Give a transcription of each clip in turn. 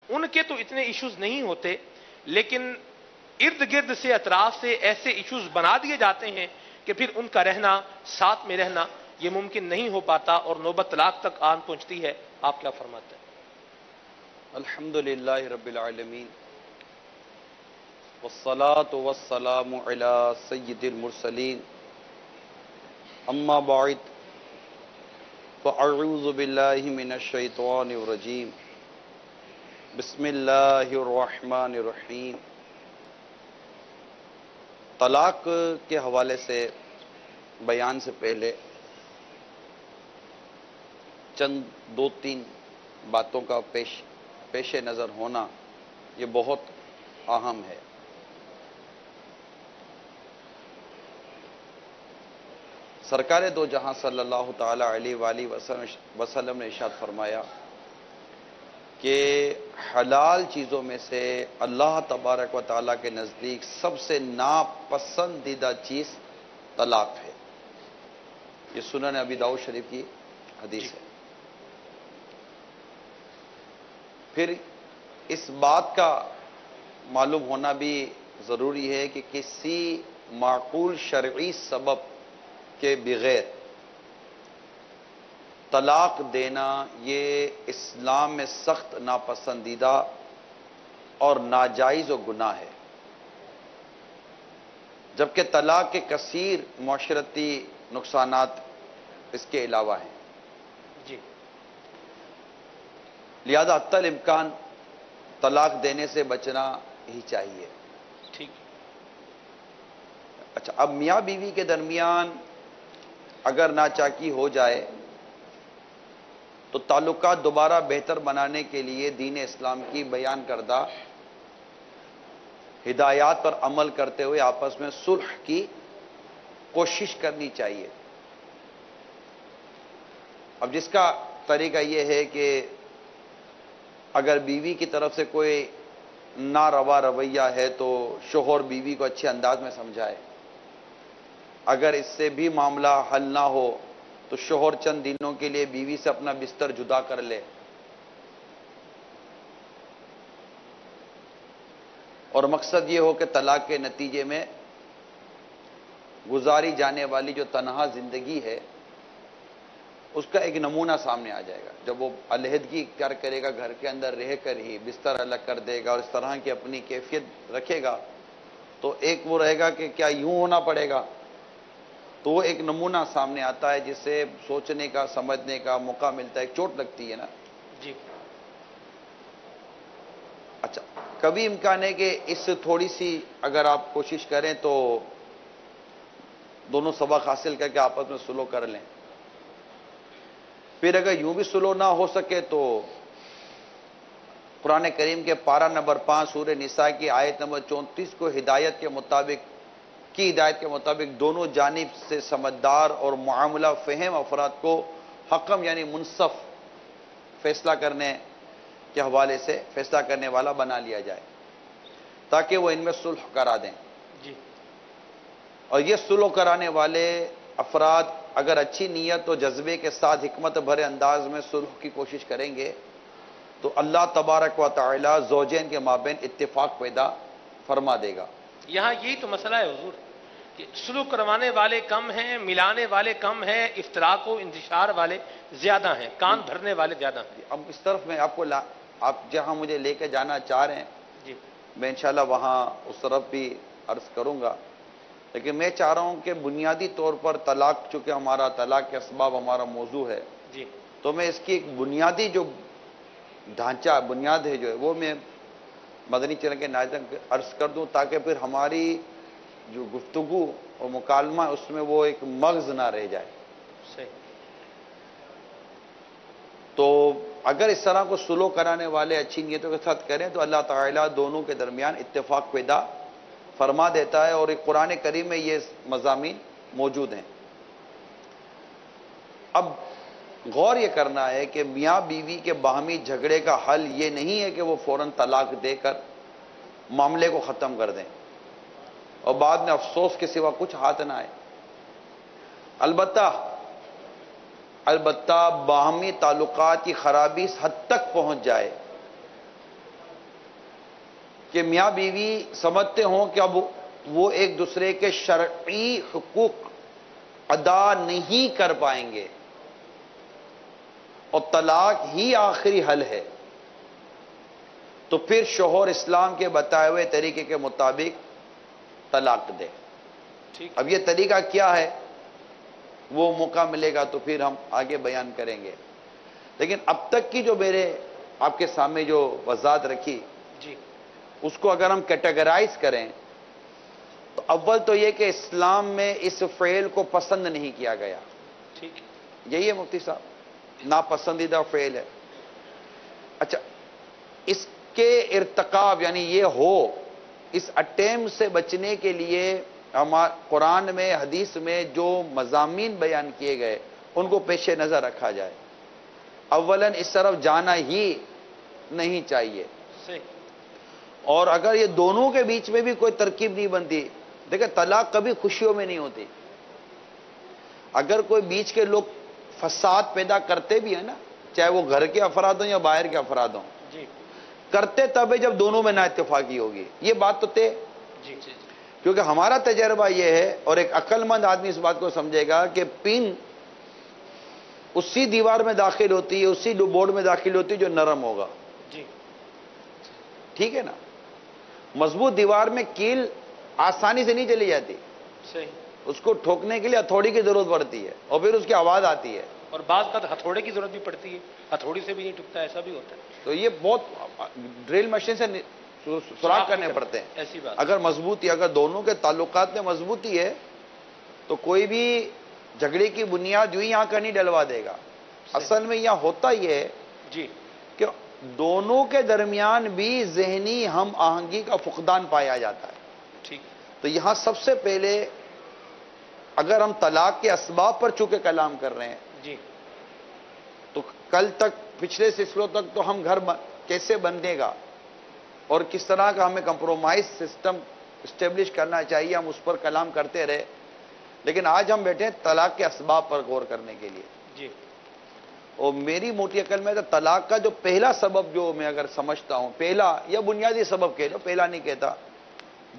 ان کے تو اتنے ایشوز نہیں ہوتے، لیکن ارد گرد سے اطراف سے ایسے ایشوز بنا دیے جاتے ہیں کہ پھر ان کا رہنا، ساتھ میں رہنا یہ ممکن نہیں ہو پاتا اور نوبت طلاق تک آن پہنچتی ہے۔ آپ کیا فرماتے ہیں؟ الحمدللہ رب العالمین والصلاة والسلام علی سید المرسلین، اما بعد فاعوذ باللہ من الشیطان الرجیم، بسم اللہ الرحمن الرحیم۔ طلاق کے حوالے سے بیان سے پہلے چند دو تین باتوں کا پیش نظر ہونا یہ بہت اہم ہے۔ سرکار دو جہاں صلی اللہ تعالی علیہ وآلہ وسلم نے ارشاد فرمایا کہ حلال چیزوں میں سے اللہ تبارک و تعالیٰ کے نزدیک سب سے ناپسندیدہ چیز طلاق ہے۔ یہ سنن ابی داؤد شریف کی حدیث ہے۔ پھر اس بات کا معلوم ہونا بھی ضروری ہے کہ کسی معقول شرعی سبب کے بغیر طلاق دینا یہ اسلام میں سخت ناپسندیدہ اور ناجائز و گناہ ہے، جبکہ طلاق کے کثیر معاشرتی نقصانات اس کے علاوہ ہیں۔ جی، لہذا حتی الامکان طلاق دینے سے بچنا ہی چاہیے۔ ٹھیک۔ اچھا، اب میاں بیوی کے درمیان اگر ناچاکی ہو جائے تو تعلقات دوبارہ بہتر بنانے کے لیے دین اسلام کی بیان کردہ ہدایات پر عمل کرتے ہوئے آپس میں صلح کی کوشش کرنی چاہیے۔ اب جس کا طریقہ یہ ہے کہ اگر بیوی کی طرف سے کوئی ناروا رویہ ہے تو شوہر بیوی کو اچھے انداز میں سمجھائے، اگر اس سے بھی معاملہ حل نہ ہو تو شوہر چند دنوں کے لیے بیوی سے اپنا بستر جدا کر لے، اور مقصد یہ ہو کہ طلاق کے نتیجے میں گزاری جانے والی جو تنہا زندگی ہے اس کا ایک نمونہ سامنے آ جائے گا۔ جب وہ علیحدگی کرے گا، گھر کے اندر رہ کر ہی بستر الگ کر دے گا اور اس طرح کی اپنی کیفیت رکھے گا تو ایک وہ رہے گا کہ کیا یوں ہونا پڑے گا، تو وہ ایک نمونہ سامنے آتا ہے جس سے سوچنے کا، سمجھنے کا موقع ملتا ہے۔ ایک چوٹ لگتی ہے نا۔ جی۔ اچھا، کبھی امکان ہے کہ اس سے تھوڑی سی اگر آپ کوشش کریں تو دونوں سبق حاصل کر کے آپس میں سلو کر لیں۔ پھر اگر یوں بھی سلو نہ ہو سکے تو قرآن کریم کے پارہ نمبر 5 سورہ نساء کی آیت نمبر 34 کو ہدایت کے مطابق دونوں جانب سے سمجھدار اور معاملہ فہم افراد کو حکم یعنی منصف فیصلہ کرنے کے حوالے سے فیصلہ کرنے والا بنا لیا جائے تاکہ وہ ان میں صلح کرا دیں۔ جی۔ اور یہ صلح کرانے والے افراد اگر اچھی نیت و جذبے کے ساتھ حکمت بھرے انداز میں صلح کی کوشش کریں گے تو اللہ تبارک و تعالی زوجین کے مابین اتفاق پیدا فرما دے گا۔ یہاں یہی تو مسئلہ ہے حضور کہ سلوک کروانے والے کم ہیں، ملانے والے کم ہیں، افتراق و انتشار والے زیادہ ہیں، کان بھرنے والے زیادہ ہیں۔ اب اس طرف میں آپ جہاں مجھے لے کے جانا چاہ رہے ہیں جی، میں انشاءاللہ وہاں اس طرف بھی عرض کروں گا، لیکن میں چاہ رہا ہوں کہ بنیادی طور پر طلاق، چونکہ ہمارا طلاق کے اسباب ہمارا موضوع ہے، جی، تو میں اس کی ایک بنیادی جو ڈھانچہ بنیاد ہے جو ہے وہ میں مدنی چینل کے ناظرین کو عرض کر دوں تاکہ پھر ہماری جو گفتگو اور مکالمہ اس میں وہ ایک مغز نہ رہ جائے۔ صحیح۔ تو اگر اس طرح کو سلو کرانے والے اچھی نیتوں کے ساتھ کریں تو اللہ تعالیٰ دونوں کے درمیان اتفاق پیدا فرما دیتا ہے، اور ایک قرآن کریم میں یہ مضامین موجود ہیں۔ اب غور یہ کرنا ہے کہ میاں بیوی کے باہمی جھگڑے کا حل یہ نہیں ہے کہ وہ فوراً طلاق دے کر معاملے کو ختم کر دیں اور بعد میں افسوس کے سوا کچھ ہاتھ نہ آئے۔ البتہ باہمی تعلقات کی خرابی اس حد تک پہنچ جائے کہ میاں بیوی سمجھتے ہوں کہ اب وہ ایک دوسرے کے شرعی حقوق ادا نہیں کر پائیں گے اور طلاق ہی آخری حل ہے، تو پھر شوہر اسلام کے بتائے ہوئے طریقے کے مطابق طلاق دے۔ اب یہ طریقہ کیا ہے وہ موقع ملے گا تو پھر ہم آگے بیان کریں گے، لیکن اب تک کی جو میرے آپ کے سامنے جو وضاحت رکھی اس کو اگر ہم کیٹیگرائز کریں تو اول تو یہ کہ اسلام میں اس فعل کو پسند نہیں کیا گیا، یہی ہے مفتی صاحب، ناپسندیدہ فعل ہے۔ اچھا، اس کے ارتکاب یعنی یہ ہو، اس اٹیمپٹ سے بچنے کے لیے قرآن میں حدیث میں جو مضامین بیان کیے گئے ان کو پیش نظر رکھا جائے۔ اولاً اس طرف جانا ہی نہیں چاہیے، اور اگر یہ دونوں کے بیچ میں بھی کوئی ترکیب نہیں بنتی، دیکھیں طلاق کبھی خوشیوں میں نہیں ہوتی، اگر کوئی بیچ کے لوگ فساد پیدا کرتے بھی ہیں نا، چاہے وہ گھر کے افراد ہوں یا باہر کے افراد ہوں، کرتے تب ہے جب دونوں میں نا اتفاقی ہوگی، یہ بات تو طے، کیونکہ ہمارا تجربہ یہ ہے، اور ایک عقل مند آدمی اس بات کو سمجھے گا کہ پن اسی دیوار میں داخل ہوتی ہے، اسی بورڈ میں داخل ہوتی ہے جو نرم ہوگا، ٹھیک ہے نا؟ مضبوط دیوار میں کیل آسانی سے نہیں چلی جاتی، اس کو ٹھوکنے کے لیے ہتھوڑی کی ضرورت پڑتی ہے اور پھر اس کی آواز آتی ہے، اور بعض کا ہتھوڑے کی ضرورت بھی پڑتی ہے، ہتھوڑی سے بھی نہیں ٹکتا، ایسا بھی ہوتا ہے۔ تو یہ بہت ڈرل مشین سے سوراخ کرنے پڑتے ہیں، ایسی بات اگر مضبوطی، اگر دونوں کے تعلقات میں مضبوطی ہے تو کوئی بھی جھگڑے کی بنیاد یوں ہی یہاں کا نہیں ڈلوا دے گا۔ اصل میں یہاں ہوتا یہ ہے کہ دونوں کے درمیان بھی ذہنی ہم آہنگی کا فقدان پایا جاتا ہے، تو یہاں سب سے پہلے اگر ہم طلاق کے اسباب پر چونکہ کلام کر رہے ہیں تو کل تک پچھلے سلسلوں تک تو ہم گھر کیسے بنے گا اور کس طرح کا ہمیں کمپرومائز سسٹم اسٹیبلش کرنا چاہیے، ہم اس پر کلام کرتے رہے، لیکن آج ہم بیٹھے ہیں طلاق کے اسباب پر غور کرنے کے لیے۔ اور میری موٹی عقل میں تو طلاق کا جو پہلا سبب جو میں اگر سمجھتا ہوں، پہلا یا بنیادی سبب کہہ لو، پہلا نہیں کہتا،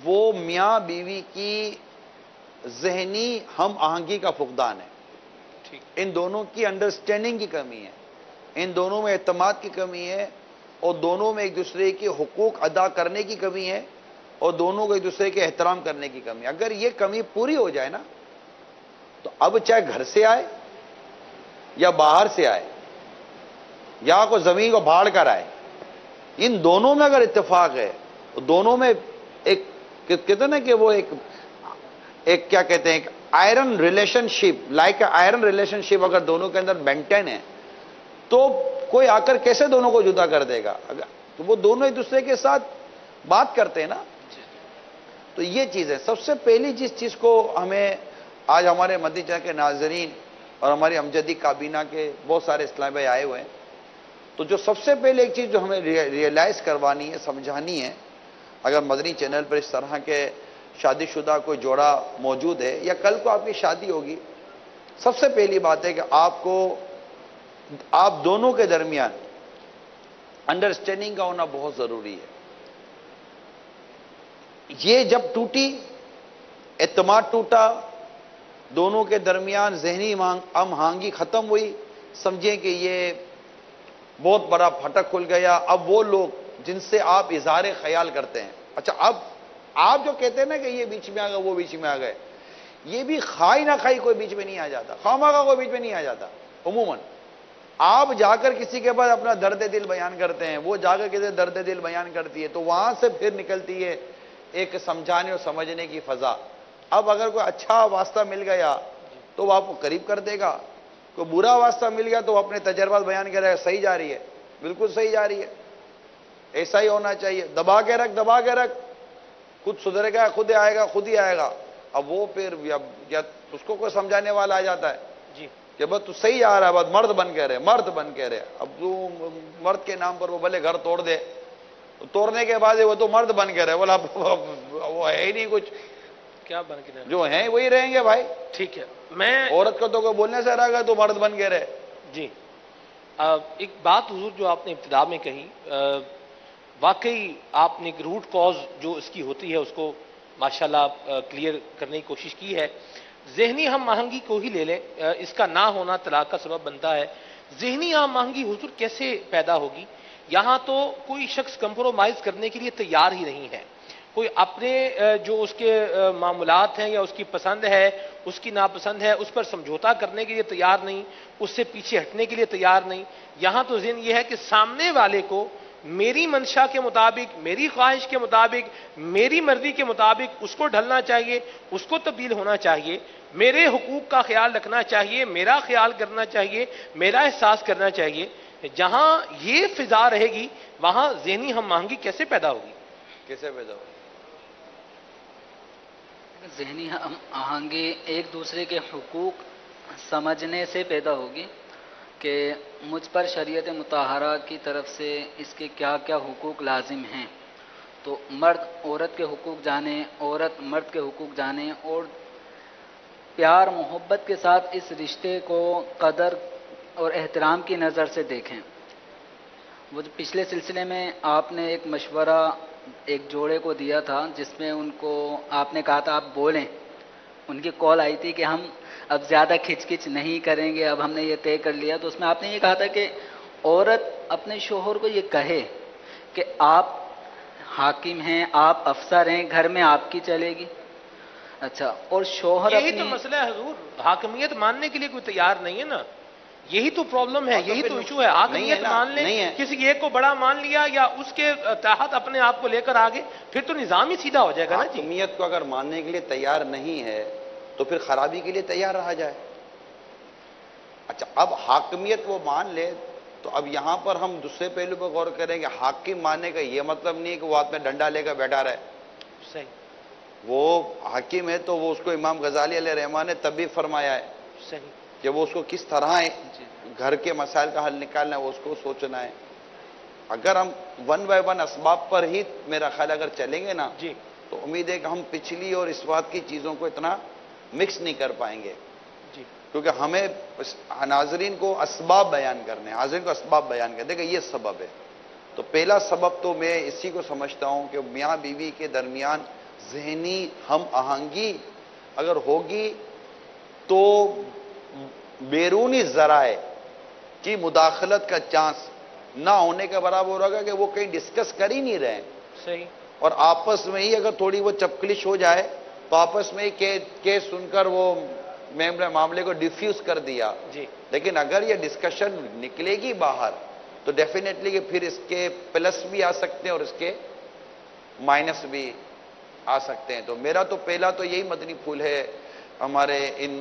وہ میاں بیوی کی ذہنی ہم آہنگی کا فقدان ہے، ان دونوں کی انڈرسٹینڈنگ کی کمی ہے، ان دونوں میں اعتماد کی کمی ہے، اور دونوں میں ایک دوسرے کے حقوق ادا کرنے کی کمی ہے، اور دونوں کو ایک دوسرے کے احترام کرنے کی کمی۔ اگر یہ کمی پوری ہو جائے نا تو اب چاہے گھر سے آئے یا باہر سے آئے یا کوئی زمین کو بھاڑ کر آئے، ان دونوں میں اگر اتفاق ہے، دونوں میں ایک کہتے ہیں نا کہ وہ ایک کیا کہتے ہیں، ایک آئرن ریلیشن شپ، لائک آئرن ریلیشن شپ اگر دونوں کے اندر مینٹین ہے تو کوئی آ کر کیسے دونوں کو جدا کر دے گا؟ تو وہ دونوں ایک دوسرے کے ساتھ بات کرتے ہیں نا۔ تو یہ چیز ہے، سب سے پہلی جس چیز کو ہمیں آج ہمارے مدنی چینل کے ناظرین اور ہماری امجدی کابینہ کے بہت سارے اسلامی بھائی آئے ہوئے ہیں، تو جو سب سے پہلے ایک چیز جو ہمیں ریئلائز کروانی ہے، سمجھانی ہے، اگر مدنی چینل پر اس طرح کے شادی شدہ کوئی جوڑا موجود ہے یا کل کو آپ کی شادی ہوگی، سب سے پہلی بات ہے کہ آپ دونوں کے درمیان انڈرسٹینڈنگ کا ہونا بہت ضروری ہے۔ یہ جب ٹوٹی، اعتماد ٹوٹا، دونوں کے درمیان ذہنی ہم آہنگی ختم ہوئی، سمجھیں کہ یہ بہت بڑا پھٹک کھل گیا۔ اب وہ لوگ جن سے آپ اظہار خیال کرتے ہیں، اچھا اب آپ جو کہتے ہیں نا کہ یہ بیچ میں آ گئے، وہ بیچ میں آ گئے، یہ بھی خواہ نہ خواہ کوئی بیچ میں نہیں آ جاتا، خواہ کا کوئی بیچ میں نہیں آ جاتا۔ عموماً آپ جا کر کسی کے پاس اپنا درد دل بیان کرتے ہیں، وہ جا کر کسی درد دل بیان کرتی ہے، تو وہاں سے پھر نکلتی ہے ایک سمجھانے اور سمجھنے کی فضا۔ اب اگر کوئی اچھا واسطہ مل گیا تو وہ آپ کو قریب کر دے گا، کوئی برا واسطہ مل گیا تو وہ اپنے تجربات بیان کرے گا، صحیح جا رہی ہے، بالکل صحیح جا رہی ہے، ایسا ہی ہونا چاہیے، دبا کے رکھ، خود سدھرے گا، خود آئے گا، خود ہی آئے گا۔ اب وہ پھر یا اس کو کوئی سمجھانے والا آ جاتا ہے کہ بس تو صحیح آ رہا ہے، بس مرد بن کے رہے، اب تو مرد کے نام پر وہ بھلے گھر توڑ دے، توڑنے کے بعد وہ تو مرد بن کے رہے، بولا وہ ہے ہی نہیں کچھ، کیا بن کے رہے جو ہیں وہی رہیں گے بھائی۔ ٹھیک ہے، میں عورت کو تو کوئی بولنے سے رہا گا تو مرد بن کے رہے۔ ایک بات حضور جو آپ نے ابتدا میں کہی، واقعی آپ نے ایک روٹ کاز جو اس کی ہوتی ہے اس کو ماشاءاللہ کلیئر کرنے کی کوشش کی ہے. ذہنی ہم آہنگی کو ہی لے لیں, اس کا نہ ہونا طلاق کا سبب بنتا ہے. ذہنی ہم آہنگی حضور کیسے پیدا ہوگی؟ یہاں تو کوئی شخص کمپرومائز کرنے کے لیے تیار ہی نہیں ہے. کوئی اپنے جو اس کے معاملات ہیں یا اس کی پسند ہے, اس کی ناپسند ہے, اس پر سمجھوتا کرنے کے لیے تیار نہیں, اس سے پیچھے ہٹنے کے لیے تیار نہیں. یہاں تو ذہن یہ ہے کہ سامنے والے کو میری منشا کے مطابق, میری خواہش کے مطابق, میری مرضی کے مطابق اس کو ڈھلنا چاہیے, اس کو تبدیل ہونا چاہیے, میرے حقوق کا خیال رکھنا چاہیے, میرا خیال کرنا چاہیے, میرا احساس کرنا چاہیے. جہاں یہ فضا رہے گی وہاں ذہنی ہم آہنگی کیسے پیدا ہوگی؟ کیسے پیدا ہوگی؟ ذہنی ہم آہنگی ایک دوسرے کے حقوق سمجھنے سے پیدا ہوگی کہ مجھ پر شریعت مطہرہ کی طرف سے اس کے کیا کیا حقوق لازم ہیں. تو مرد عورت کے حقوق جانے, عورت مرد کے حقوق جانے, اور پیار محبت کے ساتھ اس رشتے کو قدر اور احترام کی نظر سے دیکھیں. وہ جو پچھلے سلسلے میں آپ نے ایک مشورہ ایک جوڑے کو دیا تھا جس میں ان کو آپ نے کہا تھا آپ بولیں, ان کی کال آئی تھی کہ ہم اب زیادہ کھچ کچ نہیں کریں گے, اب ہم نے یہ طے کر لیا. تو اس میں آپ نے یہ کہا تھا کہ عورت اپنے شوہر کو یہ کہے کہ آپ حاکم ہیں, آپ افسر ہیں, گھر میں آپ کی چلے گی. اچھا, اور شوہر یہی تو مسئلہ ہے حضور, حاکمیت ماننے کے لیے کوئی تیار نہیں ہے نا. یہی تو پرابلم ہے, یہی تو ایشو ہے. حاکمیت مان لیں, کسی ایک کو بڑا مان لیا یا اس کے تحت اپنے آپ کو لے کر آگے, پھر تو نظام ہی سیدھا ہو جائے گا نا. حاکمیت کو اگر ماننے کے لیے تیار نہیں ہے تو پھر خرابی کے لیے تیار رہا جائے. اچھا, اب حاکمیت وہ مان لے تو اب یہاں پر ہم دوسرے پہلو پر غور کریں کہ حاکم ماننے کا یہ مطلب نہیں ہے کہ وہ ہاتھ میں ڈنڈا لے کر بیٹھا رہے. صحیح, وہ حاکم ہے تو وہ اس کو امام غزالی علیہ الرحمہ نے تب بھی فرمایا ہے صحیح, کہ وہ اس کو کس طرح گھر کے مسائل کا حل نکالنا ہے وہ اس کو سوچنا ہے. اگر ہم ون بائی ون اسباب پر ہی میرا خیال اگر چلیں گے نا جی, تو امید ہے کہ ہم پچھلی اور اس بات کی چیزوں کو اتنا مکس نہیں کر پائیں گے. جی, کیونکہ ہمیں ناظرین کو اسباب بیان کرنے, حاضرین کو اسباب بیان کرنے کہ یہ سبب ہے. تو پہلا سبب تو میں اسی کو سمجھتا ہوں کہ میاں بیوی کے درمیان ذہنی ہم آہنگی اگر ہوگی تو بیرونی ذرائع کی مداخلت کا چانس نہ ہونے کے برابر ہوگا کہ وہ کہیں ڈسکس کر ہی نہیں رہے. صحیح, اور آپس میں ہی اگر تھوڑی وہ چپکلش ہو جائے تو آپس میں ہی کیس سن کر وہ معاملے کو ڈیفیوز کر دیا. جی, لیکن اگر یہ ڈسکشن نکلے گی باہر تو ڈیفینیٹلی کہ پھر اس کے پلس بھی آ سکتے ہیں اور اس کے مائنس بھی آ سکتے ہیں. تو میرا تو پہلا تو یہی مدنی پھول ہے ہمارے ان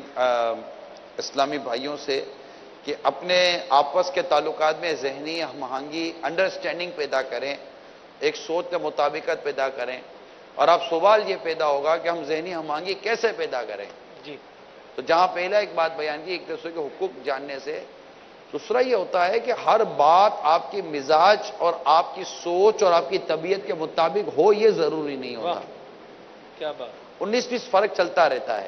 اسلامی بھائیوں سے کہ اپنے آپس کے تعلقات میں ذہنی ہم آہنگی, انڈرسٹینڈنگ پیدا کریں, ایک سوچ کے مطابقت پیدا کریں. اور اب سوال یہ پیدا ہوگا کہ ہم ذہنی ہم آہنگی کیسے پیدا کریں. جی, تو جہاں پہلا ایک بات بیان کی ایک دوسرے کے حقوق جاننے سے, دوسرا یہ ہوتا ہے کہ ہر بات آپ کی مزاج اور آپ کی سوچ اور آپ کی طبیعت کے مطابق ہو یہ ضروری نہیں ہوتا. کیا بات, 19-20 فرق چلتا رہتا ہے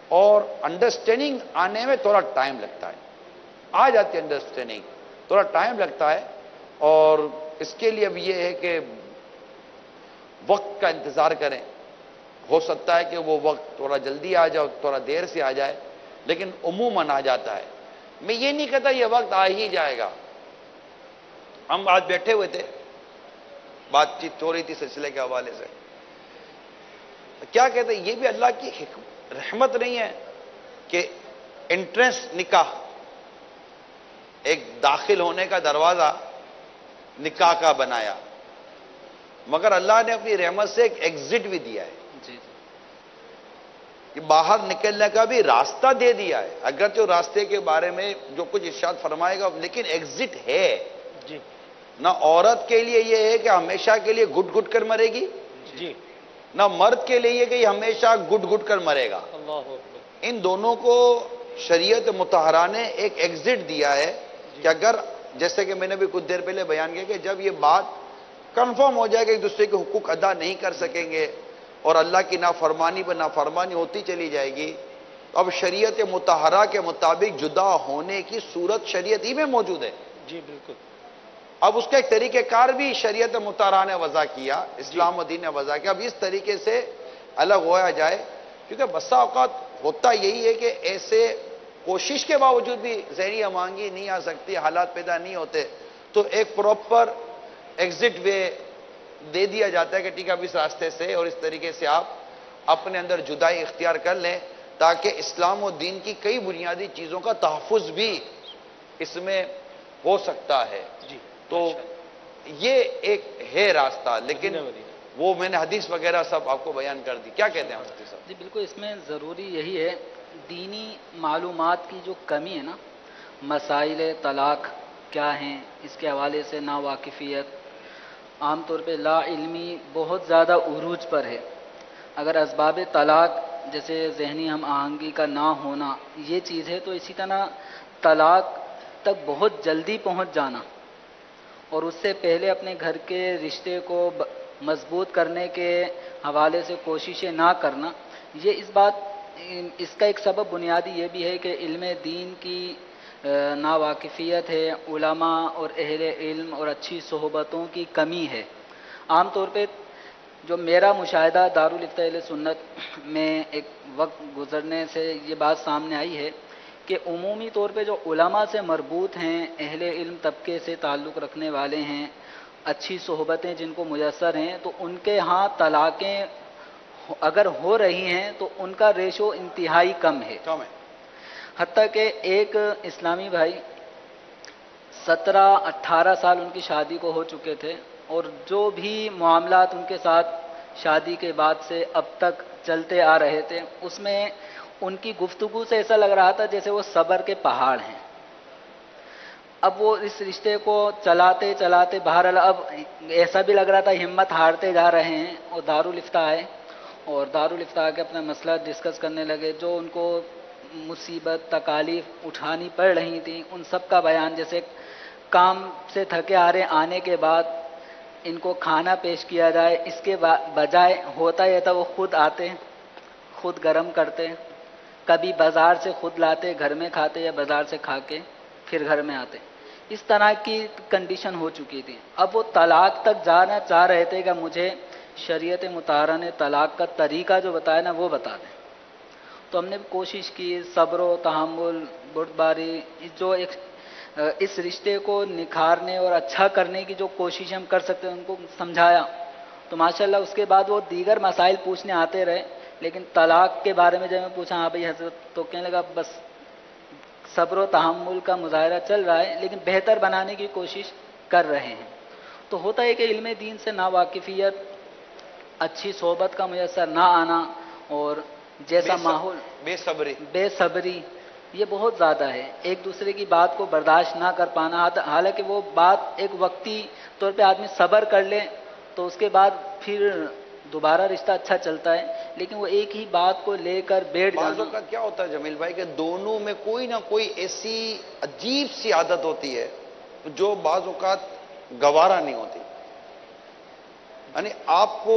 اور انڈرسٹینڈنگ آنے میں تھوڑا ٹائم لگتا ہے. آ جاتی ہے انڈرسٹینڈنگ, تھوڑا ٹائم لگتا ہے. اور اس کے لیے اب یہ ہے کہ وقت کا انتظار کریں. ہو سکتا ہے کہ وہ وقت تھوڑا جلدی آ جائے, تھوڑا دیر سے آ جائے, لیکن عموماً آ جاتا ہے. میں یہ نہیں کہتا یہ وقت آ ہی جائے گا. ہم آج بیٹھے ہوئے تھے, بات چیت ہو رہی تھی سلسلے کے حوالے سے, کیا کہتے ہیں یہ بھی اللہ کی رحمت نہیں ہے کہ انٹرنس نکاح, ایک داخل ہونے کا دروازہ نکاح کا بنایا, مگر اللہ نے اپنی رحمت سے ایک ایگزٹ بھی دیا ہے. جی, کہ باہر نکلنے کا بھی راستہ دے دیا ہے. اگرچہ راستے کے بارے میں جو کچھ ارشاد فرمائے گا, لیکن ایگزٹ ہے. جی, نہ عورت کے لیے یہ ہے کہ ہمیشہ کے لیے گٹ گٹ کر مرے گی, جی, نہ مرد کے لیے یہ کہ یہ ہمیشہ گٹ گٹ کر مرے گا. اللہ اکبر. ان دونوں کو شریعت مطہرہ نے ایک ایگزٹ دیا ہے کہ اگر, جیسے کہ میں نے بھی کچھ دیر پہلے بیان کیا کہ جب یہ بات کنفرم ہو جائے کہ ایک دوسرے کے حقوق ادا نہیں کر سکیں گے اور اللہ کی نافرمانی پر نافرمانی ہوتی چلی جائے گی, تو اب شریعت مطہرہ کے مطابق جدا ہونے کی صورت شریعت ہی میں موجود ہے. جی بالکل. اب اس کا ایک طریقہ کار بھی شریعت مطہرہ نے وضع کیا، اسلام و دین نے وضع کیا، اب اس طریقے سے الگ ہوا جائے، کیونکہ بسا اوقات ہوتا یہی ہے کہ ایسے کوشش کے باوجود بھی ذہنی ہمانگی نہیں آ سکتی، حالات پیدا نہیں ہوتے، تو ایک پراپر ایگزٹ وے دے دیا جاتا ہے کہ ٹھیک ہے اب اس راستے سے اور اس طریقے سے آپ اپنے اندر جدائی اختیار کر لیں، تاکہ اسلام و دین کی کئی بنیادی چیزوں کا تحفظ بھی اس میں ہو سکتا ہے۔ جی تو یہ ایک ہے راستہ، لیکن وہ میں نے حدیث وغیرہ سب آپ کو بیان کر دی۔ کیا کہتے ہیں مفتی صاحب؟ جی بالکل، اس میں ضروری یہی ہے، دینی معلومات کی جو کمی ہے نا، مسائل طلاق کیا ہیں اس کے حوالے سے ناواقفیت، عام طور پہ لا علمی بہت زیادہ عروج پر ہے۔ اگر اسباب طلاق جیسے ذہنی ہم آہنگی کا نہ ہونا یہ چیز ہے، تو اسی طرح طلاق تک بہت جلدی پہنچ جانا اور اس سے پہلے اپنے گھر کے رشتے کو مضبوط کرنے کے حوالے سے کوششیں نہ کرنا، یہ اس کا ایک سبب بنیادی یہ بھی ہے کہ علم دین کی ناواقفیت ہے، علماء اور اہل علم اور اچھی صحبتوں کی کمی ہے۔ عام طور پہ جو میرا مشاہدہ دارالفتہ اہل سنت میں ایک وقت گزرنے سے یہ بات سامنے آئی ہے کہ عمومی طور پہ جو علماء سے مربوط ہیں، اہل علم طبقے سے تعلق رکھنے والے ہیں، اچھی صحبتیں جن کو میسر ہیں، تو ان کے ہاں طلاقیں اگر ہو رہی ہیں تو ان کا ریشو انتہائی کم ہے۔ حتیٰ کہ ایک اسلامی بھائی 17-18 سال ان کی شادی کو ہو چکے تھے، اور جو بھی معاملات ان کے ساتھ شادی کے بعد سے اب تک چلتے آ رہے تھے، اس میں ان کی گفتگو سے ایسا لگ رہا تھا جیسے وہ صبر کے پہاڑ ہیں۔ اب وہ اس رشتے کو چلاتے چلاتے بہرحال اب ایسا بھی لگ رہا تھا ہمت ہارتے جا رہے ہیں، اور دارالفتہ آئے اور دارالفتہ کے اپنا مسئلہ ڈسکس کرنے لگے، جو ان کو مصیبت تکالیف اٹھانی پڑ رہی تھیں ان سب کا بیان، جیسے کام سے تھکے آ رہے آنے کے بعد ان کو کھانا پیش کیا جائے، اس کے بجائے ہوتا یہ تھا وہ خود آتے خود گرم کرتے، کبھی بازار سے خود لاتے گھر میں کھاتے یا بازار سے کھا کے پھر گھر میں آتے، اس طرح کی کنڈیشن ہو چکی تھی۔ اب وہ طلاق تک جانا چاہ رہے تھے کہ مجھے شریعت مطہرہ نے طلاق کا طریقہ جو بتایا نا وہ بتا دیں، تو ہم نے کوشش کی، صبر و تحمل، بردباری، جو اس رشتے کو نکھارنے اور اچھا کرنے کی جو کوشش ہم کر سکتے ہیں ان کو سمجھایا، تو ماشاءاللہ اس کے بعد وہ دیگر مسائل پوچھنے آتے رہے، لیکن طلاق کے بارے میں جب میں پوچھا ہاں بھائی حضرت، تو کہنے لگا بس صبر و تحمل کا مظاہرہ چل رہا ہے لیکن بہتر بنانے کی کوشش کر رہے ہیں۔ تو ہوتا ہے کہ علم دین سے ناواقفیت، اچھی صحبت کا میسر نہ آنا اور جیسا ماحول، بے صبری یہ بہت زیادہ ہے، ایک دوسرے کی بات کو برداشت نہ کر پانا، حالانکہ وہ بات ایک وقتی طور پہ آدمی صبر کر لے تو اس کے بعد پھر دوبارہ رشتہ اچھا چلتا ہے، لیکن وہ ایک ہی بات کو لے کر بیٹھ جانا۔ بعض اوقات کیا ہوتا ہے جمیل بھائی کہ دونوں میں کوئی نہ کوئی ایسی عجیب سی عادت ہوتی ہے جو بعض اوقات گوارا نہیں ہوتی، یعنی آپ کو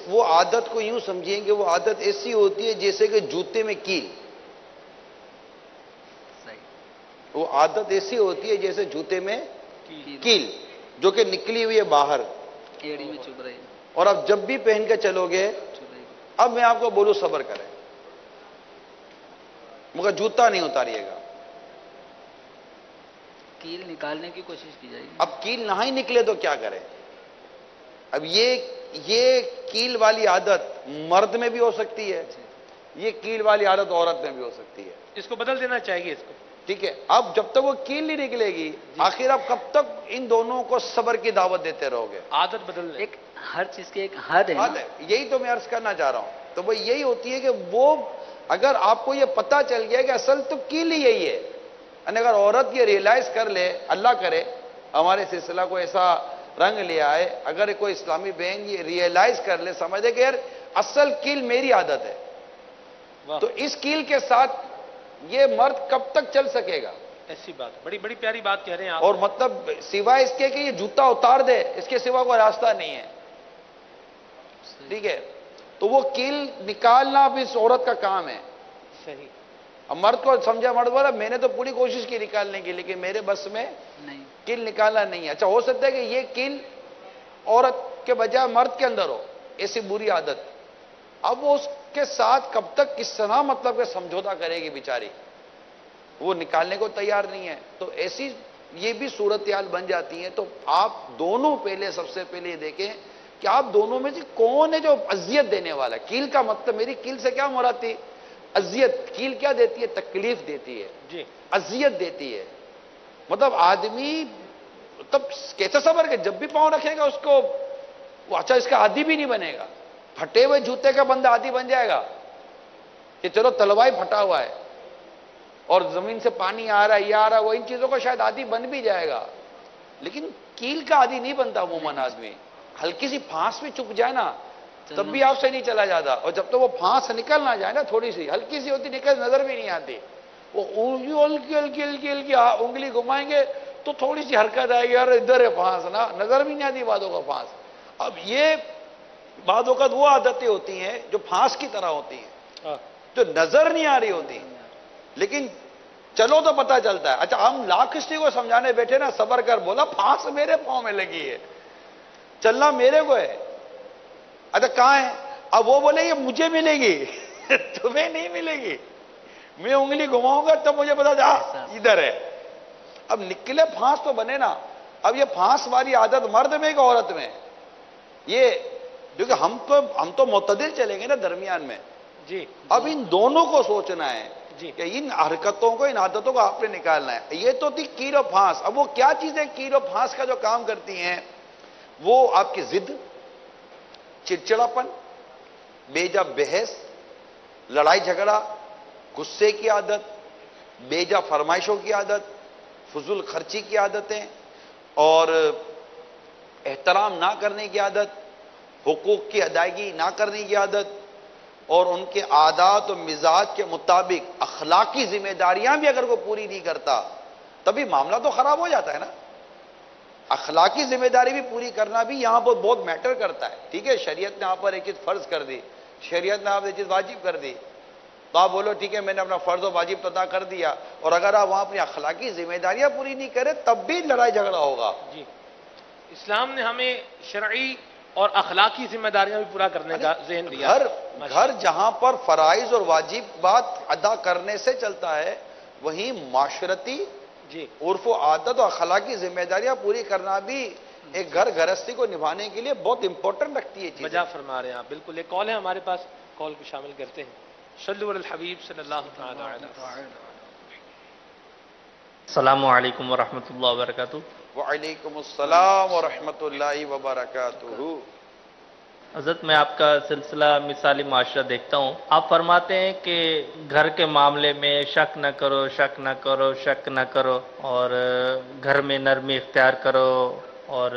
وہ عادت کو یوں سمجھیں کہ وہ عادت ایسی ہوتی ہے جیسے کہ جوتے میں کیل، وہ عادت ایسی ہوتی ہے جیسے جوتے میں کیل جو کہ نکلی ہوئی ہے باہر، ایڑی میں چبھ رہی، اور اب جب بھی پہن کے چلو گے، اب میں آپ کو بولوں صبر کریں، مگر جوتا نہیں اتاریے گا، کیل نکالنے کی کوشش کی جائے گی۔ اب کیل نہ ہی نکلے تو کیا کریں؟ اب یہ کیل والی عادت مرد میں بھی ہو سکتی ہے، یہ کیل والی عادت عورت میں بھی ہو سکتی ہے، اس کو بدل دینا چاہیے اس کو، ٹھیک ہے؟ اب جب تک وہ کیل نہیں نکلے گی آخر آپ کب تک ان دونوں کو صبر کی دعوت دیتے رہو گے؟ عادت بدل دیں۔ ایک ہر چیز کی ایک حد ہے نا۔ یہی تو میں عرض کرنا چاہ رہا ہوں، تو وہ یہی ہوتی ہے کہ وہ اگر آپ کو یہ پتا چل گیا کہ اصل تو کیل ہی یہی ہے، یعنی اگر عورت یہ ریئلائز کر لے، اللہ کرے ہمارے سلسلہ کو ایسا رنگ لے آئے، اگر کوئی اسلامی بہن یہ ریئلائز کر لے، سمجھ دے کہ یار اصل کیل میری عادت ہے، تو اس کیل کے ساتھ یہ مرد کب تک چل سکے گا؟ ایسی بات، بڑی بڑی پیاری بات کہہ رہے ہیں آپ، اور مطلب سوائے اس کے کہ یہ جوتا اتار دے، اس کے سوا کوئی راستہ نہیں ہے، ٹھیک ہے؟ تو وہ کیل نکالنا بھی اس عورت کا کام ہے، صحیح، اب مرد کو سمجھا، مرد بولا میں نے تو پوری کوشش کی نکالنے کی لیکن میرے بس میں نہیں، کیل نکالنا نہیں ہے. اچھا ہو سکتا ہے کہ یہ کیل عورت کے بجائے مرد کے اندر ہو، ایسی بری عادت. اب وہ اس کے ساتھ کب تک کس طرح مطلب کہ سمجھوتا کرے گی بیچاری، وہ نکالنے کو تیار نہیں ہے. تو ایسی یہ بھی صورتحال بن جاتی ہے. تو آپ دونوں پہلے سب سے پہلے یہ دیکھیں کہ آپ دونوں میں سے کون ہے جو اذیت دینے والا ہے. کیل کا مطلب، میری کیل سے کیا مراد تھی؟ اذیت. کیل کیا دیتی ہے؟ تکلیف دیتی ہے، جی اذیت دیتی ہے. مطلب آدمی تب کیسے صبر کہ جب بھی پاؤں رکھے گا اس کو وہ اچھا اس کا عادی بھی نہیں بنے گا. پھٹے ہوئے جوتے کا بندہ عادی بن جائے گا کہ چلو تلوائی پھٹا ہوا ہے اور زمین سے پانی آ رہا ہے، یہ آ رہا ہے، وہ ان چیزوں کا شاید عادی بن بھی جائے گا. لیکن کیل کا عادی نہیں بنتا عموماً آدمی. ہلکی سی پھانس بھی چک جائے نا تب بھی آپ سے نہیں چلا جاتا. اور جب تو وہ پھانس نکل نہ جائے نا، تھوڑی سی ہلکی سی ہوتی، نکل نظر بھی نہیں آتی. وہ ہلکی ہلکی ہلکی ہلکی انگلی گھمائیں گے تو تھوڑی سی حرکت آئے گی، یار ادھر ہے پھانس نا، نظر بھی نہیں آتی بعدوں کا پھانس. اب یہ بعد اوقات وہ عادتیں ہوتی ہیں جو پھانس کی طرح ہوتی ہیں، جو نظر نہیں آ رہی ہوتی لیکن چلو تو پتہ چلتا ہے. اچھا ہم لاکھ کسی کو سمجھانے بیٹھے نا، صبر کر، بولا پھانس میرے پاؤں میں لگی ہے، چلنا میرے کو ہے. اچھا کہاں ہے؟ اب وہ بولے یہ مجھے ملے گی تمہیں نہیں ملے گی. میں انگلی گھماؤں گا تب مجھے پتا جا ادھر ہے. اب نکلے پھانس تو بنے نا. اب یہ پھانس والی عادت مرد میں کہ عورت میں؟ یہ کیونکہ ہم تو معتدل چلیں گے نا درمیان میں. جی اب ان دونوں کو سوچنا ہے جی کہ ان حرکتوں کو، ان عادتوں کو آپ نے نکالنا ہے. یہ تو تھی کیل و پھانس. اب وہ کیا چیزیں کیل و پھانس کا جو کام کرتی ہیں؟ وہ آپ کی ضد، چڑچڑاپن، بیجا بحث، لڑائی جھگڑا، غصے کی عادت، بیجا فرمائشوں کی عادت، فضول خرچی کی عادتیں، اور احترام نہ کرنے کی عادت، حقوق کی ادائیگی نہ کرنے کی عادت، اور ان کے عادات و مزاج کے مطابق اخلاقی ذمہ داریاں بھی اگر وہ پوری نہیں کرتا تبھی معاملہ تو خراب ہو جاتا ہے نا. اخلاقی ذمہ داری بھی پوری کرنا بھی یہاں پر بہت میٹر کرتا ہے. ٹھیک ہے، شریعت نے آپ پر ایک چیز فرض کر دی، شریعت نے آپ نے ایک چیز واجب کر دی، تو آپ بولو ٹھیک ہے میں نے اپنا فرض و واجب تو ادا کر دیا، اور اگر آپ وہاں اپنی اخلاقی ذمہ داریاں پوری نہیں کرے تب بھی لڑائی جھگڑا ہوگا. جی. اسلام نے ہمیں شرعی اور اخلاقی ذمہ داریاں بھی پورا کرنے کا ذہن دیا. گھر جہاں پر فرائض اور واجبات ادا کرنے سے چلتا ہے، وہیں معاشرتی جی عرف و عادت اور اخلاقی ذمہ داریاں پوری کرنا بھی ایک گھر گرہستی کو نبھانے کے لیے بہت امپورٹنٹ رکھتی ہے چیز. بجا فرما رہے ہیں آپ بالکل. ایک کال ہے ہمارے پاس، کال کو شامل کرتے ہیں. صلو علی الحبیب صلی اللہ تعالی علیہ وسلم. السلام علیکم ورحمۃ اللہ وبرکاتہ. وعلیکم السلام ورحمۃ اللہ وبرکاتہ. حضرت میں آپ کا سلسلہ مثالی معاشرہ دیکھتا ہوں. آپ فرماتے ہیں کہ گھر کے معاملے میں شک نہ کرو، شک نہ کرو، شک نہ کرو، اور گھر میں نرمی اختیار کرو اور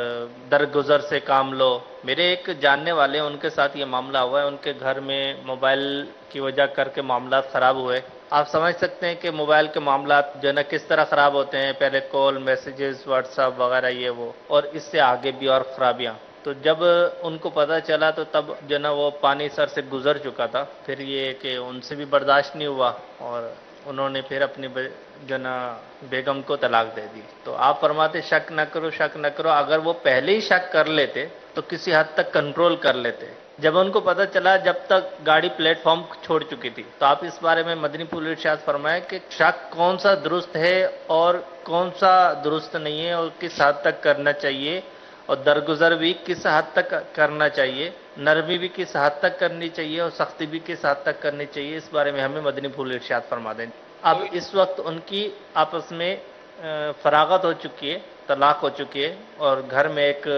درگزر سے کام لو. میرے ایک جاننے والے ان کے ساتھ یہ معاملہ ہوا ہے. ان کے گھر میں موبائل کی وجہ کر کے معاملات خراب ہوئے. آپ سمجھ سکتے ہیں کہ موبائل کے معاملات جو ہے نا کس طرح خراب ہوتے ہیں. پہلے کال، میسیجز، واٹس ایپ وغیرہ یہ وہ، اور اس سے آگے بھی اور خرابیاں. تو جب ان کو پتہ چلا تو تب جو نا وہ پانی سر سے گزر چکا تھا. پھر یہ کہ ان سے بھی برداشت نہیں ہوا اور انہوں نے پھر اپنی جو نا بیگم کو طلاق دے دی. تو آپ فرماتے شک نہ کرو، شک نہ کرو. اگر وہ پہلے ہی شک کر لیتے تو کسی حد تک کنٹرول کر لیتے. جب ان کو پتہ چلا جب تک گاڑی پلیٹ فارم چھوڑ چکی تھی. تو آپ اس بارے میں مدنی پھول ارشاد فرمائیں کہ شک کون سا درست ہے اور کون سا درست نہیں ہے، اور کس حد تک کرنا چاہیے، اور درگزر بھی کس حد تک کرنا چاہیے، نرمی بھی کس حد تک کرنی چاہیے، اور سختی بھی کس حد تک کرنی چاہیے. اس بارے میں ہمیں مدنی پھول ارشاد فرما دیں. اب اس وقت ان کی آپس میں فراغت ہو چکی ہے، طلاق ہو چکی ہے، اور گھر میں ایک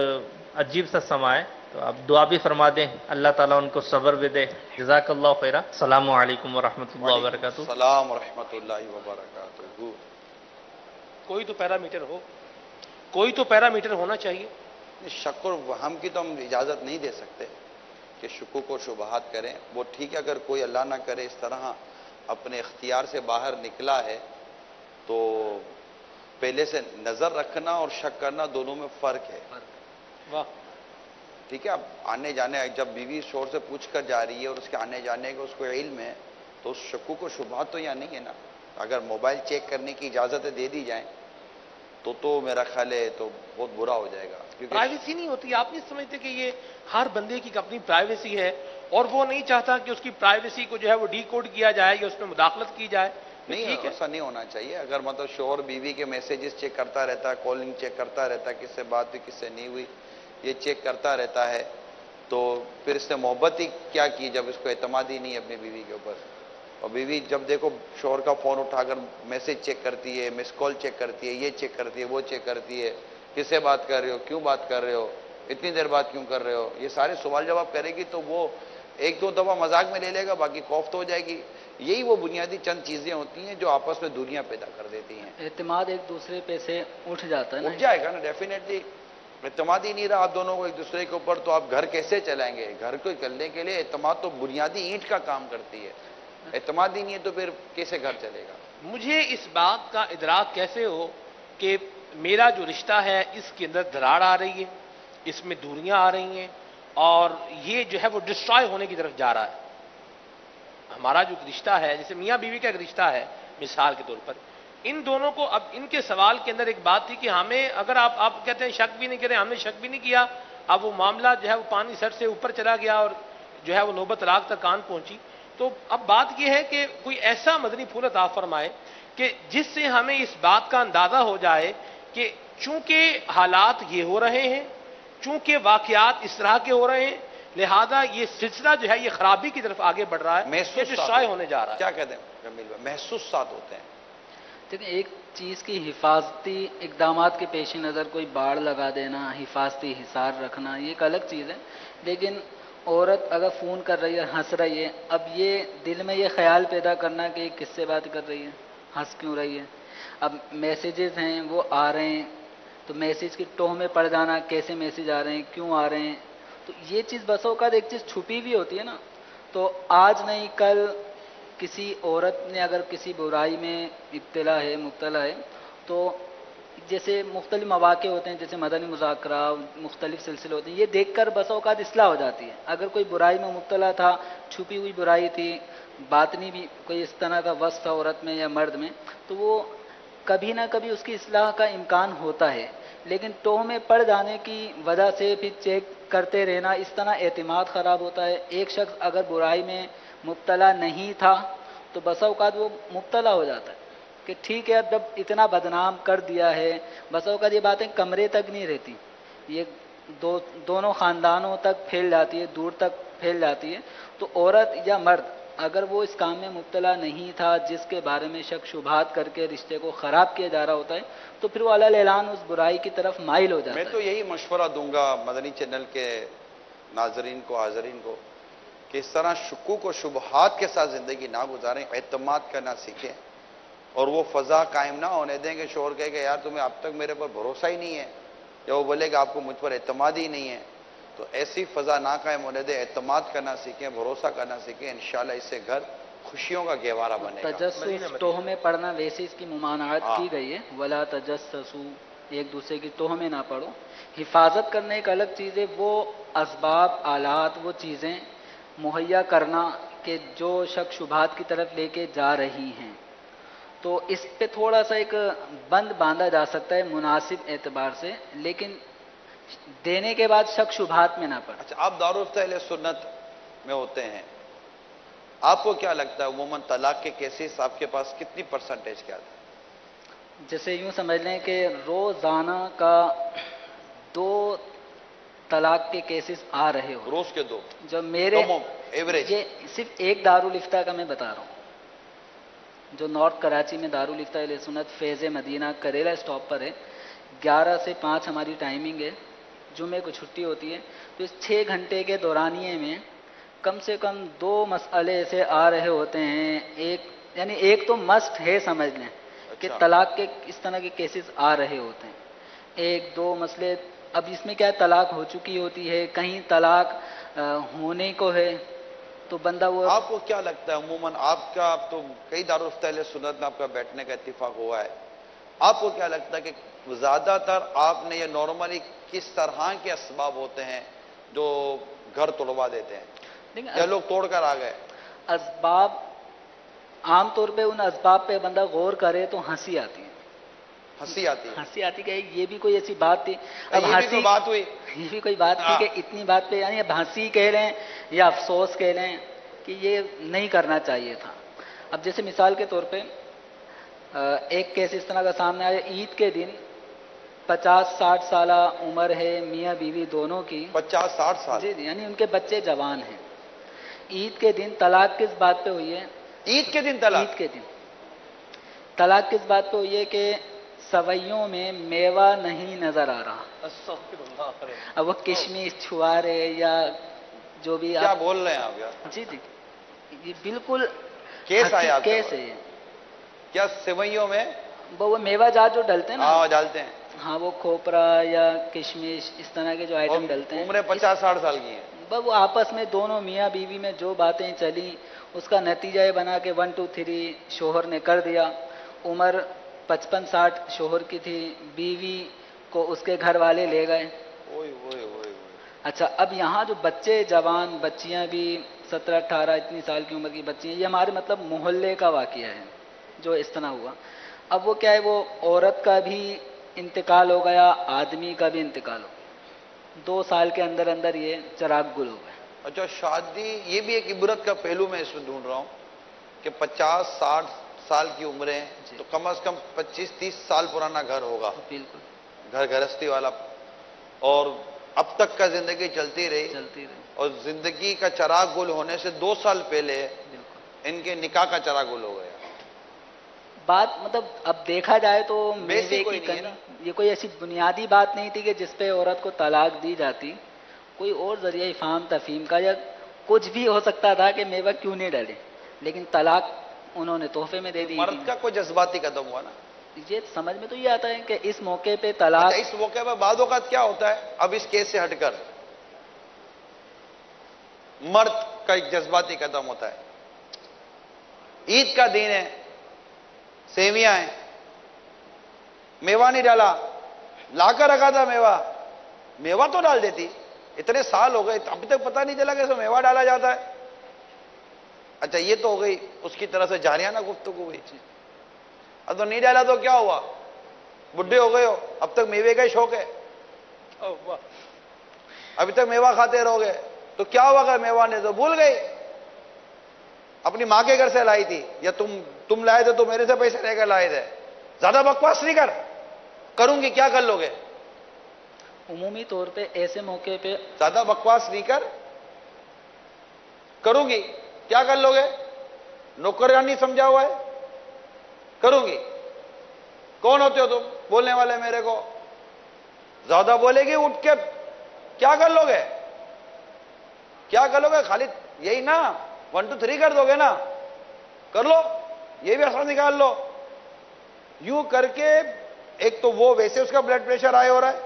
عجیب سا سما ہے. تو آپ دعا بھی فرما دیں، اللہ تعالیٰ ان کو صبر بھی دے. جزاک اللہ خیرہ. السلام علیکم ورحمۃ اللہ وبرکاتہ. السلام ورحمۃ اللہ وبرکاتہ. کوئی تو پیرامیٹر ہو، کوئی تو پیرامیٹر ہونا چاہیے. شک اور وہم کی تو ہم اجازت نہیں دے سکتے کہ شکوک و شبہات کریں. وہ ٹھیک ہے اگر کوئی اللہ نہ کرے اس طرح اپنے اختیار سے باہر نکلا ہے تو پہلے سے نظر رکھنا اور شک کرنا دونوں میں فرق ہے. واہ. ٹھیک ہے، اب آنے جانے جب بیوی شوہر سے پوچھ کر جا رہی ہے اور اس کے آنے جانے کا اس کو علم ہے تو شکوک و شبہات تو یہاں نہیں ہے نا. اگر موبائل چیک کرنے کی اجازتیں دے دی جائیں تو میرا خیال ہے تو بہت برا ہو جائے گا. پرائیویسی نہیں ہوتی. آپ نہیں سمجھتے کہ یہ ہر بندے کی اپنی پرائیویسی ہے اور وہ نہیں چاہتا کہ اس کی پرائیویسی کو جو ہے وہ ڈی کوڈ کیا جائے یا اس میں مداخلت کی جائے؟ نہیں, ایسا نہیں ہونا چاہیے. اگر مطلب شوہر بیوی کے میسیجز چیک کرتا رہتا ہے, کالنگ چیک کرتا رہتا ہے, کس سے بات ہوئی کس سے نہیں ہوئی, یہ چیک کرتا رہتا ہے, تو پھر اس نے محبت ہی کیا کی جب اس کو اعتماد ہی نہیں ہے اپنی بیوی کے اوپر. اور بیوی جب دیکھو شوہر کا فون اٹھا کر میسیج چیک کرتی ہے, مس کال چیک کرتی ہے, یہ چیک کرتی ہے, وہ چیک کرتی ہے, کس سے بات کر رہے ہو, کیوں بات کر رہے ہو, اتنی دیر بات کیوں کر رہے ہو, یہ سارے سوال جواب کرے گی تو وہ ایک دو دفعہ مذاق میں لے لے گا, باقی خوف تو ہو جائے گی. یہی وہ بنیادی چند چیزیں ہوتی ہیں جو آپس میں دنیا پیدا کر دیتی ہیں. اعتماد ایک دوسرے پہ سے اٹھ جاتا ہے. اٹھ جائے گا نا ڈیفینیٹلی. اعتماد ہی نہیں رہا آپ دونوں کو ایک دوسرے کے اوپر تو آپ گھر کیسے چلائیں گے؟ گھر کو چلنے کے لیے اعتماد تو بنیادی اینٹ کا کام کرتی ہے. اعتماد ہی نہیں ہے تو پھر کیسے گھر چلے گا؟ مجھے اس بات کا ادراک کیسے ہو کہ میرا جو رشتہ ہے اس کے اندر دراڑ آ رہی ہے, اس میں دوریاں آ رہی ہیں اور یہ جو ہے وہ ڈسٹرائے ہونے کی طرف جا رہا ہے. ہمارا جو رشتہ ہے, جیسے میاں بیوی کا ایک رشتہ ہے مثال کے طور پر, ان دونوں کو اب ان کے سوال کے اندر ایک بات تھی کہ ہمیں اگر آپ کہتے ہیں شک بھی نہیں کریں, ہم نے شک بھی نہیں کیا, اب وہ معاملہ جو ہے وہ پانی سر سے اوپر چلا گیا اور جو ہے وہ نوبت طلاق تک کان پہنچی. تو اب بات یہ ہے کہ کوئی ایسا مدنی پھول عطا فرمائے کہ جس سے ہمیں اس بات کا اندازہ ہو جائے کہ چونکہ حالات یہ ہو رہے ہیں, چونکہ واقعات اس طرح کے ہو رہے ہیں, لہذا یہ سلسلہ جو ہے یہ خرابی کی طرف آگے بڑھ رہا ہے, یہ ڈسٹرائے ہونے جا رہا ہے. کیا کہتے ہیں جمیل بھائی؟ محسوسات ہوتے ہیں. دیکھیں, ایک چیز کی حفاظتی اقدامات کے پیش نظر کوئی باڑ لگا دینا, حفاظتی حصار رکھنا, یہ ایک الگ چیز ہے. لیکن عورت اگر فون کر رہی ہے, ہنس رہی ہے, اب یہ دل میں یہ خیال پیدا کرنا کہ کس سے بات کر رہی ہے, ہنس کیوں رہی ہے. اب میسیجز ہیں وہ آ رہے ہیں تو میسیج کی ٹوہ میں پڑ جانا, کیسے میسیج آ رہے ہیں, کیوں آ رہے ہیں. تو یہ چیز بس اوقات ایک چیز چھپی بھی ہوتی ہے نا. تو آج نہیں کل کسی عورت نے اگر کسی برائی میں مبتلا ہے تو جیسے مختلف مواقع ہوتے ہیں, جیسے مدنی مذاکرہ, مختلف سلسلے ہوتے ہیں, یہ دیکھ کر بس اوقات اصلاح ہو جاتی ہے. اگر کوئی برائی میں مبتلا تھا, چھپی ہوئی برائی تھی, باطنی بھی کوئی اس طرح کا وصف تھا عورت میں یا مرد میں, تو وہ کبھی نہ کبھی اس کی اصلاح کا امکان ہوتا ہے. لیکن ٹوہ میں پڑ جانے کی وجہ سے پھر چیک کرتے رہنا, اس طرح اعتماد خراب ہوتا ہے. ایک شخص اگر برائی میں مبتلا نہیں تھا تو بسا اوقات وہ مبتلا ہو جاتا ہے کہ ٹھیک ہے, اب جب اتنا بدنام کر دیا ہے, بسا اوقات یہ باتیں کمرے تک نہیں رہتی, یہ دونوں خاندانوں تک پھیل جاتی ہے, دور تک پھیل جاتی ہے. تو عورت یا مرد اگر وہ اس کام میں مبتلا نہیں تھا جس کے بارے میں شک شبہات کر کے رشتے کو خراب کیا جا رہا ہوتا ہے, تو پھر وہ علی اعلان اس برائی کی طرف مائل ہو جاتا ہے. میں تو یہی مشورہ دوں گا مدنی چینل کے ناظرین کو, حاضرین کو, کہ اس طرح شکوک و شبہات کے ساتھ زندگی نہ گزاریں, اعتماد کرنا سیکھیں اور وہ فضا قائم نہ ہونے دیں کہ شوہر کہے کہ یار تمہیں اب تک میرے پر بھروسہ ہی نہیں ہے, یا وہ بولے کہ آپ کو مجھ پر اعتماد ہی نہیں ہے. تو ایسی فضا نہ قائم ہونے دیں, اعتماد کرنا سیکھیں, بھروسہ کرنا سیکھیں. انشاءاللہ اس سے گھر خوشیوں کا گہوارہ بنے گا. تجسس ٹوہ میں پڑنا, ویسے اس کی ممانعت کی گئی ہے, ولا تجسسوا, ایک دوسرے کی ٹوہ میں نہ پڑو. حفاظت کرنے ایک الگ چیز ہے, وہ اسباب, آلات, وہ چیزیں مہیا کرنا کہ جو شک شبہات کی طرف لے کے جا رہی ہیں. تو اس پہ تھوڑا سا ایک بند باندھا جا سکتا ہے مناسب اعتبار سے, لیکن دینے کے بعد شک شبہات میں نہ پڑ. اچھا, آپ دارالفتہ اہل سنت میں ہوتے ہیں, آپ کو کیا لگتا ہے عموماً طلاق کے کیسز آپ کے پاس کتنی پرسنٹیج کے آتے ہیں؟ جیسے یوں سمجھ لیں کہ روزانہ کا 2 طلاق کے کیسز آ رہے ہو. روز کے 2 جو میرے ایوریج, یہ صرف ایک دارالفتہ کا میں بتا رہا ہوں, جو نارتھ کراچی میں دارالفتہ اہل سنت فیض مدینہ کریلا اسٹاپ پر ہے. 11 سے 5 ہماری ٹائمنگ ہے, جمعے کو چھٹی ہوتی ہے. تو اس 6 گھنٹے کے دورانیے میں کم سے کم 2 مسئلے ایسے آ رہے ہوتے ہیں. ایک تو مسٹ ہے سمجھ لیں کہ طلاق کے اس طرح کے کیسز آ رہے ہوتے ہیں. 1-2 مسئلے, اب اس میں کیا ہے, طلاق ہو چکی ہوتی ہے, کہیں طلاق ہونے کو ہے, تو بندہ وہ. آپ کو کیا لگتا ہے عموماً آپ کا, تو کئی دارالفتہ اہل سنت میں آپ کا بیٹھنے کا اتفاق ہوا ہے, آپ کو کیا لگتا ہے کہ زیادہ تر آپ نے یہ نارملی کس طرح کے اسباب ہوتے ہیں جو گھر توڑوا دیتے ہیں, یا لوگ توڑ کر آ گئے؟ اسباب عام طور پہ ان اسباب پہ بندہ غور کرے تو ہنسی آتی ہے، ہنسی آتی ہے. ہنسی آتی کہ یہ بھی کوئی ایسی بات تھی. اب یہ بھی ہنسی کوئی بات ہوئی. یہ بھی کوئی بات تھی کہ اتنی بات پہ، یعنی اب ہنسی کہہ لیں یا افسوس کہہ لیں کہ یہ نہیں کرنا چاہیے تھا. اب جیسے مثال کے طور پہ ایک کیس اس طرح کا سامنے آیا، عید کے دن 50-60 سالہ عمر ہے میاں بیوی دونوں کی، 50-60 سال. جی جی، یعنی ان کے بچے جوان ہیں. عید کے دن طلاق کس بات پہ ہوئی ہے؟ عید کے دن طلاق. عید کے دن طلاق کس بات پہ ہوئی ہے کہ سوئیوں میں میوہ نہیں نظر آ رہا. اب وہ کشمش چھوارے یا جو بھی کیا آپ بول رہے ہیں آپ یار؟ جی جی، یہ بالکل کیس آیا آپ کے کیس پاس؟ ہے یہ. کیا سوئیوں میں وہ میوہ جات جو ڈلتے ہیں نا، ہاں ڈالتے ہیں، ہاں وہ کھوپرا یا کشمش اس طرح کے جو آئٹم ڈلتے ہیں، عمریں 50-60 سال کی ہیں. وہ آپس میں دونوں میاں بیوی میں جو باتیں چلی اس کا نتیجہ یہ بنا کہ 1 2 3 شوہر نے کر دیا. عمر 55-60 شوہر کی تھی، بیوی کو اس کے گھر والے لے گئے. اوئے اوئے اوئے. اچھا، اب یہاں جو بچے جوان، بچیاں بھی 17-18 اتنی سال کی عمر کی بچی ہیں، یہ ہمارے مطلب محلے کا واقعہ ہے جو اس طرح ہوا. اب وہ کیا ہے، وہ عورت کا بھی انتقال ہو گیا، آدمی کا بھی انتقال ہو گیا. 2 سال کے اندر اندر یہ چراغ گل ہو گئے. اچھا، شادی یہ بھی ایک عبرت کا پہلو میں اس میں ڈھونڈ رہا ہوں کہ 50-60 سال کی عمریں جی. تو کم از کم 25-30 سال پرانا گھر ہوگا، بالکل گھر گرہستی والا، اور اب تک کا زندگی چلتی رہی، چلتی رہی. اور زندگی کا چراغ گل ہونے سے 2 سال پہلے بالکل ان کے نکاح کا چراغ گل ہو گیا. بات مطلب اب دیکھا جائے تو بیسی میوے کوئی کی نہیں ہے کمی، یہ کوئی ایسی بنیادی بات نہیں تھی کہ جس پہ عورت کو طلاق دی جاتی. کوئی اور ذریعہ افہام تفہیم کا یا کچھ بھی ہو سکتا تھا کہ میوہ کیوں نہیں ڈالے، لیکن طلاق انہوں نے تحفے میں دے دی. مرد کا کوئی جذباتی قدم ہوا نا. یہ سمجھ میں تو یہ آتا ہے کہ اس موقع پہ طلاق، اچھا، اس موقع پر بعض اوقات کیا ہوتا ہے، اب اس کیس سے ہٹ کر مرد کا ایک جذباتی قدم ہوتا ہے. عید کا دن ہے، سیویاں ہیں، میوہ نہیں ڈالا، لا کر رکھا تھا میوہ، میوہ تو ڈال دیتی. اتنے سال ہو گئے ابھی تک پتہ نہیں چلا کہ اس میں میوہ ڈالا جاتا ہے. اچھا، یہ تو ہو گئی اس کی طرح سے جاریانہ گفتگو ہوئی. اب تو نہیں ڈالا تو کیا ہوا، بڈھے ہو گئے ہو، اب تک میوے کا ہی شوق ہے، ابھی تک میوہ کھاتے رہو گے تو کیا ہوا اگر میوہ نے تو بھول گئی اپنی ماں کے گھر سے لائی تھی، یا تم لائے تھے تو میرے سے پیسے لے کر لائے تھے. زیادہ بکواس نہیں کروں گی، کیا کر لو گے؟ عمومی طور پہ ایسے موقع پہ زیادہ بکواس نہیں کروں گی، کیا کر لو گے؟ نوکرانی سمجھا ہوا ہے، کروں گی. کون ہوتے ہو تم بولنے والے میرے کو؟ زیادہ بولے گی اٹھ کے کیا کر لو گے؟ کیا کر لو گے؟ خالی یہی نا 1 2 3 کر دو گے نا، کر لو، یہ بھی اثر نکال لو. یوں کر کے ایک تو وہ ویسے اس کا بلڈ پریشر ہائی ہو رہا ہے،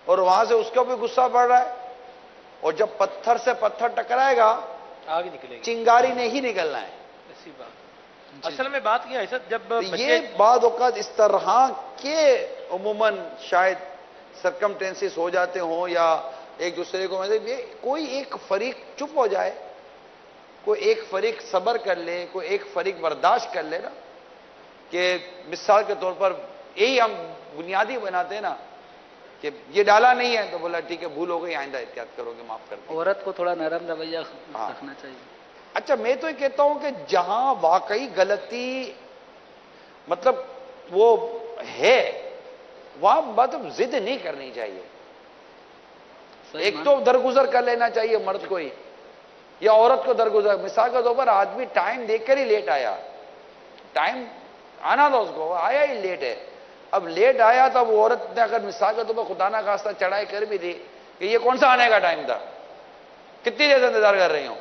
اور وہاں سے اس کا بھی غصہ بڑھ رہا ہے، اور جب پتھر سے پتھر ٹکرائے گا آگے نکلے گی. چنگاری نے ہی نکلنا ہے. ایسی بات. اصل میں بات یہ ہے سر، جب یہ بعض اوقات اس طرح کے عموماً شاید سرکمٹینسز ہو جاتے ہوں، یا ایک دوسرے کو کوئی ایک فریق چپ ہو جائے، کوئی ایک فریق صبر کر لے، کوئی ایک فریق برداشت کر لے نا، کہ مثال کے طور پر یہی ہم بنیادی بناتے ہیں نا کہ یہ ڈالا نہیں ہے تو بولا ٹھیک ہے بھول ہو گئی، آئندہ احتیاط کرو گے، معاف کر دیں. عورت کو تھوڑا نرم رویہ رکھنا چاہیے. اچھا، میں تو یہ کہتا ہوں کہ جہاں واقعی غلطی مطلب وہ ہے وہاں مطلب ضد نہیں کرنی چاہیے. ایک تو درگزر کر لینا چاہیے مرد کو ہی یا عورت کو درگزر. مثال کے طور پر آدمی ٹائم دیکھ کر ہی لیٹ آیا، ٹائم آنا تھا اس کو، آیا ہی لیٹ ہے. اب لیٹ آیا تو اب عورت نے اگر مثال کے طور پر خدا نہ خواستہ چڑھائی کر بھی دی کہ یہ کون سا آنے کا ٹائم تھا، کتنی دیر سے انتظار کر رہی ہوں،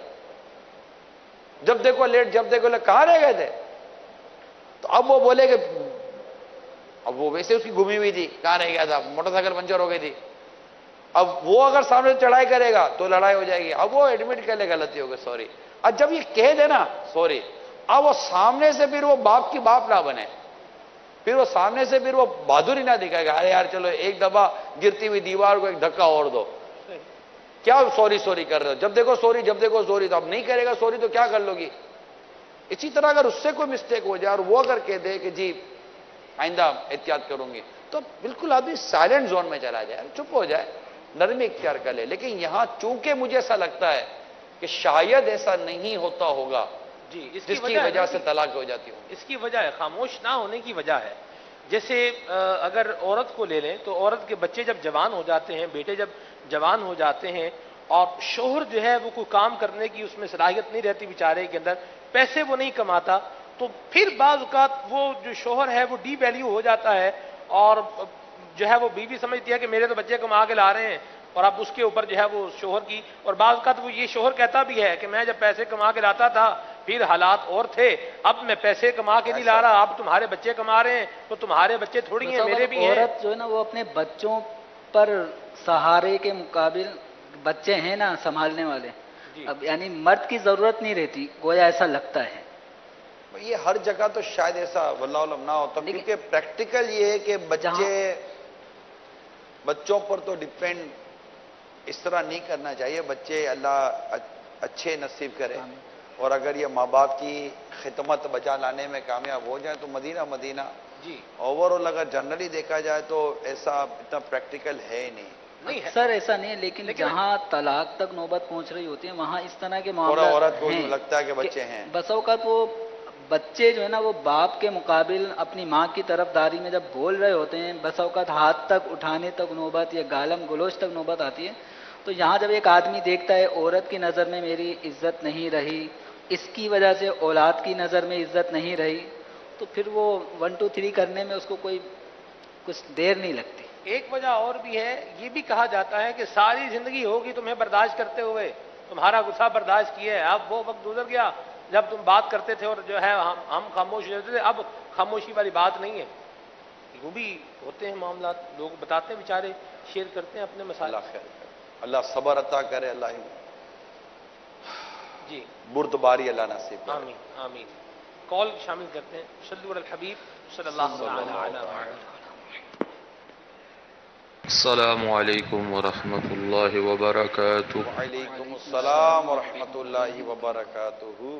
جب دیکھو لیٹ، جب دیکھو لیٹ، کہاں رہ گئے تھے؟ تو اب وہ بولے کہ اب وہ ویسے اس کی گھمی ہوئی تھی، کہاں رہ گیا تھا، موٹر سائیکل پنچر ہو گئی تھی. اب وہ اگر سامنے چڑھائی کرے گا تو لڑائی ہو جائے گی. اب وہ ایڈمٹ کر لے غلطی ہو گئی، سوری. اب جب یہ کہہ دے نا سوری، اب وہ سامنے سے پھر وہ باپ کی باپ نہ بنے، پھر وہ سامنے سے پھر وہ بہادری نہ دکھائے گا، ارے یار چلو ایک دفعہ گرتی ہوئی دیوار کو ایک دھکا اور دو، کیا سوری سوری کر رہے ہو، جب دیکھو سوری، جب دیکھو سوری. تو اب نہیں کرے گا سوری تو کیا کر لو گی؟ اسی طرح اگر اس سے کوئی مسٹیک ہو جائے اور وہ اگر کہہ دے کہ جی آئندہ احتیاط کروں گی، تو بالکل آدمی سائلنٹ زون میں چلا جائے، چپ ہو جائے، نرمی اختیار کر لے. لیکن یہاں چونکہ مجھے ایسا لگتا ہے کہ شاید ایسا نہیں ہوتا ہوگا، جی، جس کی وجہ سے طلاق ہو جاتی ہو. اس کی وجہ ہے خاموش نہ ہونے کی وجہ ہے. جیسے اگر عورت کو لے لیں تو عورت کے بچے جب جوان ہو جاتے ہیں، بیٹے جب جوان ہو جاتے ہیں، اور شوہر جو ہے وہ کوئی کام کرنے کی اس میں صلاحیت نہیں رہتی بیچارے کے اندر، پیسے وہ نہیں کماتا، تو پھر بعض اوقات وہ جو شوہر ہے وہ ڈی ویلیو ہو جاتا ہے، اور جو ہے وہ بیوی سمجھتی ہے کہ میرے تو بچے کما کے لا رہے ہیں، اور اب اس کے اوپر جو ہے وہ شوہر کی، اور بعض اوقات وہ یہ شوہر کہتا بھی ہے کہ میں جب پیسے کما کے لاتا تھا پھر حالات اور تھے، اب میں پیسے کما کے نہیں لا رہا، اب تمہارے بچے کما رہے ہیں، تو تمہارے بچے تھوڑی ہیں میرے بھی ہیں. عورت جو ہے نا وہ اپنے بچوں پر سہارے کے مقابل بچے ہیں نا سنبھالنے والے، اب یعنی مرد کی ضرورت نہیں رہتی، گویا ایسا لگتا ہے. یہ ہر جگہ تو شاید ایسا واللہ علم نہ ہوتا، کیونکہ پریکٹیکل یہ ہے کہ بچوں پر تو ڈیپینڈ اس طرح نہیں کرنا چاہیے. بچے اللہ اچھے نصیب کرے، اور اگر یہ ماں باپ کی خدمت بجا لانے میں کامیاب ہو جائے تو مدینہ جی اوور آل اگر جنرلی دیکھا جائے تو ایسا اتنا پریکٹیکل ہے ہی نہیں. سر ایسا نہیں ہے، لیکن جہاں طلاق تک نوبت پہنچ رہی ہوتی ہے وہاں اس طرح کے معاملات عورت کو لگتا ہے کہ بچے ہیں. بس اوقات وہ بچے جو ہے نا وہ باپ کے مقابل اپنی ماں کی طرف داری میں جب بول رہے ہوتے ہیں، بس اوقات ہاتھ تک اٹھانے تک نوبت یا گالم گلوچ تک نوبت آتی ہے. تو یہاں جب ایک آدمی دیکھتا ہے عورت کی نظر میں میری عزت نہیں رہی، اس کی وجہ سے اولاد کی نظر میں عزت نہیں رہی، تو پھر وہ 1 2 3 کرنے میں اس کو کوئی کچھ دیر نہیں لگتی. ایک وجہ اور بھی ہے، یہ بھی کہا جاتا ہے کہ ساری زندگی ہوگی تمہیں برداشت کرتے ہوئے، تمہارا غصہ برداشت کیے، اب وہ وقت گزر گیا جب تم بات کرتے تھے اور جو ہے ہم خاموش رہتے تھے، اب خاموشی والی بات نہیں ہے. وہ بھی ہوتے ہیں معاملات، لوگ بتاتے ہیں بیچارے، شیئر کرتے ہیں اپنے مسائل. اللہ خیر کرے، اللہ صبر عطا کرے، اللہ جی بردباری اللہ نصیب کرے. آمین آمین. کال شامل کرتے ہیں. صلو علی الحبیب صلی اللہ علیہ وسلم. السلام علیکم ورحمۃ اللہ وبرکاتہ. وعلیکم السلام ورحمۃ اللہ وبرکاتہ.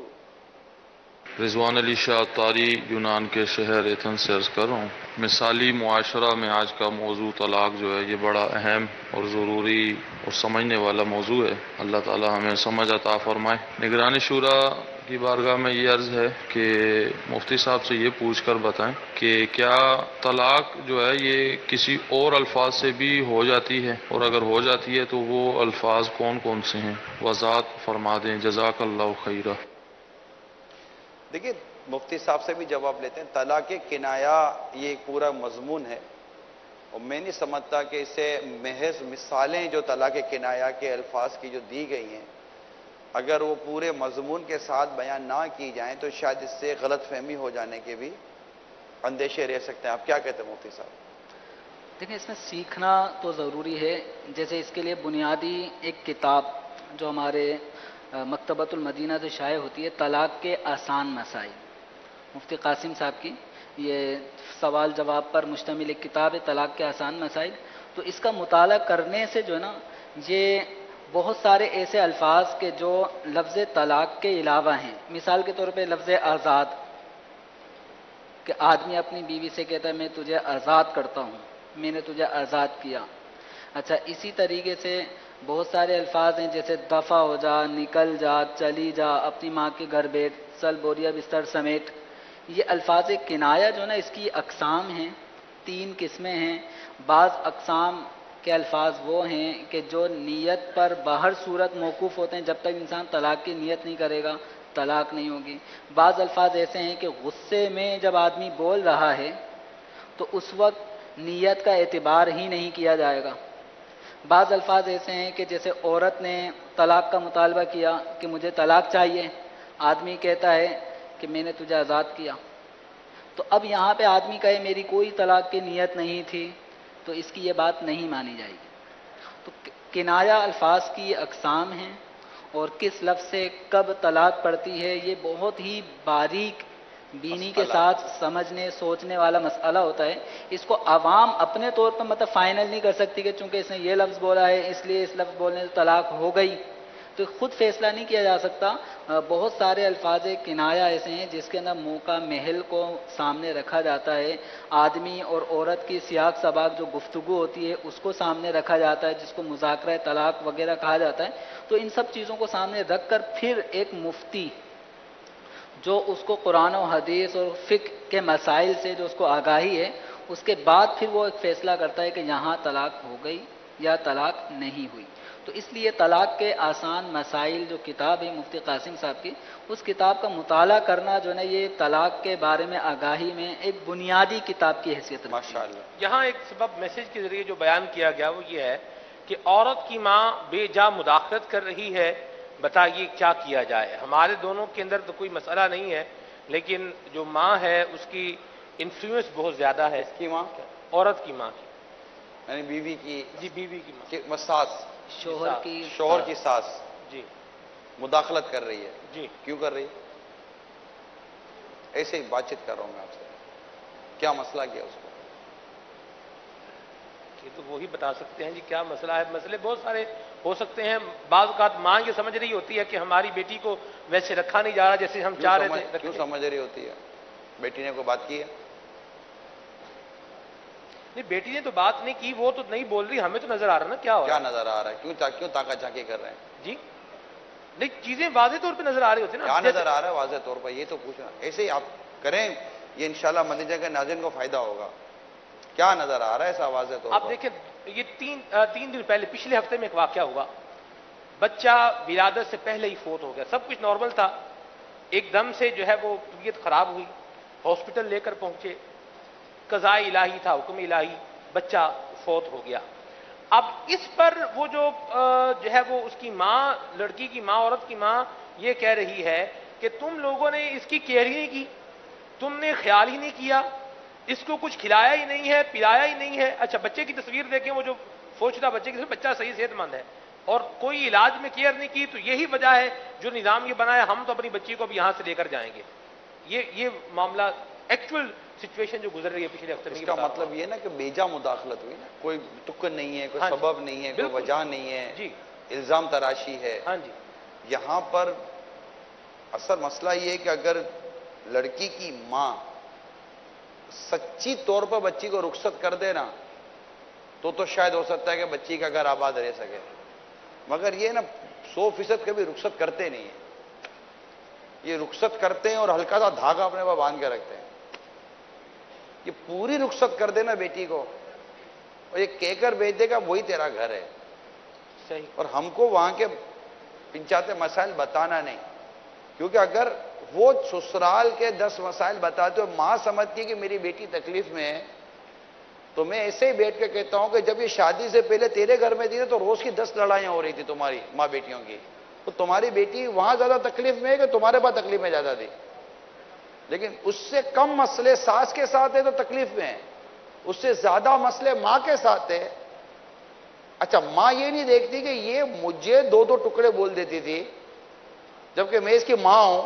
رضوان علی شاہ طاری یونان کے شہر ایتھن سے عرض کر رہا ہوں. مثالی معاشرہ میں آج کا موضوع طلاق جو ہے یہ بڑا اہم اور ضروری اور سمجھنے والا موضوع ہے. اللہ تعالی ہمیں سمجھ عطا فرمائے. نگران شورا کی بارگاہ میں یہ عرض ہے کہ مفتی صاحب سے یہ پوچھ کر بتائیں کہ کیا طلاق جو ہے یہ کسی اور الفاظ سے بھی ہو جاتی ہے، اور اگر ہو جاتی ہے تو وہ الفاظ کون کون سے ہیں، وضاحت فرما دیں. جزاک اللہ خیرہ. دیکھیے مفتی صاحب سے بھی جواب لیتے ہیں. طلاق کنایہ یہ ایک پورا مضمون ہے، اور میں نہیں سمجھتا کہ اسے محض مثالیں جو طلاق کنایہ کے الفاظ کی جو دی گئی ہیں اگر وہ پورے مضمون کے ساتھ بیان نہ کی جائیں تو شاید اس سے غلط فہمی ہو جانے کے بھی اندیشے رہ سکتے ہیں. آپ کیا کہتے ہیں مفتی صاحب؟ دیکھیں اس میں سیکھنا تو ضروری ہے. جیسے اس کے لیے بنیادی ایک کتاب جو ہمارے مکتبۃ المدینہ سے شائع ہوتی ہے، طلاق کے آسان مسائل، مفتی قاسم صاحب کی یہ سوال جواب پر مشتمل ایک کتاب ہے، طلاق کے آسان مسائل. تو اس کا مطالعہ کرنے سے جو ہے نا یہ بہت سارے ایسے الفاظ کے جو لفظ طلاق کے علاوہ ہیں، مثال کے طور پہ لفظ آزاد، کہ آدمی اپنی بیوی سے کہتا ہے میں تجھے آزاد کرتا ہوں، میں نے تجھے آزاد کیا. اچھا اسی طریقے سے بہت سارے الفاظ ہیں جیسے دفع ہو جا، نکل جا، چلی جا، اپنی ماں کے گھر بیٹھ، چل بوریا بستر سمیٹ. یہ الفاظ کنایہ جو ہے نا اس کی اقسام ہیں، 3 قسمیں ہیں. بعض اقسام کے الفاظ وہ ہیں کہ جو نیت پر باہر صورت موقوف ہوتے ہیں، جب تک انسان طلاق کی نیت نہیں کرے گا طلاق نہیں ہوگی. بعض الفاظ ایسے ہیں کہ غصے میں جب آدمی بول رہا ہے تو اس وقت نیت کا اعتبار ہی نہیں کیا جائے گا. بعض الفاظ ایسے ہیں کہ جیسے عورت نے طلاق کا مطالبہ کیا کہ مجھے طلاق چاہیے، آدمی کہتا ہے کہ میں نے تجھے آزاد کیا. تو اب یہاں پہ آدمی کہے میری کوئی طلاق کی نیت نہیں تھی تو اس کی یہ بات نہیں مانی جائے گی. تو کنایہ الفاظ کی اقسام ہیں، اور کس لفظ سے کب طلاق پڑتی ہے یہ بہت ہی باریک بینی کے ساتھ سمجھنے سوچنے والا مسئلہ ہوتا ہے. اس کو عوام اپنے طور پر مطلب فائنل نہیں کر سکتی کہ چونکہ اس نے یہ لفظ بولا ہے اس لیے اس لفظ بولنے سے طلاق ہو گئی. تو خود فیصلہ نہیں کیا جا سکتا. بہت سارے الفاظ کنایا ایسے ہیں جس کے اندر موقع محل کو سامنے رکھا جاتا ہے. آدمی اور عورت کی سیاق سباق جو گفتگو ہوتی ہے اس کو سامنے رکھا جاتا ہے، جس کو مذاکرہ طلاق وغیرہ کہا جاتا ہے. تو ان سب چیزوں کو سامنے رکھ کر پھر ایک مفتی جو اس کو قرآن و حدیث اور فقہ کے مسائل سے جو اس کو آگاہی ہے، اس کے بعد پھر وہ ایک فیصلہ کرتا ہے کہ یہاں طلاق ہو گئی یا طلاق نہیں ہوئی. تو اس لیے طلاق کے آسان مسائل جو کتاب ہے مفتی قاسم صاحب کی، اس کتاب کا مطالعہ کرنا جو ہے نا یہ طلاق کے بارے میں آگاہی میں ایک بنیادی کتاب کی حیثیت رکھتی ہے. ماشاءاللہ. یہاں ایک سبب میسج کے ذریعے جو بیان کیا گیا وہ یہ ہے کہ عورت کی ماں بے جا مداخلت کر رہی ہے، بتائیے کیا کیا جائے. ہمارے دونوں کے اندر تو کوئی مسئلہ نہیں ہے، لیکن جو ماں ہے اس کی انفلوئنس بہت زیادہ ہے. اس کی ماں عورت کی ماں کی، یعنی بیوی کی جی بیوی کی ماں، کہ ساس، شوہر کی شوہر کی ساس جی مداخلت کر رہی ہے. جی. کیوں کر رہی ہے؟ ایسے ہی بات چیت کر رہا ہوں میں آپ سے. کیا مسئلہ کیا اس کو؟ یہ تو وہی بتا سکتے ہیں جی کیا مسئلہ ہے. مسئلے بہت سارے ہو سکتے ہیں. بعض اوقات ماں یہ سمجھ رہی ہوتی ہے کہ ہماری بیٹی کو ویسے رکھا نہیں جا رہا جیسے ہم چاہ رہے تھے. کیوں سمجھ رہی ہوتی ہے؟ بیٹی نے کوئی بات کی ہے؟ نہیں، بیٹی نے تو بات نہیں کی، وہ تو نہیں بول رہی، ہمیں تو نظر آ رہا نا کیا ہو رہا کیا نظر آ رہا ہے؟ کیوں تاکہ جھانکی کر رہے ہیں؟ جی. نہیں، چیزیں واضح طور پہ نظر آ رہی ہوتی ہیں نا. کیا نظر آ رہا ہے واضح طور پر؟ یہ تو پوچھنا. ایسے ہی آپ کریں، یہ انشاءاللہ مدینہ کے ناظرین کو فائدہ ہوگا. کیا نظر آ رہا ہے ایسا واضح طور پر؟ آپ دیکھیں، یہ تین دن پہلے پچھلے ہفتے میں ایک واقعہ ہوا. بچہ ولادت سے پہلے ہی فوت ہو گیا. سب کچھ نارمل تھا، ایک دم سے جو ہے وہ طبیعت خراب ہوئی، ہاسپٹل لے کر پہنچے، قضاء الہی تھا، حکم الہی، بچہ فوت ہو گیا. اب اس پر وہ جو ہے وہ اس کی ماں، لڑکی کی ماں، عورت کی ماں یہ کہہ رہی ہے کہ تم لوگوں نے اس کی کیئر ہی نہیں کی، تم نے خیال ہی نہیں کیا، اس کو کچھ کھلایا ہی نہیں ہے، پلایا ہی نہیں ہے. اچھا، بچے کی تصویر دیکھیں، وہ جو فوچتا بچے کی، بچہ صحیح صحت مند ہے اور کوئی علاج میں کیئر نہیں کی. تو یہی وجہ ہے جو نظام یہ بنایا، ہم تو اپنی بچی کو اب یہاں سے لے کر جائیں گے. یہ معاملہ ایکچوئل سچویشن جو گزر رہی ہے پچھلے ہفتے میں. اس کا مطلب یہ نا کہ بیجا مداخلت ہوئی نا، کوئی تک نہیں ہے، کوئی سبب نہیں ہے، کوئی وجہ نہیں ہے، جی، الزام تراشی ہے. ہاں جی. یہاں پر اصل مسئلہ یہ ہے کہ اگر لڑکی کی ماں سچی طور پر بچی کو رخصت کر دے نا تو شاید ہو سکتا ہے کہ بچی کا گھر آباد رہ سکے. مگر یہ نا 100% کبھی رخصت کرتے نہیں ہیں. یہ رخصت کرتے ہیں اور ہلکا سا دھاگا اپنے پاس باندھ کے رکھتے ہیں. یہ پوری رخصت کر دینا بیٹی کو اور یہ کہہ کر بھیج دے گا وہی تیرا گھر ہے. صحیح. اور ہم کو وہاں کے پنچاتے مسائل بتانا نہیں، کیونکہ اگر وہ سسرال کے 10 مسائل بتاتے ہو، ماں سمجھتی ہے کہ میری بیٹی تکلیف میں ہے، تو میں ایسے ہی بیٹھ کے کہتا ہوں کہ جب یہ شادی سے پہلے تیرے گھر میں تھی تو روز کی 10 لڑائیاں ہو رہی تھی تمہاری ماں بیٹیوں کی. تو تمہاری بیٹی وہاں زیادہ تکلیف میں ہے کہ تمہارے پاس تکلیف میں زیادہ تھی. لیکن اس سے کم مسئلے ساس کے ساتھ ہے تو تکلیف میں ہے، اس سے زیادہ مسئلے ماں کے ساتھ ہے. اچھا، ماں یہ نہیں دیکھتی کہ یہ مجھے 2 ٹکڑے بول دیتی تھی جبکہ میں اس کی ماں ہوں،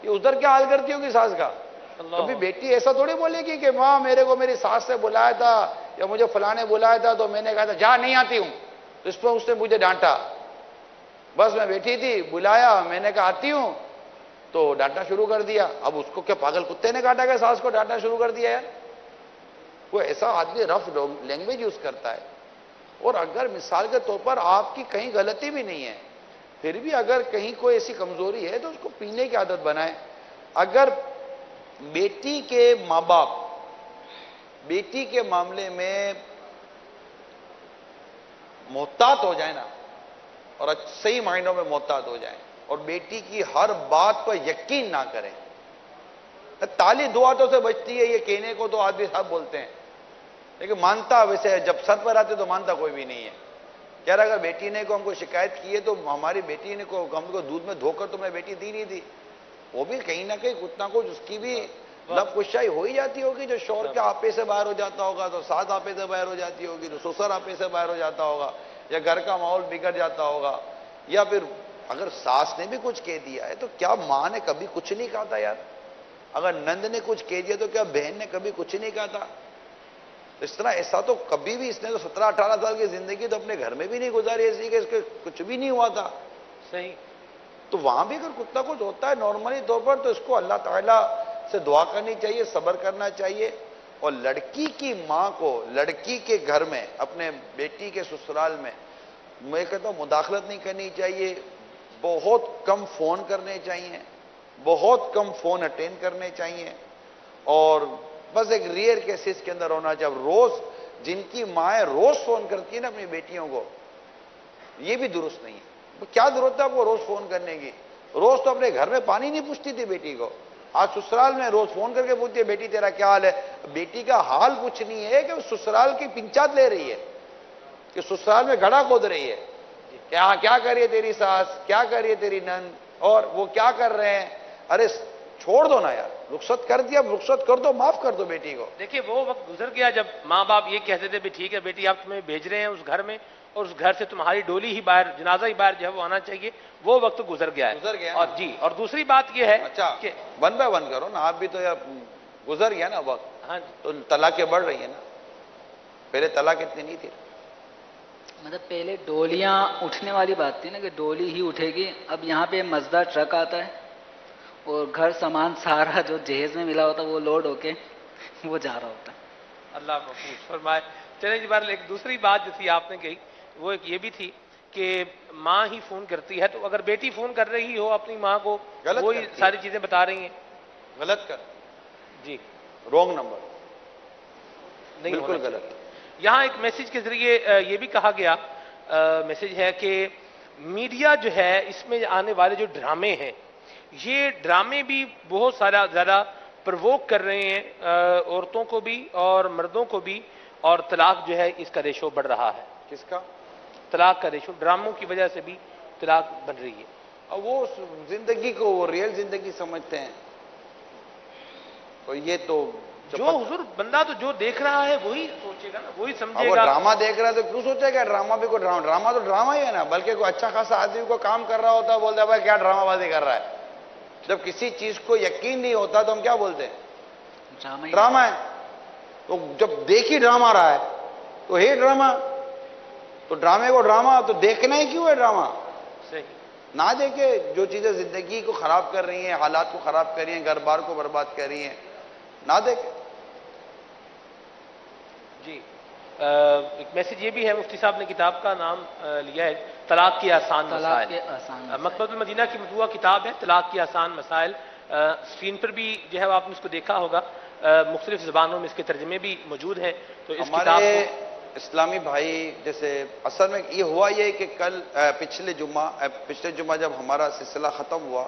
یہ ادھر کیا حال کرتی ہوگی ساس کا. کبھی بیٹی ایسا تھوڑی بولے گی کہ ماں میرے کو میری ساس سے بلایا تھا یا مجھے فلاں نے بلایا تھا تو میں نے کہا تھا جا نہیں آتی ہوں، تو اس پر اس نے مجھے ڈانٹا. بس میں بیٹھی تھی، بلایا، میں نے کہا آتی ہوں تو ڈانٹنا شروع کر دیا. اب اس کو کیا پاگل کتے نے کاٹا کہ ساس کو ڈانٹنا شروع کر دیا یار؟ کوئی ایسا آدمی رف لینگویج یوز کرتا ہے. اور اگر مثال کے طور پر آپ کی کہیں غلطی بھی نہیں ہے، پھر بھی اگر کہیں کوئی ایسی کمزوری ہے تو اس کو پینے کی عادت بنائے. اگر بیٹی کے ماں باپ بیٹی کے معاملے میں محتاط ہو جائے نا، اور صحیح معنوں میں محتاط ہو جائیں، اور بیٹی کی ہر بات پر یقین نہ کریں. تالی 2 ہاتھوں سے بجتی ہے، یہ کہنے کو تو آدمی صاحب بولتے ہیں، لیکن مانتا ویسے جب سر پر آتے تو مانتا کوئی بھی نہیں ہے. یار اگر بیٹی نے کو ہم کو شکایت کی ہے تو ہماری بیٹی نے کو ہم کو دودھ میں دھو کر تو میں بیٹی دی نہیں دی، وہ بھی کہیں نہ کہیں کچھ نہ کچھ اس کی بھی لب کشائی ہو ہی جاتی ہوگی. جو شوہر کے آپے سے باہر ہو جاتا ہوگا تو ساس آپے سے باہر ہو جاتی ہوگی، تو سسر آپے سے باہر ہو جاتا ہوگا، یا گھر کا ماحول بگڑ جاتا ہوگا. یا پھر اگر ساس نے بھی کچھ کہہ دیا ہے تو کیا ماں نے کبھی کچھ نہیں کہا تھا یار؟ اگر نند نے کچھ کہہ دیا تو کیا بہن نے کبھی کچھ نہیں کہا تھا؟ اس طرح ایسا تو کبھی بھی اس نے تو 17-18 سال کی زندگی تو اپنے گھر میں بھی نہیں گزاری ایسی کہ اس کے کچھ بھی نہیں ہوا تھا. صحیح. تو وہاں بھی اگر کتنا کچھ ہوتا ہے نارملی طور پر تو اس کو اللہ تعالیٰ سے دعا کرنی چاہیے, صبر کرنا چاہیے. اور لڑکی کی ماں کو لڑکی کے گھر میں اپنے بیٹی کے سسرال میں کہتا ہوں مداخلت نہیں کرنی چاہیے. بہت کم فون کرنے چاہیے, بہت کم فون اٹینڈ کرنے چاہیے, اور بس ایک ریئر کیسز کے اندر ہونا چاہیے. روز جن کی مائیں روز فون کرتی ہیں نا اپنی بیٹیوں کو, یہ بھی درست نہیں ہے. کیا ضرورت ہے آپ کو روز فون کرنے کی؟ روز تو اپنے گھر میں پانی نہیں پوچھتی تھی بیٹی کو, آج سسرال میں روز فون کر کے پوچھتی ہے بیٹی تیرا کیا حال ہے. بیٹی کا حال کچھ نہیں ہے کہ وہ سسرال کی پنچات لے رہی ہے, کہ سسرال میں گڑھا کھود رہی ہے, کیا کر رہی ہے تیری ساس, کیا کر رہی ہے تیری نند, اور وہ کیا کر رہے ہیں. ارے چھوڑ دو نا یار, رخصت کر دیا, رخصت کر دو, معاف کر دو بیٹی کو. دیکھیے وہ وقت گزر گیا جب ماں باپ یہ کہتے تھے بھی ٹھیک ہے بیٹی آپ تمہیں بھیج رہے ہیں اس گھر میں, اور اس گھر سے تمہاری ڈولی ہی باہر, جنازہ ہی باہر جو ہے وہ آنا چاہیے. وہ وقت گزر گیا ہے. گزر گیا اور جی, اور دوسری بات یہ ہے اچھا کہ 1 by 1 کرو نا, آپ بھی تو یار گزر گیا نا وقت, ہاں جی, تو طلاقیں بڑھ رہی ہیں نا, پہلے طلاق اتنی نہیں تھی. مطلب پہلے ڈولیاں اٹھنے والی بات تھی نا کہ ڈولی ہی اٹھے گی. اب یہاں پہ مزدار ٹرک آتا ہے اور گھر سامان سارا جو جہیز میں ملا ہوتا ہے وہ لوڈ ہو کے وہ جا رہا ہوتا ہے. اللہ محفوظ فرمائے. چلیں جی, بار ایک دوسری بات جو تھی آپ نے کہی وہ ایک یہ بھی تھی کہ ماں ہی فون کرتی ہے, تو اگر بیٹی فون کر رہی ہو اپنی ماں کو, غلط وہی کرتی ہے. ساری چیزیں بتا رہی ہیں. غلط کر, جی, رونگ نمبر, نہیں بالکل ہونا غلط. چاہیے. یہاں ایک میسج کے ذریعے یہ بھی کہا گیا, میسج ہے کہ میڈیا جو ہے اس میں آنے والے جو ڈرامے ہیں, یہ ڈرامے بھی بہت سارا زیادہ پرووک کر رہے ہیں عورتوں کو بھی اور مردوں کو بھی, اور طلاق جو ہے اس کا ریشو بڑھ رہا ہے. کس کا؟ طلاق کا ریشو ڈراموں کی وجہ سے بھی طلاق بن رہی ہے. اور وہ زندگی کو وہ ریئل زندگی سمجھتے ہیں, تو یہ تو جو حضور بندہ تو جو دیکھ رہا ہے وہی سوچے گا نا, وہی سمجھے وہ گا. ڈرامہ دیکھ رہا ہے تو کیوں سوچے گا ڈرامہ بھی کوئی ڈرامہ تو ڈرامہ ہی ہے نا. بلکہ کوئی اچھا خاصا آدمی کو کام کر رہا ہوتا ہے, بولتا ہے بھائی کیا ڈرامہ بازی کر رہا ہے. جب کسی چیز کو یقین نہیں ہوتا تو ہم کیا بولتے ہیں؟ ڈرامہ ہے. تو جب دیکھ ہی ڈرامہ رہا ہے تو ہے ڈرامہ. تو ڈرامے کو ڈرامہ, تو دیکھنا ہی کیوں ہے ڈرامہ؟ صحیح. نہ دیکھے. جو چیزیں زندگی کو خراب کر رہی ہیں, حالات کو خراب کر رہی ہیں, گھر بار کو برباد کر رہی ہیں, نہ دیکھے. جی, ایک میسج یہ بھی ہے, مفتی صاحب نے کتاب کا نام لیا ہے طلاق کے آسان مسائل. مکتبۃ المدینہ کی مطبوعہ کتاب ہے طلاق کے آسان مسائل. اسکرین پر بھی جو ہے آپ نے اس کو دیکھا ہوگا, مختلف زبانوں میں اس کے ترجمے بھی موجود ہیں. تو اس کتاب ہمارے کو اسلامی بھائی جیسے اصل میں یہ ہوا یہ کہ کل پچھلے جمعہ جب ہمارا سلسلہ ختم ہوا,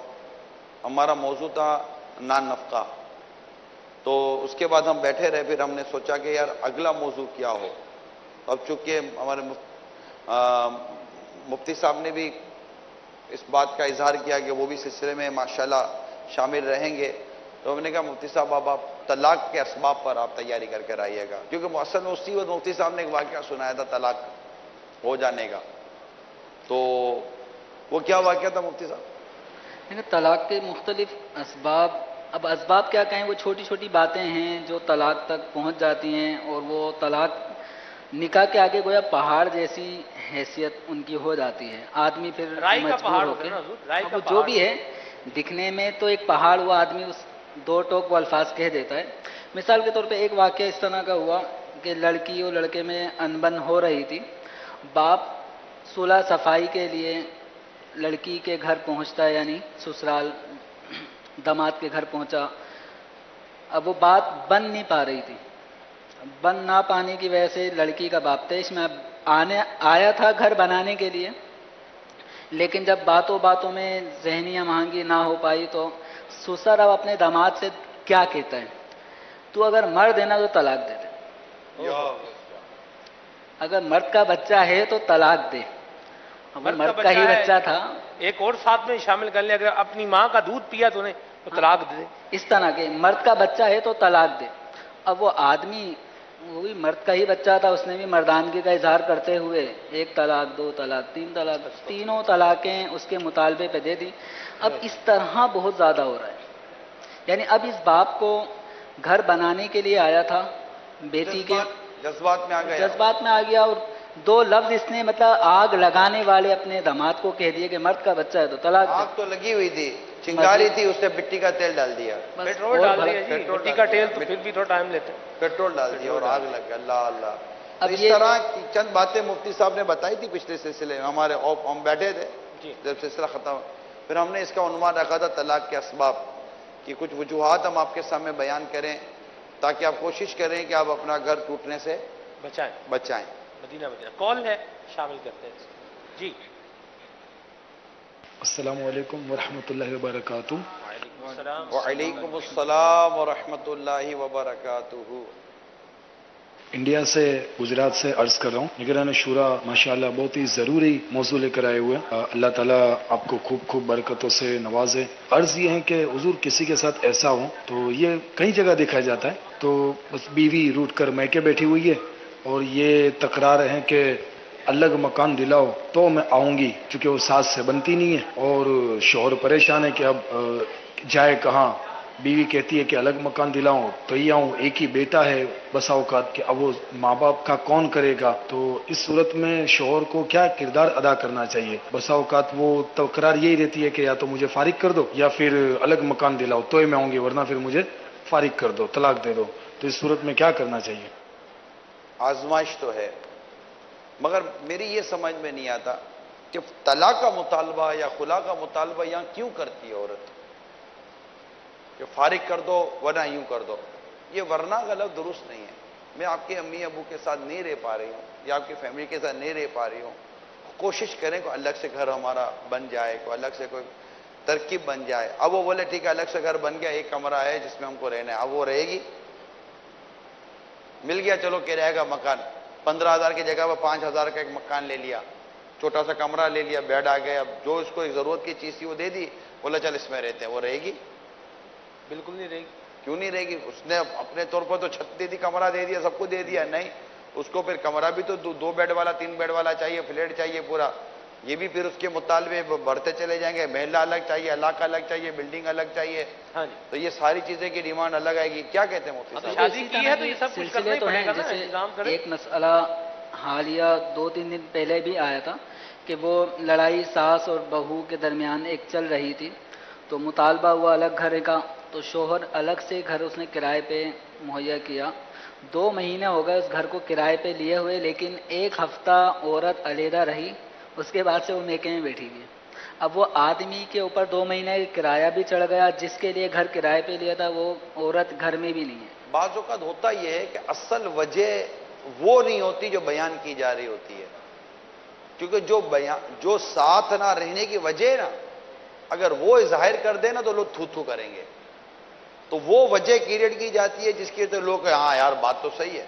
ہمارا موضوع تھا نان نفقہ. تو اس کے بعد ہم بیٹھے رہے, پھر ہم نے سوچا کہ یار اگلا موضوع کیا ہو. اب چونکہ ہمارے مفتی صاحب نے بھی اس بات کا اظہار کیا کہ وہ بھی سلسلے میں ماشاءاللہ شامل رہیں گے, تو ہم نے کہا مفتی صاحب آپ طلاق کے اسباب پر آپ تیاری کر کے آئیے گا, کیونکہ اصل میں اسی وقت مفتی صاحب نے ایک واقعہ سنایا تھا طلاق ہو جانے کا. تو وہ کیا واقعہ تھا مفتی صاحب؟ طلاق کے مختلف اسباب, اب اسباب کیا کہیں, وہ چھوٹی چھوٹی باتیں ہیں جو طلاق تک پہنچ جاتی ہیں, اور وہ طلاق نکاح کے آگے گویا پہاڑ جیسی حیثیت ان کی ہو جاتی ہے. آدمی پھر رائی کا مجبور پہاڑ ہو ہوتا کے, ہے نا حضور, رائی کا وہ پہاڑ جو بھی ہے دکھنے میں تو ایک پہاڑ ہوا, آدمی اس 2 ٹوک وہ الفاظ کہہ دیتا ہے. مثال کے طور پہ ایک واقعہ اس طرح کا ہوا کہ لڑکی اور لڑکے میں انبن ہو رہی تھی. باپ صلح صفائی کے لیے لڑکی کے گھر پہنچتا ہے, یعنی سسرال داماد کے گھر پہنچا. اب وہ بات بن نہیں پا رہی تھی, بن نہ پانے کی وجہ سے لڑکی کا باپ تیش میں آیا تھا گھر بنانے کے لیے, لیکن جب باتوں میں ذہنی ہم آہنگی نہ ہو پائی تو سسر اب اپنے داماد سے کیا کہتا ہے, تو اگر مرد ہے نا تو طلاق دے دے, اگر مرد کا بچہ ہے تو طلاق دے. مرد کا ہی بچہ تھا, ایک اور ساتھ میں شامل کر لیں, اگر اپنی ماں کا دودھ پیا تو انہیں تو طلاق دے. اس طرح کے مرد کا بچہ ہے تو طلاق دے. اب وہ آدمی وہ بھی مرد کا ہی بچہ تھا, اس نے بھی مردانگی کا اظہار کرتے ہوئے 1 طلاق 2 طلاق 3 طلاق, تینوں طلاقیں اس کے مطالبے پہ دے دی. اب اس طرح بہت زیادہ ہو رہا ہے. یعنی اب اس باپ کو گھر بنانے کے لیے آیا تھا, بیٹی کے جذبات میں آ گیا, جذبات میں آ گیا, اور دو لفظ اس نے مطلب آگ لگانے والے اپنے داماد کو کہہ دیے کہ مرد کا بچہ ہے تو طلاق آگ تو لگی ہوئی تھی، چنگاری تھی، اس نے مٹی کا تیل ڈال دیا، پیٹرول ڈال دیا جی، مٹی کا تیل تو پھر بھی تھوڑا ٹائم لیتے ہیں، پیٹرول ڈال دیا اور آگ لگ گیا۔ اللہ اللہ۔ اب اس یہ- طرح کی چند باتیں مفتی صاحب نے بتائی تھی پچھلے سلسلے میں، ہمارے ہم بیٹھے تھے جی جب سلسلہ ختم، پھر ہم نے اس کا عنوان رکھا تھا طلاق کے اسباب کی، کچھ وجوہات ہم آپ کے سامنے بیان کریں تاکہ آپ کوشش کریں کہ آپ اپنا گھر ٹوٹنے سے بچائیں، بچائیں۔ مدینہ کال ہے شامل کرتے ہیں جی۔ السلام علیکم ورحمۃ اللہ وبرکاتہ۔ وعلیکم السلام۔ وعلیکم السلام ورحمۃ اللہ وبرکاتہ۔ انڈیا سے گجرات سے عرض کر رہا ہوں، نگران شورا ماشاءاللہ بہت ہی ضروری موضوع لے کر آئے ہوئے ہیں، اللہ تعالیٰ آپ کو خوب خوب برکتوں سے نوازے۔ عرض یہ ہے کہ حضور کسی کے ساتھ ایسا ہو تو یہ کئی جگہ دیکھا جاتا ہے، تو بس بیوی روٹ کر میکے بیٹھی ہوئی ہے اور یہ تکرار ہے کہ الگ مکان دلاؤ تو میں آؤں گی، کیونکہ وہ ساس سے بنتی نہیں ہے، اور شوہر پریشان ہے کہ اب جائے کہاں۔ بیوی کہتی ہے کہ الگ مکان دلاؤں تو ہی آؤں، ایک ہی بیٹا ہے بسا اوقات کہ اب وہ ماں باپ کا کون کرے گا، تو اس صورت میں شوہر کو کیا کردار ادا کرنا چاہیے؟ بسا اوقات وہ تکرار یہی رہتی ہے کہ یا تو مجھے فارغ کر دو یا پھر الگ مکان دلاؤ تو ہی میں آؤں گی، ورنہ پھر مجھے فارغ کر دو، طلاق دے دو، تو اس صورت میں کیا کرنا چاہیے؟ آزمائش تو ہے، مگر میری یہ سمجھ میں نہیں آتا کہ طلاق کا مطالبہ یا خلا کا مطالبہ یہاں کیوں کرتی ہے عورت، کہ فارغ کر دو ورنہ یوں کر دو۔ یہ ورنہ کا لفظ درست نہیں ہے۔ میں آپ کے امی ابو کے ساتھ نہیں رہ پا رہی ہوں یا آپ کی فیملی کے ساتھ نہیں رہ پا رہی ہوں، کوشش کریں کہ الگ سے گھر ہمارا بن جائے، کوئی الگ سے کوئی ترکیب بن جائے۔ اب وہ بولے ٹھیک ہے الگ سے گھر بن گیا، ایک کمرہ ہے جس میں ہم کو رہنا ہے، اب وہ رہے گی؟ مل گیا چلو کرایہ کا مکان، 15,000 کی جگہ پر 5,000 کا ایک مکان لے لیا، چھوٹا سا کمرہ لے لیا، بیڈ آ گیا، اب جو اس کو ایک ضرورت کی چیز تھی وہ دے دی، بولا چل اس میں رہتے ہیں، وہ رہے گی؟ بالکل نہیں رہے گی۔ کیوں نہیں رہے گی؟ اس نے اپنے طور پر تو چھت دے دی، کمرہ دے دیا، سب کو دے دیا، نہیں، اس کو پھر کمرہ بھی تو 2 بیڈ والا 3 بیڈ والا چاہیے، فلیٹ چاہیے پورا، یہ بھی پھر اس کے مطالبے بڑھتے چلے جائیں گے، محلہ الگ چاہیے، علاقہ الگ چاہیے، بلڈنگ الگ چاہیے، ہاں جی، تو یہ ساری چیزیں کی ڈیمانڈ الگ آئے گی۔ کیا کہتے ہیں مفتی اب صاحب؟ شادی اسی کی طرح ہے تو یہ کے سب کچھ کرنا سلسلے ہی تو پڑے ہیں، گا نا، جیسے انتظام کریں۔ ایک مسئلہ حالیہ 2-3 دن پہلے بھی آیا تھا کہ وہ لڑائی ساس اور بہو کے درمیان ایک چل رہی تھی، تو مطالبہ ہوا الگ گھر کا، تو شوہر الگ سے گھر اس نے کرائے پہ مہیا کیا، 2 مہینے ہو گئے اس گھر کو کرائے پہ لیے ہوئے، لیکن 1 ہفتہ عورت علیحدہ رہی، اس کے بعد سے وہ میکے میں بیٹھی ہوئی ہے۔ اب وہ آدمی کے اوپر 2 مہینے کرایہ بھی چڑھ گیا، جس کے لیے گھر کرائے پہ لیا تھا وہ عورت گھر میں بھی نہیں ہے۔ بعض اوقات ہوتا یہ ہے کہ اصل وجہ وہ نہیں ہوتی جو بیان کی جا رہی ہوتی ہے، کیونکہ جو ساتھ نہ رہنے کی وجہ ہے نا، اگر وہ ظاہر کر دے نا تو لوگ تھو تھو کریں گے، تو وہ وجہ کریٹ کی جاتی ہے جس کی تو لوگ ہاں یار بات تو صحیح ہے۔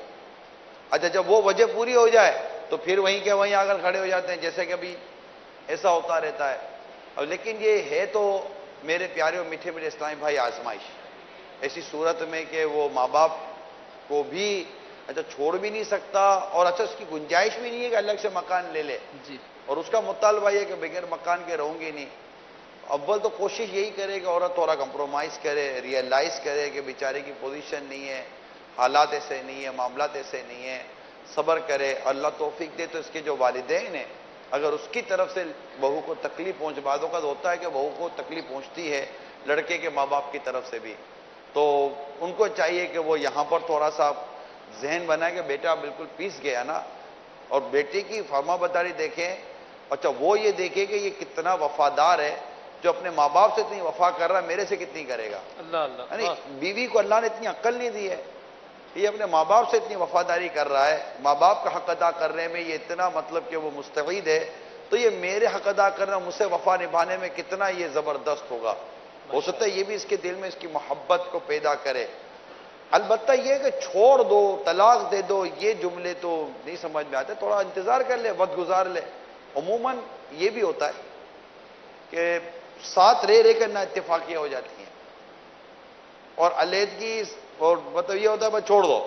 اچھا جب وہ وجہ پوری ہو جائے تو پھر وہیں کے وہیں آ کر کھڑے ہو جاتے ہیں، جیسے کہ ابھی ایسا ہوتا رہتا ہے۔ اب لیکن یہ ہے تو میرے پیارے اور میٹھے میرے اسلامی بھائی آزمائش، ایسی صورت میں کہ وہ ماں باپ کو بھی اچھا چھوڑ بھی نہیں سکتا، اور اچھا اس کی گنجائش بھی نہیں ہے کہ الگ سے مکان لے لے، جی، اور اس کا مطالبہ یہ کہ بغیر مکان کے رہوں گی نہیں۔ اول تو کوشش یہی کرے کہ عورت تھوڑا کمپرومائز کرے، ریئلائز کرے کہ بیچارے کی پوزیشن نہیں ہے، حالات ایسے نہیں ہیں، معاملات ایسے نہیں ہیں، صبر کرے، اللہ توفیق دے تو اس کے جو والدین ہیں اگر اس کی طرف سے بہو کو تکلیف پہنچ، بعضوں کا ہوتا ہے کہ بہو کو تکلیف پہنچتی ہے لڑکے کے ماں باپ کی طرف سے بھی، تو ان کو چاہیے کہ وہ یہاں پر تھوڑا سا ذہن بنائے کہ بیٹا بالکل پیس گیا نا، اور بیٹے کی فرما برداری دیکھیں، اچھا وہ یہ دیکھے کہ یہ کتنا وفادار ہے، جو اپنے ماں باپ سے اتنی وفا کر رہا ہے میرے سے کتنی کرے گا۔ اللہ اللہ، یعنی بیوی کو اللہ نے اتنی عقل نہیں دی ہے، یہ اپنے ماں باپ سے اتنی وفاداری کر رہا ہے، ماں باپ کا حق ادا کرنے میں یہ اتنا مطلب کہ وہ مستعد ہے، تو یہ میرے حق ادا کرنا، مجھ سے وفا نبھانے میں کتنا یہ زبردست ہوگا۔ ہو سکتا ہے یہ بھی اس کے دل میں اس کی محبت کو پیدا کرے۔ البتہ یہ کہ چھوڑ دو، طلاق دے دو، یہ جملے تو نہیں سمجھ میں آتے، تھوڑا انتظار کر لے، وقت گزار لے۔ عموماً یہ بھی ہوتا ہے کہ ساتھ رہ کر نہ اتفاقیاں ہو جاتی ہیں، اور علیحدگی اور مطلب یہ ہوتا ہے بس چھوڑ دو۔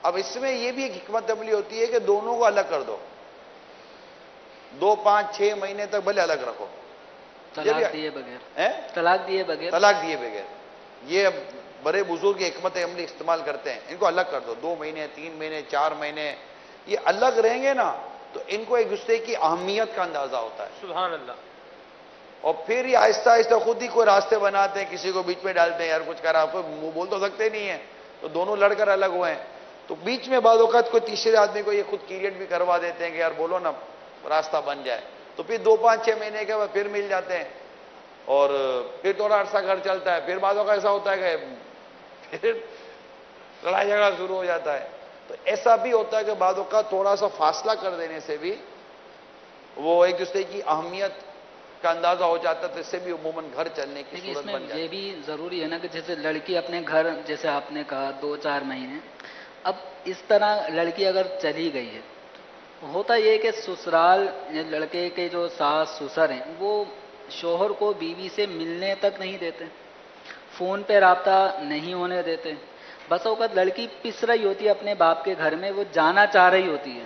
اب اس میں یہ بھی ایک حکمت عملی ہوتی ہے کہ دونوں کو الگ کر دو، 2، 5، 6 مہینے تک بھلے الگ رکھو، طلاق دیے بغیر، ہیں؟ طلاق دیے بغیر، طلاق دیے بغیر، یہ بڑے بزرگ حکمت عملی استعمال کرتے ہیں، ان کو الگ کر دو، 2 مہینے، 3 مہینے، 4 مہینے، یہ الگ رہیں گے نا تو ان کو ایک دوسرے کی اہمیت کا اندازہ ہوتا ہے. سبحان اللہ. اور پھر یہ آہستہ آہستہ خود ہی کوئی راستے بناتے ہیں, کسی کو بیچ میں ڈالتے ہیں, یار کچھ کرا, کوئی منہ بول تو سکتے نہیں ہیں, تو دونوں لڑ کر الگ ہوئے ہیں. تو بیچ میں بعض اوقات کوئی تیسرے آدمی کو یہ خود کریٹ بھی کروا دیتے ہیں کہ یار بولو نا راستہ بن جائے, تو پھر 2-5-6 مہینے کے بعد پھر مل جاتے ہیں اور پھر تھوڑا عرصہ گھر چلتا ہے. پھر بعض اوقات ایسا ہوتا ہے کہ پھر لڑائی جھگڑا شروع ہو جاتا ہے. تو ایسا بھی ہوتا ہے کہ بعض اوقات تھوڑا سا فاصلہ کر دینے سے بھی وہ ایک دوسرے کی اہمیت کا اندازہ ہو جاتا ہے, تو اس سے بھی عموماً گھر چلنے کی لیکن صورت اس میں بن جاتی ہے. یہ بھی ضروری ہے نا کہ جیسے لڑکی اپنے گھر, جیسے آپ نے کہا 2-4 مہینے, اب اس طرح لڑکی اگر چلی گئی ہے, ہوتا یہ کہ سسرال لڑکے کے جو ساس سسر ہیں وہ شوہر کو بیوی سے ملنے تک نہیں دیتے, فون پہ رابطہ نہیں ہونے دیتے. بس اوقات لڑکی پس رہی ہوتی ہے اپنے باپ کے گھر میں, وہ جانا چاہ رہی ہوتی ہے,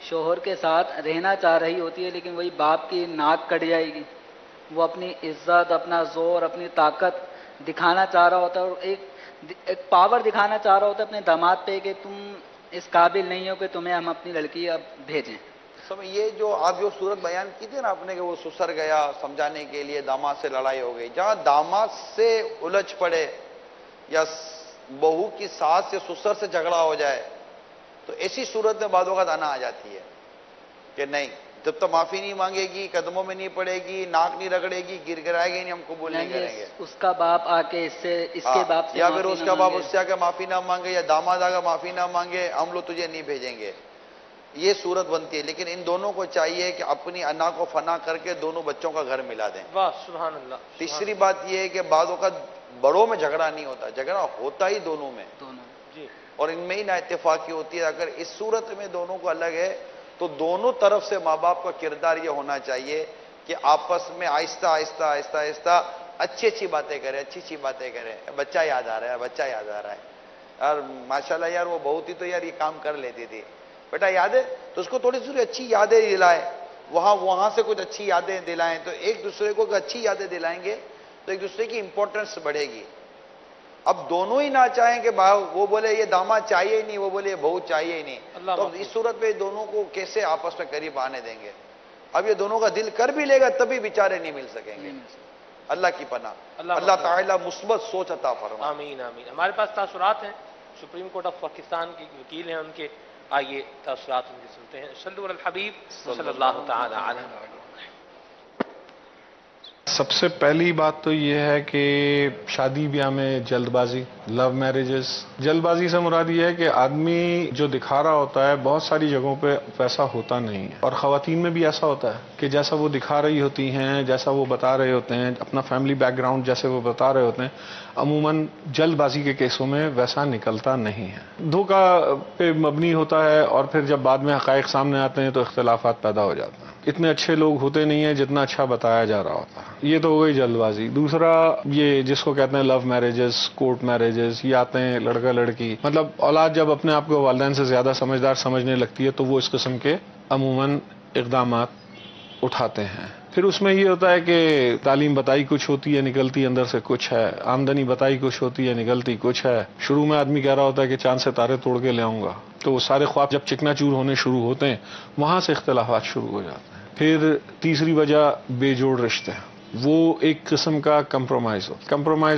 شوہر کے ساتھ رہنا چاہ رہی ہوتی ہے, لیکن وہی باپ کی ناک کٹ جائے گی. وہ اپنی عزت, اپنا زور, اپنی طاقت دکھانا چاہ رہا ہوتا ہے, اور ایک پاور دکھانا چاہ رہا ہوتا ہے اپنے داماد پہ کہ تم اس قابل نہیں ہو کہ تمہیں ہم اپنی لڑکی اب بھیجیں. یہ جو آپ جو صورت بیان کی تھی نا آپ نے کہ وہ سسر گیا سمجھانے کے لیے, داماد سے لڑائی ہو گئی, جہاں داماد سے الجھ پڑے یا بہو کی ساس یا سسر سے جھگڑا ہو جائے, تو ایسی صورت میں بعض اوقات آنا آ جاتی ہے کہ نہیں, جب تک معافی نہیں مانگے گی, قدموں میں نہیں پڑے گی, ناک نہیں رگڑے گی, گر گرائے گی نہیں, ہم قبول نہیں کریں گے. اس کا باپ آ کے اس کے باپ سے یا پھر اس کا باپ اس سے آ کے معافی نہ مانگے, یا داماد آ کے معافی نہ مانگے, ہم لوگ تجھے نہیں بھیجیں گے, یہ صورت بنتی ہے. لیکن ان دونوں کو چاہیے کہ اپنی انا کو فنا کر کے دونوں بچوں کا گھر ملا دیں. واہ سبحان اللہ. تیسری بات یہ ہے کہ بعض اوقات بڑوں میں جھگڑا نہیں ہوتا, جھگڑا ہوتا ہی دونوں میں, جی, اور ان میں ہی نا اتفاقی ہوتی ہے. اگر اس صورت میں دونوں کو الگ ہے تو دونوں طرف سے ماں باپ کا کردار یہ ہونا چاہیے کہ آپس میں آہستہ آہستہ آہستہ آہستہ اچھی اچھی باتیں کریں, اچھی اچھی باتیں کریں. بچہ یاد آ رہا ہے, بچہ یاد آ رہا ہے, اور ماشاءاللہ یار وہ بہت ہی تو یار یہ کام کر لیتی تھی, بیٹا یاد ہے, تو اس کو تھوڑی سی اچھی یادیں دلائیں, وہاں سے کچھ اچھی یادیں دلائیں. تو ایک دوسرے کو اچھی یادیں دلائیں گے تو ایک دوسرے کی امپورٹنس بڑھے گی. اب دونوں ہی نہ چاہیں کہ وہ بولے یہ داماد چاہیے ہی نہیں, وہ بولے یہ بہو چاہیے ہی نہیں, تو اس صورت میں دونوں کو کیسے آپس میں قریب آنے دیں گے؟ اب یہ دونوں کا دل کر بھی لے گا تبھی بیچارے نہیں مل سکیں گے. اللہ کی پناہ, اللہ تعالیٰ مثبت سوچ عطا فرمائے. آمین آمین. ہمارے پاس تاثرات ہیں, سپریم کورٹ آف پاکستان کے وکیل ہیں ان کے, آئیے تاثرات ان کے سنتے ہیں. صلو علی الحبیب صلی اللہ تعالی علیہ وسلم. سب سے پہلی بات تو یہ ہے کہ شادی بیاہ میں جلد بازی, لو میرجز, جلد بازی سے مراد یہ ہے کہ آدمی جو دکھا رہا ہوتا ہے بہت ساری جگہوں پہ ویسا ہوتا نہیں ہے, اور خواتین میں بھی ایسا ہوتا ہے کہ جیسا وہ دکھا رہی ہوتی ہیں, جیسا وہ بتا رہے ہوتے ہیں, اپنا فیملی بیک گراؤنڈ جیسے وہ بتا رہے ہوتے ہیں, عموماً جلد بازی کے کیسوں میں ویسا نکلتا نہیں ہے. دھوکہ پہ مبنی ہوتا ہے, اور پھر جب بعد میں حقائق سامنے آتے ہیں تو اختلافات پیدا ہو جاتے ہیں. اتنے اچھے لوگ ہوتے نہیں ہیں جتنا اچھا بتایا جا رہا ہوتا ہے. یہ تو ہو گئی جلد بازی. دوسرا یہ جس کو کہتے ہیں لو میرجز, کورٹ میرجز, یہ آتے ہیں لڑکا لڑکی, مطلب اولاد جب اپنے آپ کو والدین سے زیادہ سمجھدار سمجھنے لگتی ہے تو وہ اس قسم کے عموماً اقدامات اٹھاتے ہیں. پھر اس میں یہ ہوتا ہے کہ تعلیم بتائی کچھ ہوتی ہے, نکلتی اندر سے کچھ ہے, آمدنی بتائی کچھ ہوتی ہے, نکلتی کچھ ہے. شروع میں آدمی کہہ رہا ہوتا ہے کہ چاند سے تارے توڑ کے لے آؤں گا, تو وہ سارے خواب جب چکنا چور ہونے شروع ہوتے ہیں وہاں سے اختلافات شروع ہو جاتے ہیں. پھر تیسری وجہ بے جوڑ رشتے, وہ ایک قسم کا کمپرومائز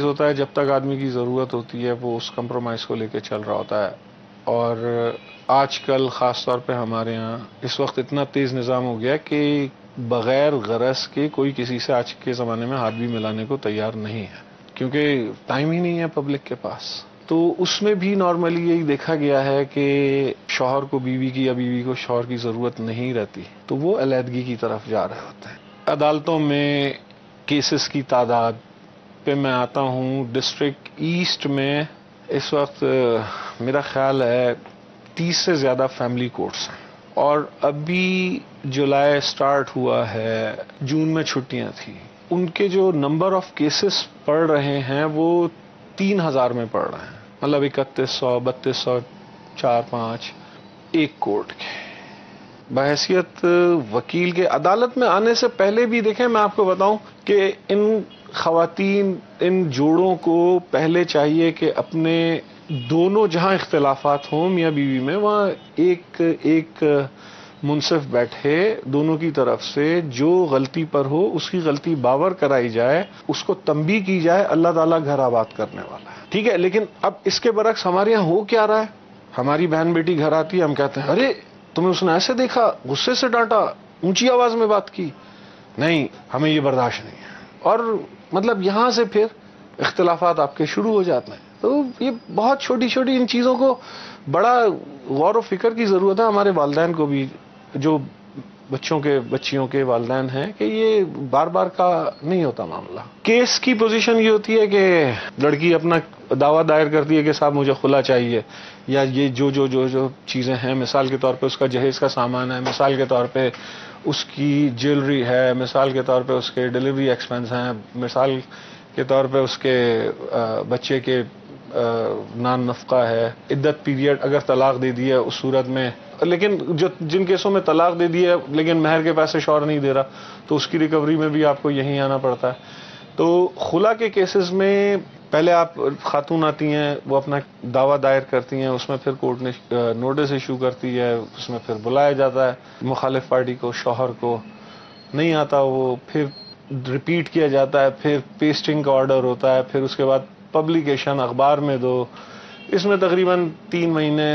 ہوتا ہے. جب تک آدمی کی ضرورت ہوتی ہے وہ اس کمپرومائز کو لے کے چل رہا ہوتا ہے. اور آج کل خاص طور پہ ہمارے ہاں اس وقت اتنا تیز نظام ہو گیا کہ بغیر غرض کے کوئی کسی سے آج کے زمانے میں ہاتھ بھی ملانے کو تیار نہیں ہے, کیونکہ ٹائم ہی نہیں ہے پبلک کے پاس. تو اس میں بھی نارملی یہی دیکھا گیا ہے کہ شوہر کو بیوی کی یا بیوی کو شوہر کی ضرورت نہیں رہتی تو وہ علیحدگی کی طرف جا رہے ہوتے ہیں. عدالتوں میں کیسز کی تعداد پہ میں آتا ہوں, ڈسٹرکٹ ایسٹ میں اس وقت میرا خیال ہے 30 سے زیادہ فیملی کورٹس ہیں, اور ابھی جولائی سٹارٹ ہوا ہے, جون میں چھٹیاں تھیں, ان کے جو نمبر آف کیسز پڑھ رہے ہیں وہ 3000 میں پڑھ رہے ہیں, مطلب 3100 3200 4-5 ایک کورٹ کے. بحیثیت وکیل کے عدالت میں آنے سے پہلے بھی دیکھیں, میں آپ کو بتاؤں کہ ان خواتین, ان جوڑوں کو پہلے چاہیے کہ اپنے دونوں جہاں اختلافات ہوں میاں بیوی میں، وہاں ایک منصف بیٹھے دونوں کی طرف سے، جو غلطی پر ہو اس کی غلطی باور کرائی جائے، اس کو تنبیہ کی جائے، اللہ تعالیٰ گھر آباد کرنے والا ہے. ٹھیک ہے، لیکن اب اس کے برعکس ہمارے یہاں ہو کیا رہا ہے؟ ہماری بہن بیٹی گھر آتی ہے، ہم کہتے ہیں ارے تمہیں اس نے ایسے دیکھا، غصے سے ڈانٹا، اونچی آواز میں بات کی، نہیں ہمیں یہ برداشت نہیں ہے. اور مطلب یہاں سے پھر اختلافات آپ کے شروع ہو جاتے ہیں. تو یہ بہت چھوٹی چھوٹی ان چیزوں کو بڑا غور و فکر کی ضرورت ہے ہمارے والدین کو بھی، جو بچیوں کے والدین ہیں، کہ یہ بار بار کا نہیں ہوتا معاملہ. کیس کی پوزیشن یہ ہوتی ہے کہ لڑکی اپنا دعویٰ دائر کرتی ہے کہ صاحب مجھے خلا چاہیے، یا یہ جو چیزیں ہیں، مثال کے طور پہ اس کا جہیز کا سامان ہے، مثال کے طور پہ اس کی جیولری ہے، مثال کے طور پہ اس کے ڈیلیوری ایکسپنس ہیں، مثال کے طور پہ اس کے بچے کے نان نفقہ ہے، عدت پیریڈ اگر طلاق دے دی ہے اس صورت میں. لیکن جن کیسوں میں طلاق دے دی ہے لیکن مہر کے پیسے شوہر نہیں دے رہا، تو اس کی ریکوری میں بھی آپ کو یہیں آنا پڑتا ہے. تو خلا کے کیسز میں پہلے آپ خاتون آتی ہیں، وہ اپنا دعویٰ دائر کرتی ہیں، اس میں پھر کورٹ نے نوٹس ایشو کرتی ہے، اس میں پھر بلایا جاتا ہے مخالف پارٹی کو، شوہر کو نہیں آتا وہ پھر ریپیٹ کیا جاتا ہے، پھر پیسٹنگ کا آرڈر ہوتا ہے، پھر اس کے بعد پبلیکیشن اخبار میں دو. اس میں تقریباً 3 مہینے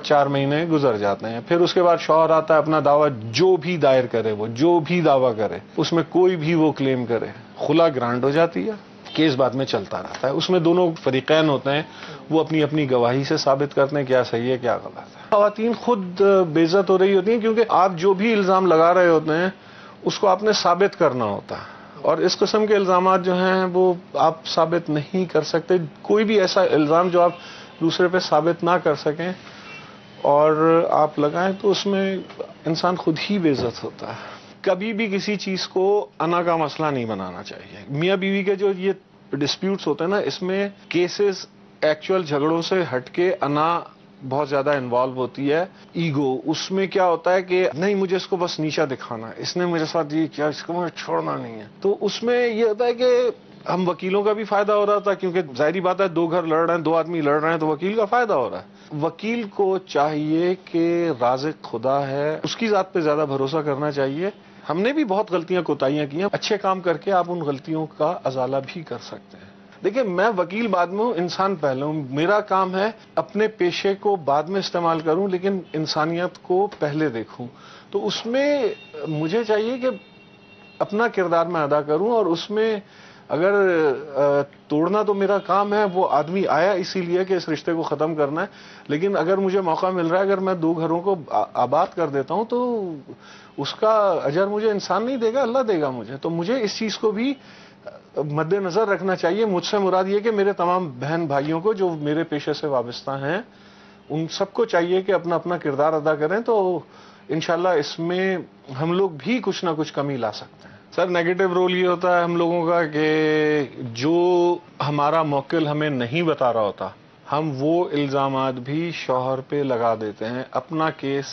4 مہینے گزر جاتے ہیں. پھر اس کے بعد شوہر آتا ہے، اپنا دعویٰ جو بھی دائر کرے، وہ جو بھی دعویٰ کرے، اس میں کوئی بھی وہ کلیم کرے، خلا گرانٹ ہو جاتی ہے، کیس بعد میں چلتا رہتا ہے. اس میں دونوں فریقین ہوتے ہیں، وہ اپنی اپنی گواہی سے ثابت کرتے ہیں کیا صحیح ہے کیا غلط ہے. خواتین خود بے عزت ہو رہی ہوتی ہیں کیونکہ آپ جو بھی الزام لگا رہے ہوتے ہیں اس کو آپ نے ثابت کرنا ہوتا ہے، اور اس قسم کے الزامات جو ہیں وہ آپ ثابت نہیں کر سکتے. کوئی بھی ایسا الزام جو آپ دوسرے پہ ثابت نہ کر سکیں اور آپ لگائیں تو اس میں انسان خود ہی بے عزت ہوتا ہے. کبھی بھی کسی چیز کو انا کا مسئلہ نہیں بنانا چاہیے. میاں بیوی کے جو یہ ڈسپیوٹس ہوتے ہیں نا، اس میں کیسز ایکچوئل جھگڑوں سے ہٹ کے انا بہت زیادہ انوالو ہوتی ہے، ایگو. اس میں کیا ہوتا ہے کہ نہیں مجھے اس کو بس نیچا دکھانا ہے، اس نے میرے ساتھ یہ کیا، اس کو مجھے چھوڑنا نہیں ہے. تو اس میں یہ ہوتا ہے کہ ہم وکیلوں کا بھی فائدہ ہو رہا تھا، کیونکہ ظاہری بات ہے 2 گھر لڑ رہے ہیں، 2 آدمی لڑ رہے ہیں، تو وکیل کا فائدہ ہو رہا ہے. وکیل کو چاہیے کہ رازق خدا ہے، اس کی ذات پہ زیادہ بھروسہ کرنا چاہیے. ہم نے بھی بہت غلطیاں کوتاہیاں کی ہیں، اچھے کام کر کے آپ ان غلطیوں کا ازالہ بھی کر سکتے ہیں. دیکھیں میں وکیل بعد میں ہوں، انسان پہلے ہوں. میرا کام ہے اپنے پیشے کو بعد میں استعمال کروں لیکن انسانیت کو پہلے دیکھوں. تو اس میں مجھے چاہیے کہ اپنا کردار میں ادا کروں، اور اس میں اگر توڑنا تو میرا کام ہے. وہ آدمی آیا اسی لیے کہ اس رشتے کو ختم کرنا ہے، لیکن اگر مجھے موقع مل رہا ہے، اگر میں 2 گھروں کو آباد کر دیتا ہوں تو اس کا اجر مجھے انسان نہیں دے گا، اللہ دے گا مجھے. تو مجھے اس چیز کو بھی مد نظر رکھنا چاہیے. مجھ سے مراد یہ کہ میرے تمام بہن بھائیوں کو جو میرے پیشے سے وابستہ ہیں، ان سب کو چاہیے کہ اپنا اپنا کردار ادا کریں، تو انشاءاللہ اس میں ہم لوگ بھی کچھ نہ کچھ کمی لا سکتے ہیں. سر نیگیٹو رول یہ ہوتا ہے ہم لوگوں کا کہ جو ہمارا موکل ہمیں نہیں بتا رہا ہوتا، ہم وہ الزامات بھی شوہر پہ لگا دیتے ہیں اپنا کیس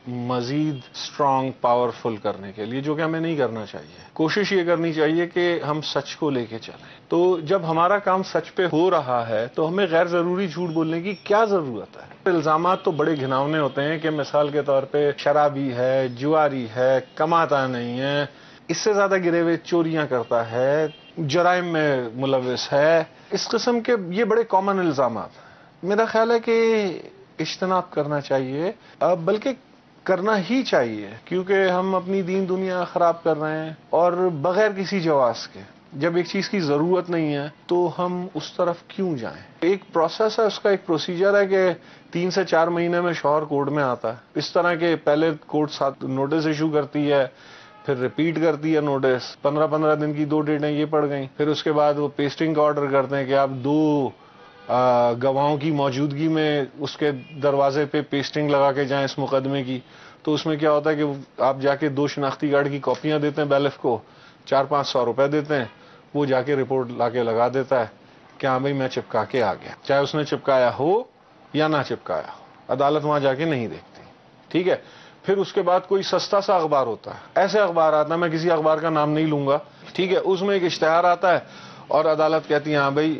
مزید اسٹرانگ پاورفل کرنے کے لیے، جو کہ ہمیں نہیں کرنا چاہیے. کوشش یہ کرنی چاہیے کہ ہم سچ کو لے کے چلیں. تو جب ہمارا کام سچ پہ ہو رہا ہے تو ہمیں غیر ضروری جھوٹ بولنے کی کیا ضرورت ہے؟ الزامات تو بڑے گھناؤنے ہوتے ہیں کہ مثال کے طور پہ شرابی ہے، جواری ہے، کماتا نہیں ہے، اس سے زیادہ گرے ہوئے چوریاں کرتا ہے، جرائم میں ملوث ہے. اس قسم کے یہ بڑے کامن الزامات ہیں. میرا خیال ہے کہ اجتناب کرنا چاہیے، بلکہ کرنا ہی چاہیے، کیونکہ ہم اپنی دین دنیا خراب کر رہے ہیں اور بغیر کسی جواز کے. جب ایک چیز کی ضرورت نہیں ہے تو ہم اس طرف کیوں جائیں؟ ایک پروسیس ہے، اس کا ایک پروسیجر ہے کہ 3 سے 4 مہینے میں شوہر کورٹ میں آتا ہے. اس طرح کے پہلے کورٹ ساتھ نوٹس ایشو کرتی ہے، پھر ریپیٹ کرتی ہے نوٹس، 15 دن کی 2 ڈیٹیں یہ پڑ گئیں. پھر اس کے بعد وہ پیسٹنگ کا آرڈر کرتے ہیں کہ آپ 2 گواہوں کی موجودگی میں اس کے دروازے پہ پیسٹنگ لگا کے جائیں اس مقدمے کی. تو اس میں کیا ہوتا ہے کہ آپ جا کے 2 شناختی کارڈ کی کاپیاں دیتے ہیں بیلف کو، 400-500 روپے دیتے ہیں، وہ جا کے رپورٹ لا کے لگا دیتا ہے کہ ہاں بھائی میں چپکا کے آ گیا، چاہے اس نے چپکایا ہو یا نہ چپکایا ہو. عدالت وہاں جا کے نہیں دیکھتی. ٹھیک ہے. پھر اس کے بعد کوئی سستا سا اخبار ہوتا ہے، ایسے اخبار آتا ہے، میں کسی اخبار کا نام نہیں لوں گا، ٹھیک ہے، اس میں ایک اشتہار آتا ہے اور عدالت کہتی ہے ہاں بھائی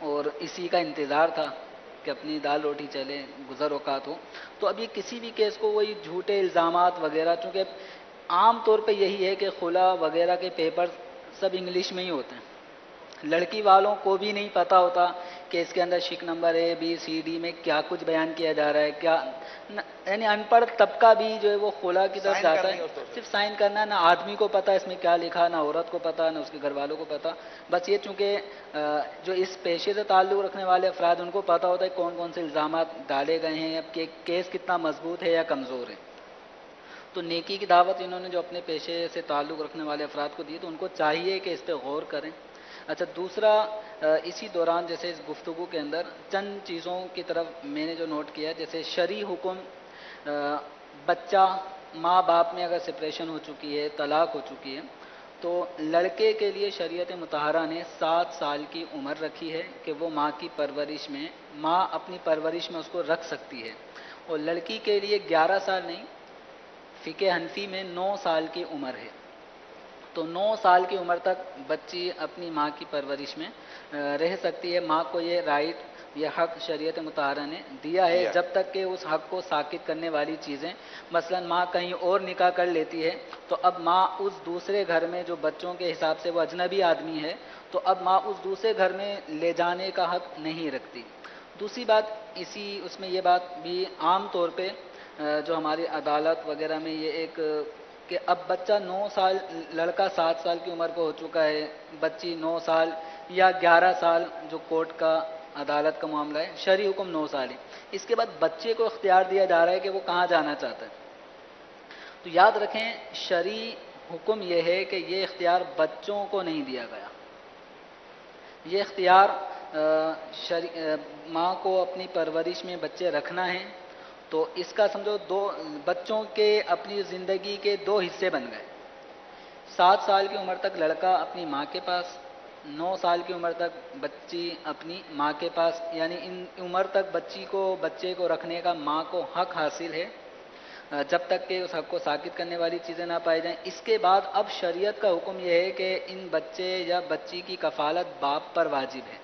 اور اسی کا انتظار تھا کہ اپنی دال روٹی چلے، گزر اوقات ہو. تو اب یہ کسی بھی کیس کو وہی جھوٹے الزامات وغیرہ، چونکہ عام طور پہ یہی ہے کہ خلا وغیرہ کے پیپر سب انگلش میں ہی ہوتے ہیں. لڑکی والوں کو بھی نہیں پتا ہوتا کہ اس کے اندر شک نمبر اے بی سی ڈی میں کیا کچھ بیان کیا جا رہا ہے، کیا یعنی ان پڑھ طبقہ بھی جو ہے وہ خلا کی طرف جاتا ہے، صرف سائن کرنا ہے. نہ آدمی کو پتا اس میں کیا لکھا، نہ عورت کو پتا، نہ اس کے گھر والوں کو پتا. بس یہ چونکہ جو اس پیشے سے تعلق رکھنے والے افراد ان کو پتا ہوتا ہے کون کون سے الزامات ڈالے گئے ہیں، اب کہ کیس کتنا مضبوط ہے یا کمزور ہے. تو نیکی کی دعوت انہوں نے جو اپنے پیشے سے تعلق رکھنے والے افراد کو دی، تو ان کو چاہیے کہ اس پہ غور کریں. اچھا، دوسرا اسی دوران جیسے اس گفتگو کے اندر چند چیزوں کی طرف میں نے جو نوٹ کیا، جیسے شرعی حکم، بچہ ماں باپ میں اگر سپریشن ہو چکی ہے، طلاق ہو چکی ہے، تو لڑکے کے لیے شریعت مطہرہ نے 7 سال کی عمر رکھی ہے کہ وہ ماں کی پرورش میں، ماں اپنی پرورش میں اس کو رکھ سکتی ہے. اور لڑکی کے لیے 11 سال نہیں، فقہ حنفی میں 9 سال کی عمر ہے. تو 9 سال کی عمر تک بچی اپنی ماں کی پرورش میں رہ سکتی ہے. ماں کو یہ رائٹ، یہ حق شریعت مطہرہ نے دیا ہے، جب تک کہ اس حق کو ساکت کرنے والی چیزیں، مثلا ماں کہیں اور نکاح کر لیتی ہے تو اب ماں اس دوسرے گھر میں جو بچوں کے حساب سے وہ اجنبی آدمی ہے، تو اب ماں اس دوسرے گھر میں لے جانے کا حق نہیں رکھتی. دوسری بات اس میں یہ بات بھی عام طور پہ جو ہماری عدالت وغیرہ میں یہ ایک کہ اب بچہ 9 سال، لڑکا 7 سال کی عمر کو ہو چکا ہے، بچی 9 سال یا 11 سال، جو کورٹ کا عدالت کا معاملہ ہے، شرعی حکم 9 سال ہے. اس کے بعد بچے کو اختیار دیا جا رہا ہے کہ وہ کہاں جانا چاہتا ہے. تو یاد رکھیں شرعی حکم یہ ہے کہ یہ اختیار بچوں کو نہیں دیا گیا. یہ اختیار ماں کو اپنی پرورش میں بچے رکھنا ہے. تو اس کا سمجھو بچوں کے اپنی زندگی کے 2 حصے بن گئے. 7 سال کی عمر تک لڑکا اپنی ماں کے پاس، 9 سال کی عمر تک بچی اپنی ماں کے پاس. یعنی ان عمر تک بچے کو رکھنے کا ماں کو حق حاصل ہے جب تک کہ اس حق کو ساکت کرنے والی چیزیں نہ پائی جائیں. اس کے بعد اب شریعت کا حکم یہ ہے کہ ان بچے یا بچی کی کفالت باپ پر واجب ہے.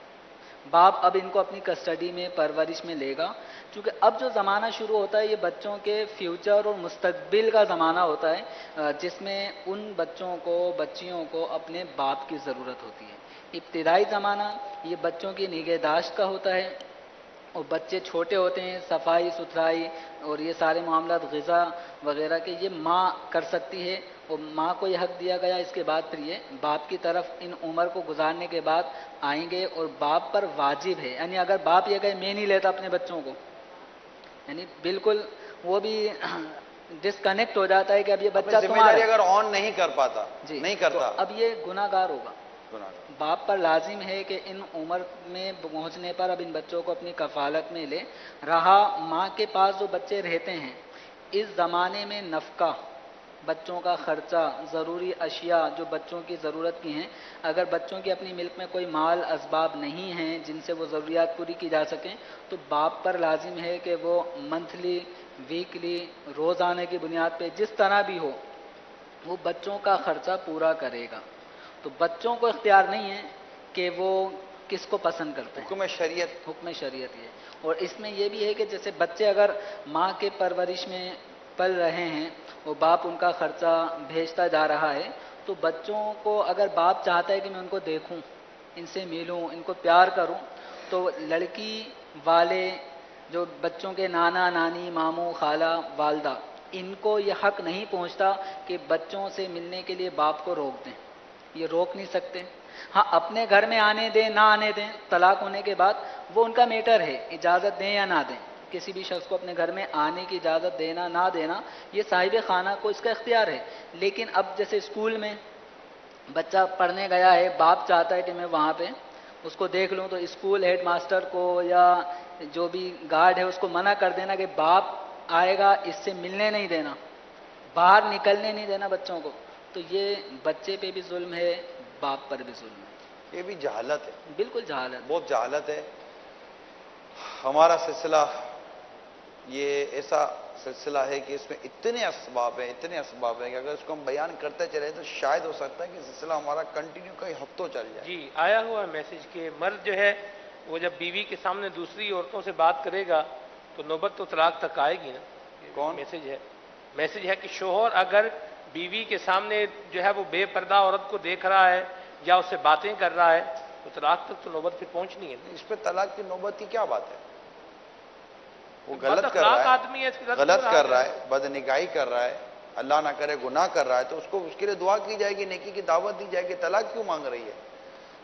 باپ اب ان کو اپنی کسٹڈی میں، پرورش میں لے گا، کیونکہ اب جو زمانہ شروع ہوتا ہے یہ بچوں کے فیوچر اور مستقبل کا زمانہ ہوتا ہے، جس میں ان بچوں کو، بچیوں کو اپنے باپ کی ضرورت ہوتی ہے. ابتدائی زمانہ یہ بچوں کی نگہداشت کا ہوتا ہے، اور بچے چھوٹے ہوتے ہیں، صفائی ستھرائی اور یہ سارے معاملات غذا وغیرہ کے یہ ماں کر سکتی ہے، اور ماں کو یہ حق دیا گیا. اس کے بعد پھر یہ باپ کی طرف ان عمر کو گزارنے کے بعد آئیں گے، اور باپ پر واجب ہے. یعنی اگر باپ یہ کہے میں نہیں لیتا اپنے بچوں کو، یعنی بالکل وہ بھی ڈسکنیکٹ ہو جاتا ہے کہ اب یہ بچہ تمہارا ہے. اگر آن نہیں کر پاتا، نہیں کرتا، تو اب یہ گناہ گار ہوگا. باپ پر لازم ہے کہ ان عمر میں پہنچنے پر اب ان بچوں کو اپنی کفالت میں لے. رہا ماں کے پاس جو بچے رہتے ہیں، اس زمانے میں نفقہ، بچوں کا خرچہ، ضروری اشیاء جو بچوں کی ضرورت کی ہیں، اگر بچوں کی اپنی ملک میں کوئی مال اسباب نہیں ہیں جن سے وہ ضروریات پوری کی جا سکیں، تو باپ پر لازم ہے کہ وہ منتھلی، ویکلی، روزانہ کی بنیاد پہ جس طرح بھی ہو وہ بچوں کا خرچہ پورا کرے گا. تو بچوں کو اختیار نہیں ہے کہ وہ کس کو پسند کرتے ہیں. حکم شریعت یہ. اور اس میں یہ بھی ہے کہ جیسے بچے اگر ماں کے پرورش میں پل رہے ہیں اور باپ ان کا خرچہ بھیجتا جا رہا ہے، تو بچوں کو اگر باپ چاہتا ہے کہ میں ان کو دیکھوں، ان سے ملوں، ان کو پیار کروں، تو لڑکی والے جو بچوں کے نانا نانی، ماموں، خالہ، والدہ، ان کو یہ حق نہیں پہنچتا کہ بچوں سے ملنے کے لیے باپ کو روک دیں. یہ روک نہیں سکتے. ہاں اپنے گھر میں آنے دیں نہ آنے دیں، طلاق ہونے کے بعد وہ ان کا میٹر ہے، اجازت دیں یا نہ دیں. کسی بھی شخص کو اپنے گھر میں آنے کی اجازت دینا نہ دینا یہ صاحب خانہ کو اس کا اختیار ہے. لیکن اب جیسے اسکول میں بچہ پڑھنے گیا ہے، باپ چاہتا ہے کہ میں وہاں پہ اس کو دیکھ لوں، تو اسکول ہیڈ ماسٹر کو یا جو بھی گارڈ ہے اس کو منع کر دینا کہ باپ آئے گا، اس سے ملنے نہیں دینا، باہر نکلنے نہیں دینا بچوں کو. تو یہ بچے پہ بھی ظلم ہے، باپ پر بھی ظلم ہے. یہ بھی جہالت ہے، بالکل جہالت، بہت جہالت ہے. ہمارا سلسلہ یہ ایسا سلسلہ ہے کہ اس میں اتنے اسباب ہیں کہ اگر اس کو ہم بیان کرتے چلے تو شاید ہو سکتا ہے کہ سلسلہ ہمارا کنٹینیو کئی ہفتوں چل جائے. جی، آیا ہوا میسج کہ مرد جو ہے وہ جب بیوی کے سامنے دوسری عورتوں سے بات کرے گا تو نوبت تو طلاق تک آئے گی نا. کون میسج ہے کہ شوہر اگر بیوی کے سامنے جو ہے وہ بے پردہ عورت کو دیکھ رہا ہے یا اس سے باتیں کر رہا ہے تو طلاق تک تو نوبت پھر پہنچنی ہے. اس پہ طلاق کی نوبت کی کیا بات ہے؟ وہ بد غلط کر اخلاق رہا آدمی ہے، اس کے ہے، ساتھ غلط ہو کر رہا ہے، بد نگاہی کر رہا ہے، اللہ نہ کرے گناہ کر رہا ہے تو اس کے لیے دعا کی جائے گی، نیکی کی دعوت دی جائے گی. طلاق کیوں مانگ رہی ہے؟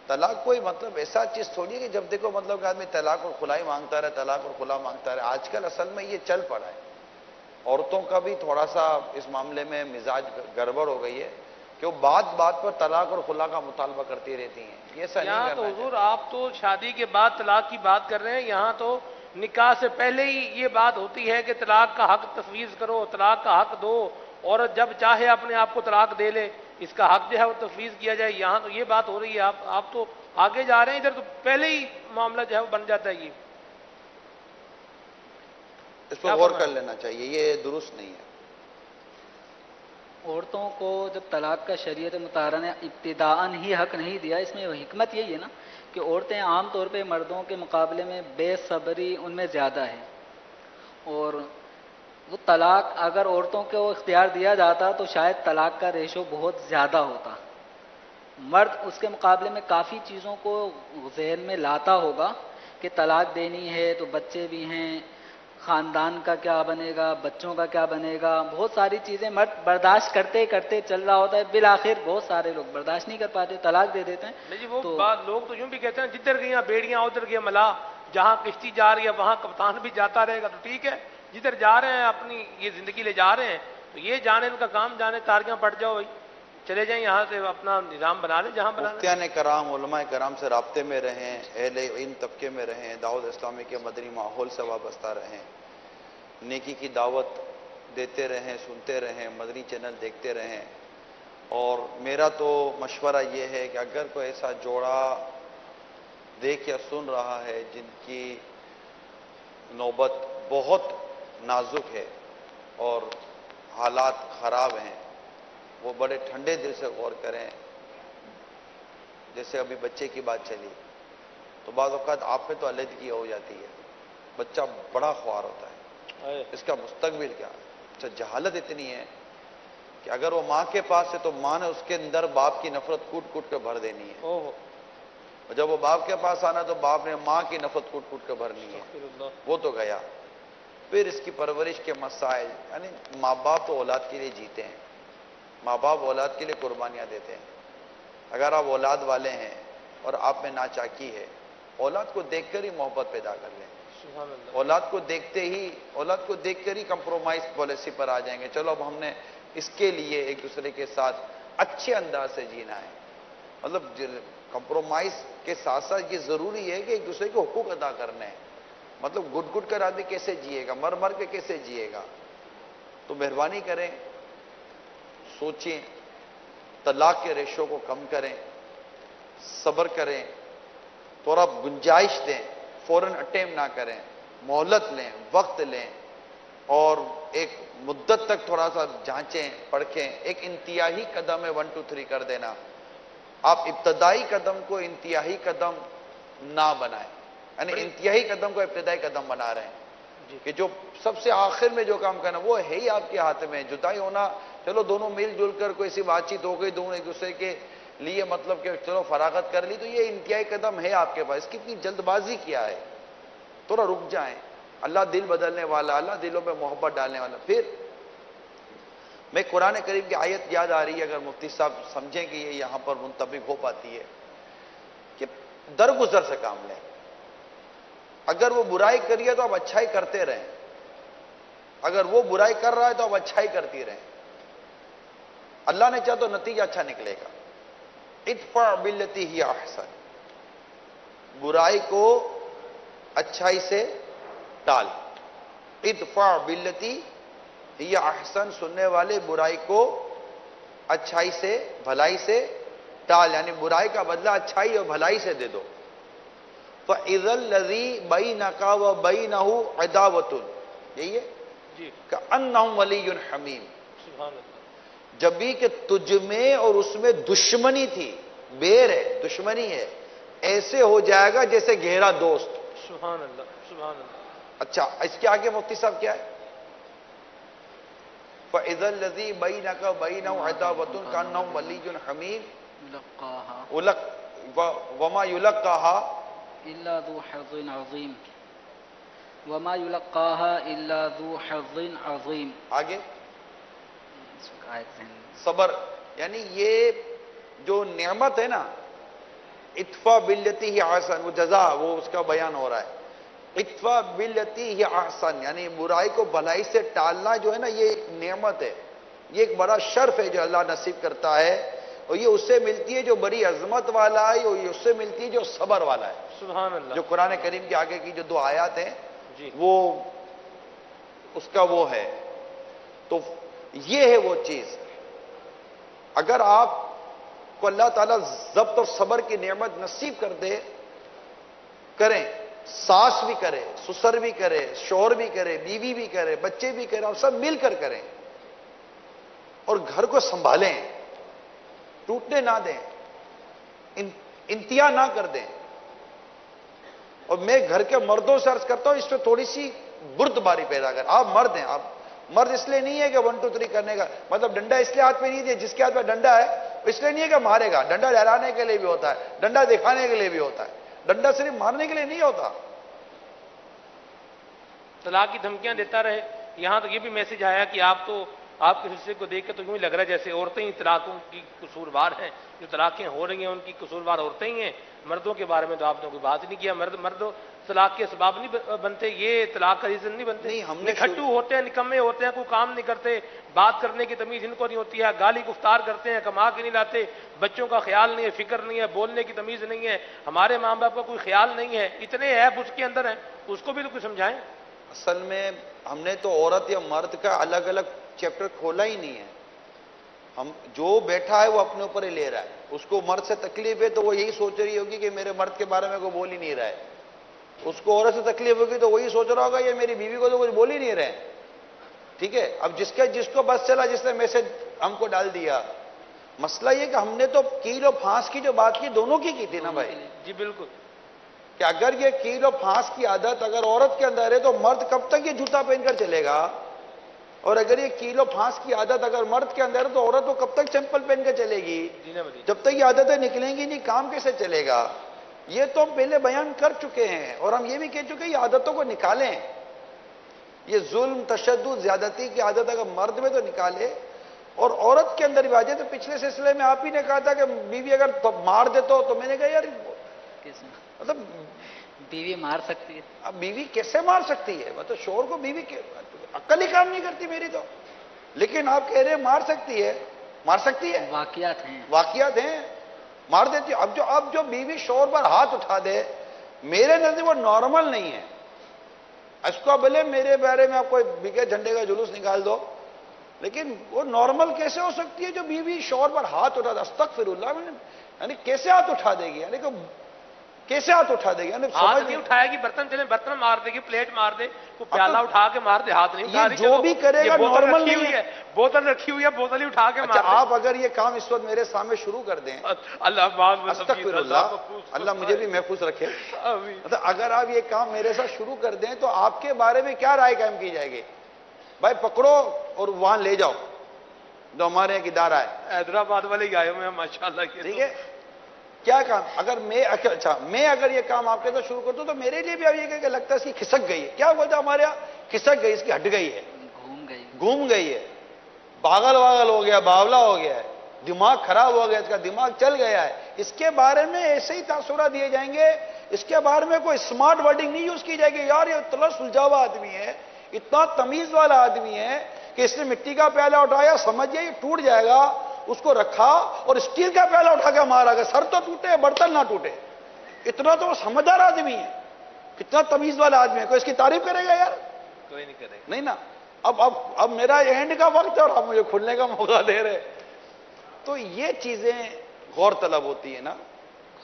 طلاق کوئی مطلب ایسا چیز تھوڑی ہے کہ جب دیکھو مطلب کہ آدمی طلاق اور خلائی مانگتا رہے، طلاق اور خلا مانگتا رہے. آج کل اصل میں یہ چل پڑا ہے. عورتوں کا بھی تھوڑا سا اس معاملے میں مزاج گڑبڑ ہو گئی ہے کہ وہ بات پر طلاق اور خلا کا مطالبہ کرتی رہتی ہیں. یہ ایسا نہیں یہاں کرنا تو چاہیے. حضور آپ تو شادی کے بعد طلاق کی بات کر رہے ہیں، یہاں تو نکاح سے پہلے ہی یہ بات ہوتی ہے کہ طلاق کا حق تفویض کرو، طلاق کا حق دو، عورت جب چاہے اپنے آپ کو طلاق دے لے، اس کا حق جو ہے وہ تفویض کیا جائے. یہاں تو یہ بات ہو رہی ہے، آپ تو آگے جا رہے ہیں، ادھر تو پہلے ہی معاملہ جو ہے وہ بن جاتا ہے. یہ اس پر غور کر لینا چاہیے، یہ درست نہیں ہے. عورتوں کو جب طلاق کا شریعت مطہرہ نے ابتداءً ہی حق نہیں دیا، اس میں حکمت یہی ہے نا کہ عورتیں عام طور پہ مردوں کے مقابلے میں بے صبری ان میں زیادہ ہے، اور وہ طلاق اگر عورتوں کو اختیار دیا جاتا تو شاید طلاق کا ریشو بہت زیادہ ہوتا. مرد اس کے مقابلے میں کافی چیزوں کو ذہن میں لاتا ہوگا کہ طلاق دینی ہے تو بچے بھی ہیں، خاندان کا کیا بنے گا، بچوں کا کیا بنے گا، بہت ساری چیزیں مرد برداشت کرتے کرتے چل رہا ہوتا ہے. بالآخر بہت سارے لوگ برداشت نہیں کر پاتے، طلاق دے دیتے ہیں. نہیں جی، وہ لوگ تو یوں بھی کہتے ہیں جدھر گئیاں بیڑیاں ادھر گیا ملا، جہاں کشتی جا رہی ہے وہاں کپتان بھی جاتا رہے گا. تو ٹھیک ہے، جدھر جا رہے ہیں اپنی یہ زندگی لے جا رہے ہیں تو یہ جانے ان کا کام، جانے تاریاں پٹ جاؤ بھائی، چلے جائیں یہاں سے، اپنا نظام بنا لیں جہاں بنا لیں. مفتیان کرام، علماء کرام سے رابطے میں رہیں، اہل علم طبقے میں رہیں، دعوت اسلامی کے مدنی ماحول سے وابستہ رہیں، نیکی کی دعوت دیتے رہیں، سنتے رہیں، مدنی چینل دیکھتے رہیں. اور میرا تو مشورہ یہ ہے کہ اگر کوئی ایسا جوڑا دیکھ یا سن رہا ہے جن کی نوبت بہت نازک ہے اور حالات خراب ہیں، وہ بڑے ٹھنڈے دل سے غور کریں. جیسے ابھی بچے کی بات چلی تو بعض اوقات آپ میں تو علیحدگی ہو جاتی ہے، بچہ بڑا خوار ہوتا ہے، اس کا مستقبل کیا ہے. اچھا، جہالت اتنی ہے کہ اگر وہ ماں کے پاس ہے تو ماں نے اس کے اندر باپ کی نفرت کوٹ کوٹ کے بھر دینی ہے، اور جب وہ باپ کے پاس آنا تو باپ نے ماں کی نفرت کوٹ کوٹ کے بھرنی ہے. وہ تو گیا. پھر اس کی پرورش کے مسائل، یعنی ماں باپ تو اولاد کے لیے جیتے ہیں، ماں باپ اولاد کے لیے قربانیاں دیتے ہیں. اگر آپ اولاد والے ہیں اور آپ میں ناچاکی ہے، اولاد کو دیکھ کر ہی محبت پیدا کر لیں. اولاد کو دیکھ کر ہی کمپرومائز پالیسی پر آ جائیں گے. چلو اب ہم نے اس کے لیے ایک دوسرے کے ساتھ اچھے انداز سے جینا ہے. مطلب کمپرومائز کے ساتھ ساتھ یہ ضروری ہے کہ ایک دوسرے کے حقوق ادا کرنے ہیں. مطلب گٹ گٹ کر آدمی کیسے جیے گا، مر مر کے کیسے جیے گا. تو مہربانی کریں، سوچیں، طلاق کے ریشو کو کم کریں، صبر کریں، تھوڑا گنجائش دیں، فوراً اٹیم نہ کریں، مہلت لیں، وقت لیں، اور ایک مدت تک تھوڑا سا جانچیں پرکھیں. ایک انتہائی قدم ہے 1 2 3 کر دینا. آپ ابتدائی قدم کو انتہائی قدم نہ بنائیں، یعنی انتہائی قدم کو ابتدائی قدم بنا رہے ہیں کہ جو سب سے آخر میں جو کام کرنا وہ ہے ہی آپ کے ہاتھ میں. جدائی ہونا، چلو دونوں مل جل کر کوئی سی بات چیت ہو گئی، دونوں ایک دوسرے کے لیے مطلب کہ چلو فراغت کر لی، تو یہ انتہائی قدم ہے آپ کے پاس. اس کی اتنی جلد بازی کیا ہے؟ تھوڑا رک جائیں. اللہ دل بدلنے والا، اللہ دلوں میں محبت ڈالنے والا. پھر میں قرآن کریم کی آیت یاد آ رہی ہے، اگر مفتی صاحب سمجھیں کہ یہ یہاں پر منطبق ہو پاتی ہے، کہ درگزر سے کام لیں. اگر وہ برائی کری ہے تو آپ اچھائی کرتے رہیں، اگر وہ برائی کر رہا ہے تو آپ اچھائی کرتی رہیں. اللہ نے چاہا تو نتیجہ اچھا نکلے گا. ادفع باللتی ہی احسن، برائی کو اچھائی سے ٹال. ادفع باللتی ہی احسن، سننے والے برائی کو اچھائی سے، بھلائی سے ٹال، یعنی برائی کا بدلہ اچھائی اور بھلائی سے دے دو. فَإِذَا الَّذِي بَيْنَكَ وَبَيْنَهُ عَدَاوَةٌ، یہی ہے جی، كَأَنَّهُ وَلِيٌّ حَمِيمٌ. سبحان اللہ. جب بھی کہ تجھ میں اور اس میں دشمنی تھی، بیر ہے، دشمنی ہے، ایسے ہو جائے گا جیسے گہرا دوست. سبحان اللہ سبحان اللہ. اچھا اس کے آگے مفتی صاحب کیا ہے؟ فَإِذَا الَّذِي بَيْنَكَ وَبَيْنَهُ عَدَاوَةٌ كَأَنَّهُ وَلِيٌّ حَمِيمٌ وَمَا يُلَقَّاهَا إلا ذو حظ عظيم وما يلقاها إلا ذو حظ عظيم. آگے صبر، یعنی یہ جو نعمت ہے نا، ادفع باللتی ہی احسن، وہ جزا، وہ اس کا بیان ہو رہا ہے. ادفع باللتی ہی احسن یعنی برائی کو بھلائی سے ٹالنا جو ہے نا، یہ ایک نعمت ہے، یہ ایک بڑا شرف ہے جو اللہ نصیب کرتا ہے، اور یہ اس سے ملتی ہے جو بڑی عظمت والا ہے، اور یہ اس سے ملتی ہے جو صبر والا ہے. سبحان اللہ. جو قرآن کریم کے آگے کی جو 2 آیات ہیں جی وہ اس کا وہ ہے. تو یہ ہے وہ چیز. اگر آپ کو اللہ تعالیٰ ضبط اور صبر کی نعمت نصیب کر دے، کریں، ساس بھی کرے، سسر بھی کرے، شوہر بھی کرے، بیوی بھی کرے، بچے بھی کرے، اور سب مل کر کریں، اور گھر کو سنبھالیں، ٹوٹنے نہ دیں، انتہا نہ کر دیں. اور میں گھر کے مردوں سے عرض کرتا ہوں، اس پہ تھوڑی سی بردباری پیدا کر. آپ مرد ہیں، آپ مرد اس لیے نہیں ہے کہ 1 2 3 کرنے کا مطلب ڈنڈا اس لیے ہاتھ میں نہیں دیا، جس کے ہاتھ میں ڈنڈا ہے اس لیے نہیں ہے کہ مارے گا. ڈنڈا لہرانے کے لیے بھی ہوتا ہے، ڈنڈا دکھانے کے لیے بھی ہوتا ہے، ڈنڈا صرف مارنے کے لیے نہیں ہوتا. طلاق کی دھمکیاں دیتا رہے. یہاں تو یہ بھی میسج آیا کہ آپ کے حصے کو دیکھ کے تو یوں ہی لگ رہا ہے جیسے عورتیں ہی طلاقوں کی قصوروار ہیں. جو طلاقیں ہو رہی ہیں ان کی قصوروار عورتیں ہی ہیں. مردوں کے بارے میں تو آپ نے کوئی بات نہیں کیا. مرد طلاق کے اسباب نہیں بنتے، یہ طلاق کا ریزن نہیں بنتے. نہیں، ہم نے نکھٹو ہوتے ہیں، نکمے ہوتے ہیں، کوئی کام نہیں کرتے، بات کرنے کی تمیز ان کو نہیں ہوتی ہے، گالی گفتار کرتے ہیں، کما کے نہیں لاتے، بچوں کا خیال نہیں ہے، فکر نہیں ہے، بولنے کی تمیز نہیں ہے، ہمارے ماں باپ کا کوئی خیال نہیں ہے. اتنے عیب اس کے اندر ہیں، اس کو بھی تو کچھ سمجھائیں. اصل میں ہم نے تو عورت یا مرد کا الگ الگ چیپٹر کھولا ہی نہیں ہے. ہم جو بیٹھا ہے وہ اپنے اوپر ہی لے رہا ہے. اس کو مرد سے تکلیف ہے تو وہ یہی سوچ رہی ہوگی کہ میرے مرد کے بارے میں کوئی بول ہی نہیں رہا ہے. اس کو عورت سے تکلیف ہوگی تو وہی سوچ رہا ہوگا یہ میری بیوی کو تو کچھ بول ہی نہیں رہے. ٹھیک ہے، اب جس کو بس چلا، جس نے میسج ہم کو ڈال دیا. مسئلہ یہ کہ ہم نے تو کیل و پھانس کی جو بات کی دونوں کی تھی نا بھائی. جی بالکل. کہ اگر یہ کیل و پھانس کی عادت اگر عورت کے اندر ہے تو مرد کب تک یہ جوتا پہن کر چلے گا؟ اور اگر یہ کیل و پھانس کی عادت اگر مرد کے اندر ہے تو عورت وہ کب تک چمپل پہن کر چلے گی؟ جب تک یہ عادتیں نکلیں گی نہیں، کام کیسے چلے گا؟ یہ تو ہم پہلے بیان کر چکے ہیں، اور ہم یہ بھی کہہ چکے ہیں یہ عادتوں کو نکالیں. یہ ظلم، تشدد، زیادتی کی عادت اگر مرد میں تو نکالے، اور عورت کے اندر بھی آ جائے. تو پچھلے سلسلے میں آپ ہی نے کہا تھا کہ بیوی اگر مار دے تو میں نے کہا یار مطلب بیوی مار سکتی ہے؟ اب بیوی کیسے مار سکتی ہے؟ مطلب شوہر کو بیوی عقل ہی کام نہیں کرتی میری تو. لیکن آپ کہہ رہے ہیں مار سکتی ہے، مار سکتی ہے. واقعات ہیں مار دیتی ہے. اب جو بیوی شوہر پر ہاتھ اٹھا دے، میرے نزدیک وہ نارمل نہیں ہے. اس کو بھلے میرے بارے میں آپ کوئی بگے جھنڈے کا جلوس نکال دو، لیکن وہ نارمل کیسے ہو سکتی ہے جو بیوی شوہر پر ہاتھ اٹھا دے؟ استغفر اللہ. یعنی کیسے ہاتھ اٹھا دے گی؟ یعنی کہ کیسے ہاتھ اٹھا دے گی؟ ہاتھ نہیں اٹھائے گی، برتن چلے برتن مار دے گی، پلیٹ مار دے، کوئی پیالہ اٹھا کے مار دے، ہاتھ نہیں اٹھا رہی. جو بھی کرے گا نارمل نہیں ہے. بوتل رکھی ہوئی ہے، بوتل ہی اٹھا کے مار دے. آپ اگر یہ کام اس وقت میرے سامنے شروع کر دیں، استغفر اللہ، اللہ مجھے بھی محفوظ رکھے. اگر آپ یہ کام میرے ساتھ شروع کر دیں تو آپ کے بارے میں کیا رائے قائم کی جائے گی؟ بھائی پکڑو اور وہاں لے جاؤ جو ہمارے یہاں ادارہ ہے. حیدرآباد والے گائے ہوئے ہیں ماشاءاللہ. ٹھیک ہے، کیا کام اگر میں اگر یہ کام آپ کے ساتھ شروع کرتا ہوں تو میرے لیے بھی اب یہ کہ لگتا ہے اس کی کھسک گئی ہے. کیا بولتا ہمارے یہاں؟ کھسک گئی، اس کی ہٹ گئی ہے، گھوم گئی ہے، پاگل ہو گیا، باولا ہو گیا ہے، دماغ خراب ہو گیا، اس کا دماغ چل گیا ہے. اس کے بارے میں ایسے ہی تاثرات دیے جائیں گے، اس کے بارے میں کوئی اسمارٹ ورڈنگ نہیں یوز کی جائے گی. یار یہ اتنا سلجھا ہوا آدمی ہے، اتنا تمیز والا آدمی ہے کہ اس نے مٹی کا پیالہ اٹھایا، سمجھئے یہ ٹوٹ جائے گا، اس کو رکھا اور اسٹیل کا پیالہ اٹھا کے مارا گیا. سر تو ٹوٹے، برتن نہ ٹوٹے. اتنا تو وہ سمجھدار آدمی ہے، کتنا تمیز والا آدمی ہے. کوئی اس کی تعریف کرے گا یار؟ کوئی نہیں کرے گا. نہیں نا. اب میرا اینڈ کا وقت ہے اور آپ مجھے کھلنے کا موقع دے رہے. تو یہ چیزیں غور طلب ہوتی ہے نا.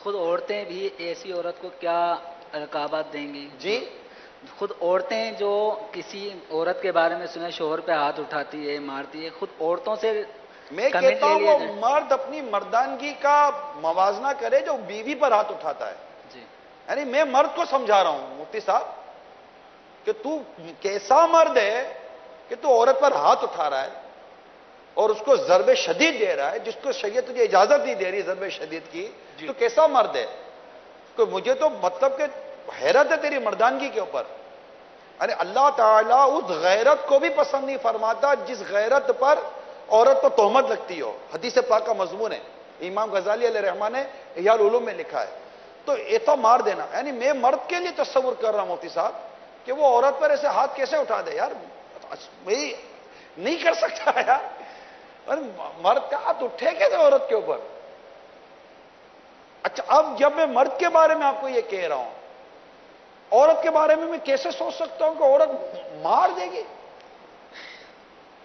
خود عورتیں بھی ایسی عورت کو کیا رکابت دیں گی؟ جی خود عورتیں جو کسی عورت کے بارے میں سنے شوہر پہ ہاتھ اٹھاتی ہے، مارتی ہے، خود عورتوں سے میں کہتا ہوں وہ مرد اپنی مردانگی کا موازنہ کرے جو بیوی پر ہاتھ اٹھاتا ہے. یعنی میں مرد کو سمجھا رہا ہوں مفتی صاحب کہ تو کیسا مرد ہے کہ تو عورت پر ہاتھ اٹھا رہا ہے اور اس کو ضرب شدید دے رہا ہے, جس کو شریعت تجھے اجازت نہیں دے رہی ضرب شدید کی, تو کیسا مرد ہے؟ تو مجھے تو مطلب کہ حیرت ہے تیری مردانگی کے اوپر. ارے اللہ تعالیٰ اس غیرت کو بھی پسند نہیں فرماتا جس غیرت پر عورت پر تہمت لگتی ہو. حدیث پاک کا مضمون ہے, امام غزالی علیہ الرحمہ نے احیاء العلوم میں لکھا ہے. تو ایسا مار دینا, یعنی میں مرد کے لیے تصور کر رہا ہوں مفتی صاحب کہ وہ عورت پر ایسے ہاتھ کیسے اٹھا دے یار, میں نہیں کر سکتا یار. مرد کا ہاتھ اٹھے کیسے عورت کے اوپر؟ اچھا اب جب میں مرد کے بارے میں آپ کو یہ کہہ رہا ہوں, عورت کے بارے میں کیسے سوچ سکتا ہوں کہ عورت مار دے گی؟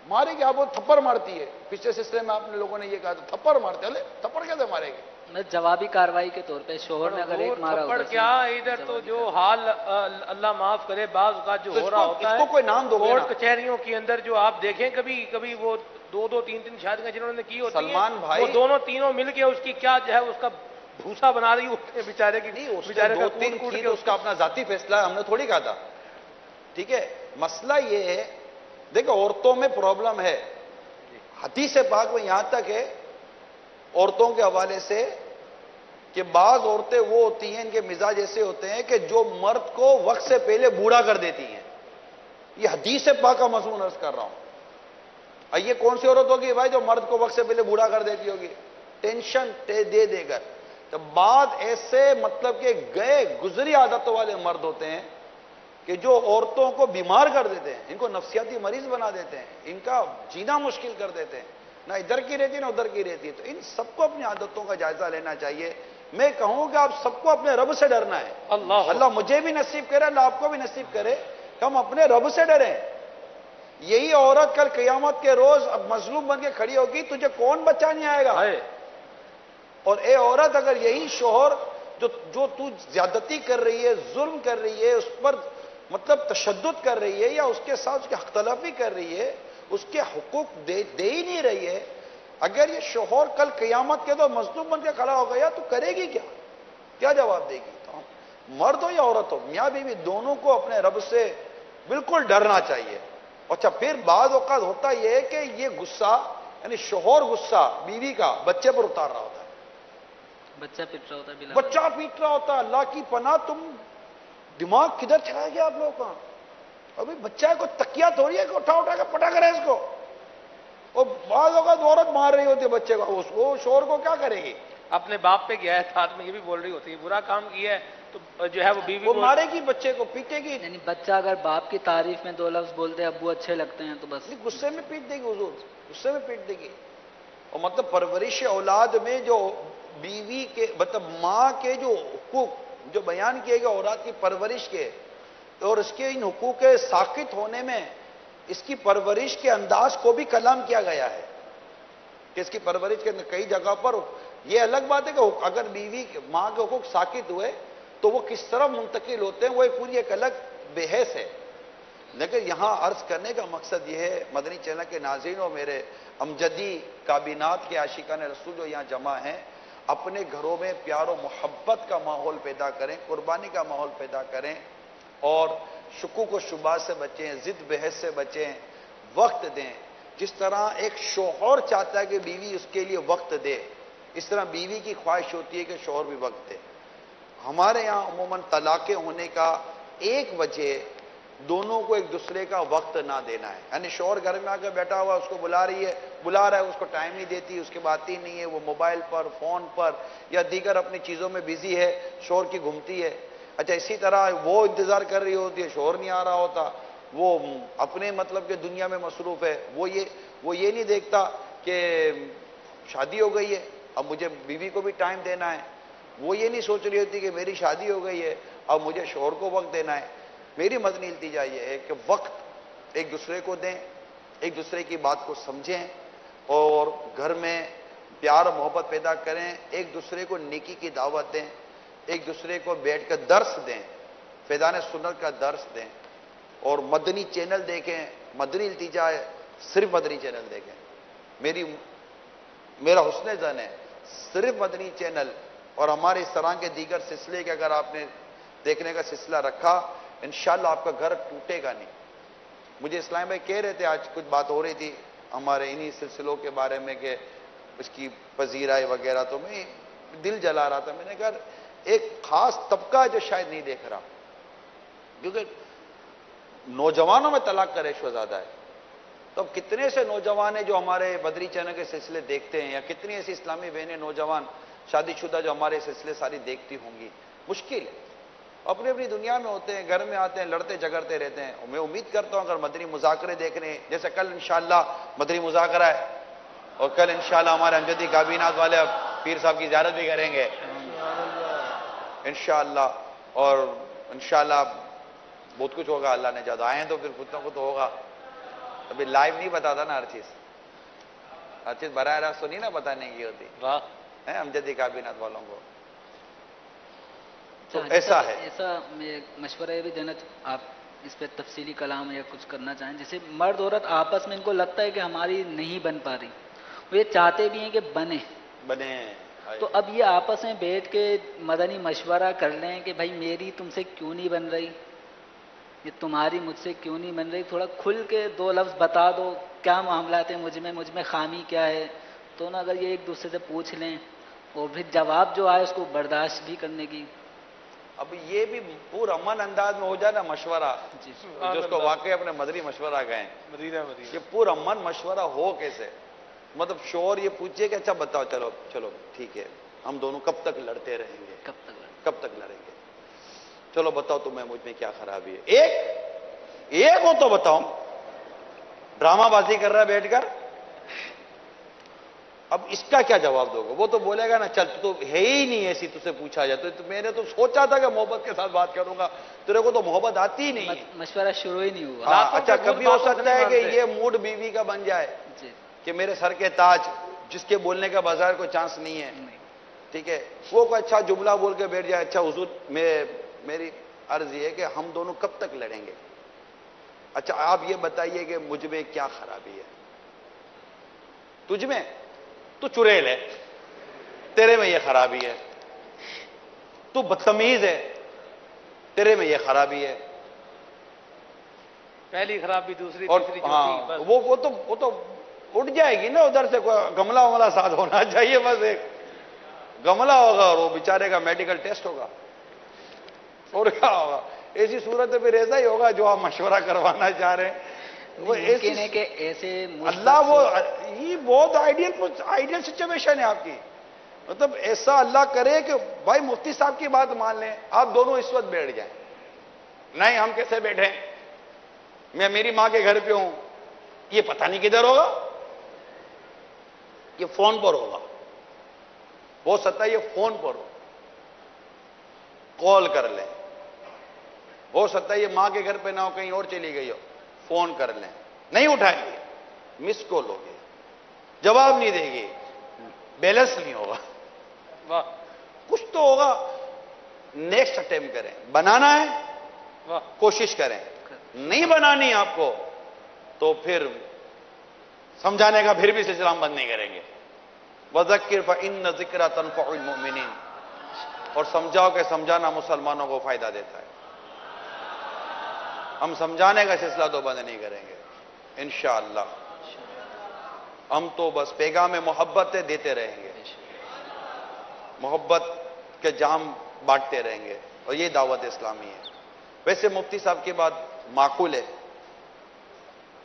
مارے گی؟ آپ وہ تھپڑ مارتی ہے. پچھلے سلسلے میں آپ نے لوگوں نے یہ کہا تھا تھپڑ مارتے, ارے تھپڑ کیسے مارے گی؟ میں جوابی کارروائی کے طور پہ شوہر نے اگر ایک مارا تھپڑ کیا ادھر تو جو حال اللہ معاف کرے بعض اوقات جو ہو رہا ہوتا ہے, اس کو کوئی نام دو, کورٹ کچہریوں کے اندر جو آپ دیکھیں کبھی کبھی وہ 2-3 شادیاں جنہوں نے کی ہوتی ہیں, سلمان بھائی وہ دونوں تینوں مل کے اس کی کیا جو ہے اس کا بھوسا بنا رہی ہوتے ہیں بیچارے کی. نہیں, اس کا اس کا اپنا ذاتی فیصلہ ہے, ہم نے تھوڑی کہا تھا. ٹھیک ہے, مسئلہ یہ ہے دیکھو عورتوں میں پرابلم ہے. حدیث پاک میں یہاں تک ہے عورتوں کے حوالے سے کہ بعض عورتیں وہ ہوتی ہیں, ان کے مزاج ایسے ہوتے ہیں کہ جو مرد کو وقت سے پہلے بوڑھا کر دیتی ہیں. یہ حدیث پاک کا مضمون عرض کر رہا ہوں. یہ کون سی عورت ہوگی بھائی جو مرد کو وقت سے پہلے بوڑھا کر دیتی ہوگی؟ ٹینشن دے دے کر. تو بعد ایسے مطلب کہ گئے گزری عادتوں والے مرد ہوتے ہیں کہ جو عورتوں کو بیمار کر دیتے ہیں, ان کو نفسیاتی مریض بنا دیتے ہیں, ان کا جینا مشکل کر دیتے ہیں, نہ ادھر کی رہتی نہ ادھر کی رہتی. تو ان سب کو اپنی عادتوں کا جائزہ لینا چاہیے. میں کہوں کہ آپ سب کو اپنے رب سے ڈرنا ہے. اللہ مجھے بھی نصیب کرے, اللہ آپ کو بھی نصیب کرے کہ ہم اپنے رب سے ڈریں. یہی عورت کل قیامت کے روز اب مظلوم بن کے کھڑی ہوگی, تجھے کون بچانے آئے گا؟ اور اے عورت اگر یہی شوہر جو تو زیادتی کر رہی ہے, ظلم کر رہی ہے, اس پر مطلب تشدد کر رہی ہے, یا اس کے ساتھ اس کی حق تلافی کر رہی ہے, اس کے حقوق دے ہی نہیں رہی ہے, اگر یہ شوہر کل قیامت کے دو مظلوم بن کے کھڑا ہو گیا تو کرے گی کیا جواب دے گی؟ تو مرد ہو یا عورت ہو, میاں بیوی دونوں کو اپنے رب سے بالکل ڈرنا چاہیے. اچھا پھر بعض اوقات ہوتا یہ ہے کہ یہ غصہ یعنی شوہر غصہ بیوی کا بچے پر اتار رہا ہوتا ہے, بچہ پیٹ رہا ہوتا ہے, بچہ پیٹ رہا ہوتا ہے. اللہ کی پناہ, تم دماغ کدھر چلا گیا آپ لوگوں کا؟ ابھی بچہ کو تکیہ تھوڑی ہے کہ اٹھا کے پٹا کرے اس کو. اور بعض اوقات عورت مار رہی ہوتی ہے بچے کو, اس کو شوہر کو کیا کرے گی؟ اپنے باپ پہ گیا ہے ساتھ میں یہ بھی بول رہی ہوتی ہے, برا کام کیا ہے تو جو ہے وہ بیوی وہ مارے گی, بچے کو پیٹے گی. یعنی بچہ اگر باپ کی تعریف میں 2 لفظ بولتے ابو اچھے لگتے ہیں تو بس غصے میں پیٹ دے گی, حضور غصے میں پیٹ دے گی. اور مطلب پرورش اولاد میں جو بیوی کے مطلب ماں کے جو حقوق جو بیان کیے گئے اولاد کی پرورش کے, اور اس کے ان حقوق کے ساقط ہونے میں اس کی پرورش کے انداز کو بھی کلام کیا گیا ہے کہ اس کی پرورش کے کئی جگہ پر. یہ الگ بات ہے کہ اگر بیوی ماں کے حقوق ساقط ہوئے تو وہ کس طرح منتقل ہوتے ہیں, وہ پوری ایک الگ بحث ہے. لیکن یہاں عرض کرنے کا مقصد یہ ہے مدنی چینل کے ناظرین اور میرے امجدی کابینات کے عاشقان رسول جو یہاں جمع ہیں, اپنے گھروں میں پیار و محبت کا ماحول پیدا کریں, قربانی کا ماحول پیدا کریں, اور شکوک و شبہات سے بچیں, ضد بحث سے بچیں, وقت دیں. جس طرح ایک شوہر چاہتا ہے کہ بیوی اس کے لیے وقت دے, اس طرح بیوی کی خواہش ہوتی ہے کہ شوہر بھی وقت دے. ہمارے یہاں عموماً طلاقیں ہونے کا ایک وجہ دونوں کو ایک دوسرے کا وقت نہ دینا ہے. یعنی شوہر گھر میں آ کے بیٹھا ہوا, اس کو بلا رہا ہے, اس کو ٹائم نہیں دیتی, اس کی بات ہی نہیں ہے, وہ موبائل پر, فون پر یا دیگر اپنی چیزوں میں بزی ہے, شوہر کی گھومتی ہے. اچھا اسی طرح وہ انتظار کر رہی ہوتی ہے, شوہر نہیں آ رہا ہوتا, وہ اپنے مطلب کہ دنیا میں مصروف ہے. وہ یہ نہیں دیکھتا کہ شادی ہو گئی ہے, اب مجھے بیوی کو بھی ٹائم دینا ہے. وہ یہ نہیں سوچ رہی ہوتی کہ میری شادی ہو گئی ہے, اب مجھے شوہر کو وقت دینا ہے. میری مدنی التجا یہ ہے کہ وقت ایک دوسرے کو دیں, ایک دوسرے کی بات کو سمجھیں, اور گھر میں پیار و محبت پیدا کریں, ایک دوسرے کو نیکی کی دعوت دیں, ایک دوسرے کو بیٹھ کر درس دیں, فیضان سنت کا درس دیں, اور مدنی چینل دیکھیں. مدنی التجا ہے, صرف مدنی چینل دیکھیں. میری میرا حسن زن ہے صرف مدنی چینل اور ہمارے اس طرح کے دیگر سلسلے کے اگر آپ نے دیکھنے کا سلسلہ رکھا، انشاءاللہ آپ کا گھر ٹوٹے گا نہیں۔ مجھے اسلام بھائی کہہ رہے تھے، آج کچھ بات ہو رہی تھی ہمارے انہی سلسلوں کے بارے میں کہ اس کی پذیرائی وغیرہ، تو میں دل جلا رہا تھا۔ میں نے کہا ایک خاص طبقہ جو شاید نہیں دیکھ رہا، کیونکہ نوجوانوں میں طلاق کا ریشو زیادہ ہے۔ تو اب کتنے سے نوجوان ہیں جو ہمارے بدری چینل کے سلسلے دیکھتے ہیں، یا کتنی ایسی اسلامی بہنیں نوجوان شادی شدہ جو ہمارے سلسلے ساری دیکھتی ہوں گی؟ مشکل ہے، اپنی اپنی دنیا میں ہوتے ہیں، گھر میں آتے ہیں، لڑتے جھگڑتے رہتے ہیں۔ میں امید کرتا ہوں اگر مدنی مذاکرے دیکھ رہے ہیں، جیسے کل انشاءاللہ مدنی مذاکرہ ہے، اور کل انشاءاللہ ہمارے امجدی کابینات والے پیر صاحب کی زیارت بھی کریں گے انشاءاللہ، اور انشاءاللہ بہت کچھ ہوگا، اللہ نے جب آئے ہیں تو پھر کچھ نہ کچھ تو ہوگا۔ ابھی لائیو نہیں بتاتا نا ہر چیز براہ راست تو نہیں نا بتانے کی ہوتی ہے امجدی کابینات والوں کو، تو ایسا ہے۔ ایسا میں مشورہ یہ بھی دینا، آپ اس پہ تفصیلی کلام یا کچھ کرنا چاہیں؟ جیسے مرد عورت آپس میں ان کو لگتا ہے کہ ہماری نہیں بن پا رہی، وہ یہ چاہتے بھی ہیں کہ بنے، تو اب یہ آپس میں بیٹھ کے مدنی مشورہ کر لیں کہ بھائی میری تم سے کیوں نہیں بن رہی، یہ تمہاری مجھ سے کیوں نہیں بن رہی، تھوڑا کھل کے دو لفظ بتا دو کیا معاملات ہیں مجھ میں خامی کیا ہے، تو نا اگر یہ ایک دوسرے سے پوچھ لیں اور پھر جواب جو آئے اس کو برداشت بھی کرنے کی۔ اب یہ بھی پور امن انداز میں ہو جائے نا مشورہ، جو اس کو واقعی اپنے مدنی مشورہ کہیں، یہ پور امن مشورہ ہو کیسے؟ مطلب شور یہ پوچھئے کہ اچھا بتاؤ، چلو ٹھیک ہے، ہم دونوں کب تک لڑتے رہیں گے، کب تک لڑیں گے، چلو بتاؤ تمہیں مجھ میں کیا خرابی ہے، ایک ہو تو بتاؤ، ڈرامہ بازی کر رہا ہے بیٹھ کر، اب اس کا کیا جواب دو گے؟ وہ تو بولے گا نا چل تو ہے ہی نہیں ایسی، تجھ سے پوچھا جائے تو میں نے تو سوچا تھا کہ محبت کے ساتھ بات کروں گا، تیرے کو تو محبت آتی ہی نہیں، مشورہ شروع ہی نہیں ہوا۔ اچھا کبھی ہو سکتا ہے کہ یہ موڈ بیوی کا بن جائے کہ میرے سر کے تاج جس کے بولنے کا بازار کوئی چانس نہیں ہے، ٹھیک ہے، وہ کوئی اچھا جملہ بول کے بیٹھ جائے، اچھا حضور میری عرض یہ ہے کہ ہم دونوں کب تک لڑیں گے، اچھا آپ یہ بتائیے کہ مجھ میں کیا خرابی ہے، تجھ میں تو چڑیل ہے، تیرے میں یہ خرابی ہے، تو بدتمیز ہے، تیرے میں یہ خرابی ہے، پہلی خرابی دوسری اور تیسری ہاں وہ تو اٹھ جائے گی نا ادھر سے، کوئی گملہ ساتھ ہونا چاہیے، بس ایک گملہ ہوگا اور وہ بیچارے کا میڈیکل ٹیسٹ ہوگا، اور کیا ہوگا؟ ایسی صورت پھر ایسا ہی ہوگا جو آپ مشورہ کروانا چاہ رہے ہیں، وہ ایسے اللہ وہ یہ بہت آئیڈیل سچویشن ہے آپ کی، مطلب ایسا اللہ کرے کہ بھائی مفتی صاحب کی بات مان لیں، آپ دونوں اس وقت بیٹھ جائیں، نہیں ہم کیسے بیٹھیں، میں میری ماں کے گھر پہ ہوں، یہ پتہ نہیں کدھر ہوگا، یہ فون پر ہوگا، ہو سکتا ہے یہ فون پر ہو، کال کر لیں، ہو سکتا ہے یہ ماں کے گھر پہ نہ ہو، کہیں اور چلی گئی ہو، فون کر لیں، نہیں اٹھائیں گے، مس کال ہوگی، جواب نہیں دے گی، بیلنس نہیں ہوگا، کچھ تو ہوگا، نیکسٹ اٹیمپٹ کریں، بنانا ہے کوشش کریں، نہیں بنانی آپ کو تو پھر سمجھانے کا پھر بھی سلسلہ ہم بند نہیں کریں گے، وَذَكِّرْ فَإِنَّ ذِكْرَى تَنفَعُ الْمُؤْمِنِينَ، اور سمجھاؤ کہ سمجھانا مسلمانوں کو فائدہ دیتا ہے، ہم سمجھانے کا سلسلہ تو بند نہیں کریں گے انشاءاللہ، ہم تو بس پیغام محبت دیتے رہیں گے، محبت کے جام بانٹتے رہیں گے، اور یہ دعوت اسلامی ہے۔ ویسے مفتی صاحب کی بات معقول ہے،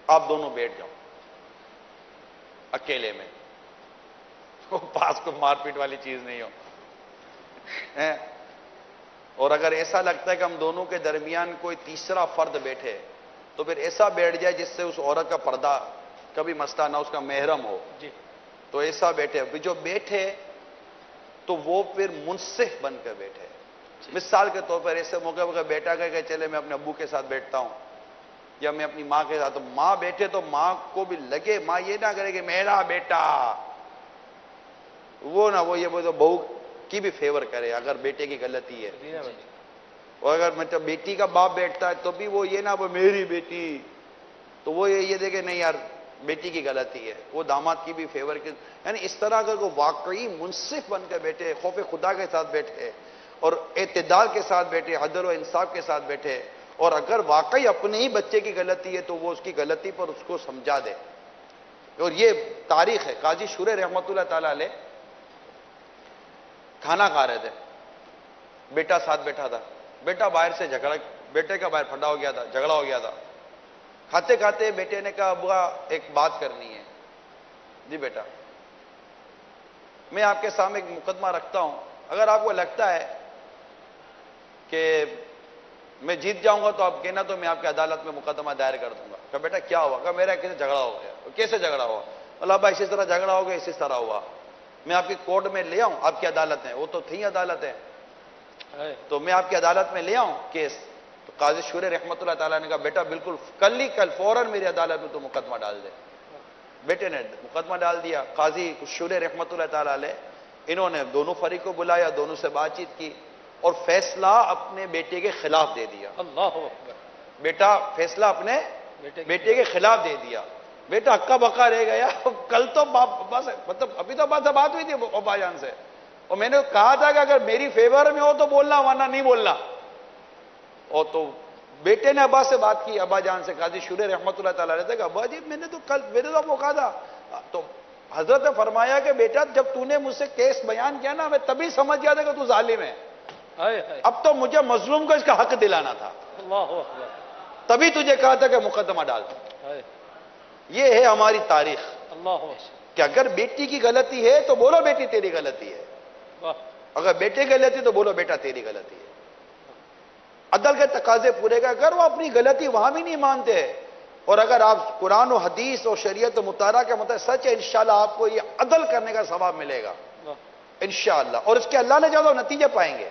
آپ دونوں بیٹھ جاؤ اکیلے میں، پاس کو مار پیٹ والی چیز نہیں ہو، اور اگر ایسا لگتا ہے کہ ہم دونوں کے درمیان کوئی تیسرا فرد بیٹھے تو پھر ایسا بیٹھ جائے جس سے اس عورت کا پردہ کبھی مسئلہ نہ اس کا محرم ہو، تو ایسا بیٹھے، جو بیٹھے تو وہ پھر منصف بن کر بیٹھے، مثال کے طور پر ایسے موقع پر بیٹا کہ چلے میں اپنے ابو کے ساتھ بیٹھتا ہوں یا میں اپنی ماں کے ساتھ، تو ماں بیٹھے تو ماں کو بھی لگے، ماں یہ نہ کرے کہ میرا بیٹا، وہ نہ وہ یہ بولے بہو کی بھی فیور کرے اگر بیٹے کی غلطی ہے، اور اگر مطلب بیٹی کا باپ بیٹھتا ہے تو بھی وہ یہ نہ وہ میری بیٹی، تو وہ یہ دیکھے نہیں یار بیٹی کی غلطی ہے، وہ داماد کی بھی فیور کی، یعنی اس طرح اگر کوئی واقعی منصف بن کر بیٹھے، خوف خدا کے ساتھ بیٹھے اور اعتدال کے ساتھ بیٹھے، عدل و انصاف کے ساتھ بیٹھے، اور اگر واقعی اپنے ہی بچے کی غلطی ہے تو وہ اس کی غلطی پر اس کو سمجھا دے. اور یہ تاریخ ہے. قاضی شورے رحمۃ اللہ تعالی علیہ کھانا کھا رہے تھے، بیٹا ساتھ بیٹھا تھا، بیٹا باہر سے بیٹے کا باہر پھٹا ہو گیا تھا، جھگڑا ہو گیا تھا. کھاتے کھاتے بیٹے نے کہا ابا ایک بات کرنی ہے. جی بیٹا، میں آپ کے سامنے ایک مقدمہ رکھتا ہوں، اگر آپ کو لگتا ہے کہ میں جیت جاؤں گا تو آپ کہنا تو میں آپ کی عدالت میں مقدمہ دائر کر دوں گا. کہا بیٹا کیا ہوا؟ کہا میرا کسی جھگڑا ہو گیا. کیسے جھگڑا ہوا؟ اللہ بھائی اسی طرح جھگڑا ہو گیا، اسی طرح ہوا. میں آپ کی کورٹ میں لے آؤں؟ آپ کی عدالت ہے، وہ تو تھی عدالت ہے، تو میں آپ کی عدالت میں لے آؤں کیس؟ تو قاضی شورے رحمۃ اللہ تعالیٰ نے کہا بیٹا بالکل کل فوراً میری عدالت میں تو مقدمہ ڈال دے. بیٹے نے مقدمہ ڈال دیا. قاضی شورے رحمۃ اللہ تعالیٰ علیہ انہوں نے دونوں فریق کو بلایا، دونوں سے بات چیت کی اور فیصلہ اپنے بیٹے کے خلاف دے دیا. اللہ اکبر. بیٹا فیصلہ اپنے بیٹے کے خلاف دے دیا. بیٹا ہکا بکا رہ گیا. کل تو بس مطلب ابھی تو بات ہوئی تھی ابا جان سے، اور میں نے کہا تھا کہ اگر میری فیور میں ہو تو بولنا ورنہ نہیں بولنا. اور تو بیٹے نے ابا سے بات کی، ابا جان سے. قاضی شورے رحمۃ اللہ تعالیٰ علیہ کہ ابا جی میں نے تو آپ کو کہا تھا. تو حضرت نے فرمایا کہ بیٹا جب تو نے مجھ سے کیس بیان کیا نا، میں تبھی سمجھ گیا تھا کہ تو ظالم ہے. اب تو مجھے مظلوم کو اس کا حق دلانا تھا، اللہ اکبر. تبھی تجھے کہا تھا کہ مقدمہ ڈال دو. یہ ہے ہماری تاریخ اللہ اکبر. کہ اگر بیٹی کی غلطی ہے تو بولو بیٹی تیری غلطی ہے، واہ. اگر بیٹے کی غلطی تو بولو بیٹا تیری غلطی ہے. عدل کے تقاضے پورے کر. اگر وہ اپنی غلطی وہاں بھی نہیں مانتے، اور اگر آپ قرآن و حدیث اور شریعت مطالعہ کے مطابق سچ ہے، انشاءاللہ آپ کو یہ عدل کرنے کا ثواب ملے گا انشاءاللہ، اور اس کے اللہ نے چاہا تو نتیجے پائیں گے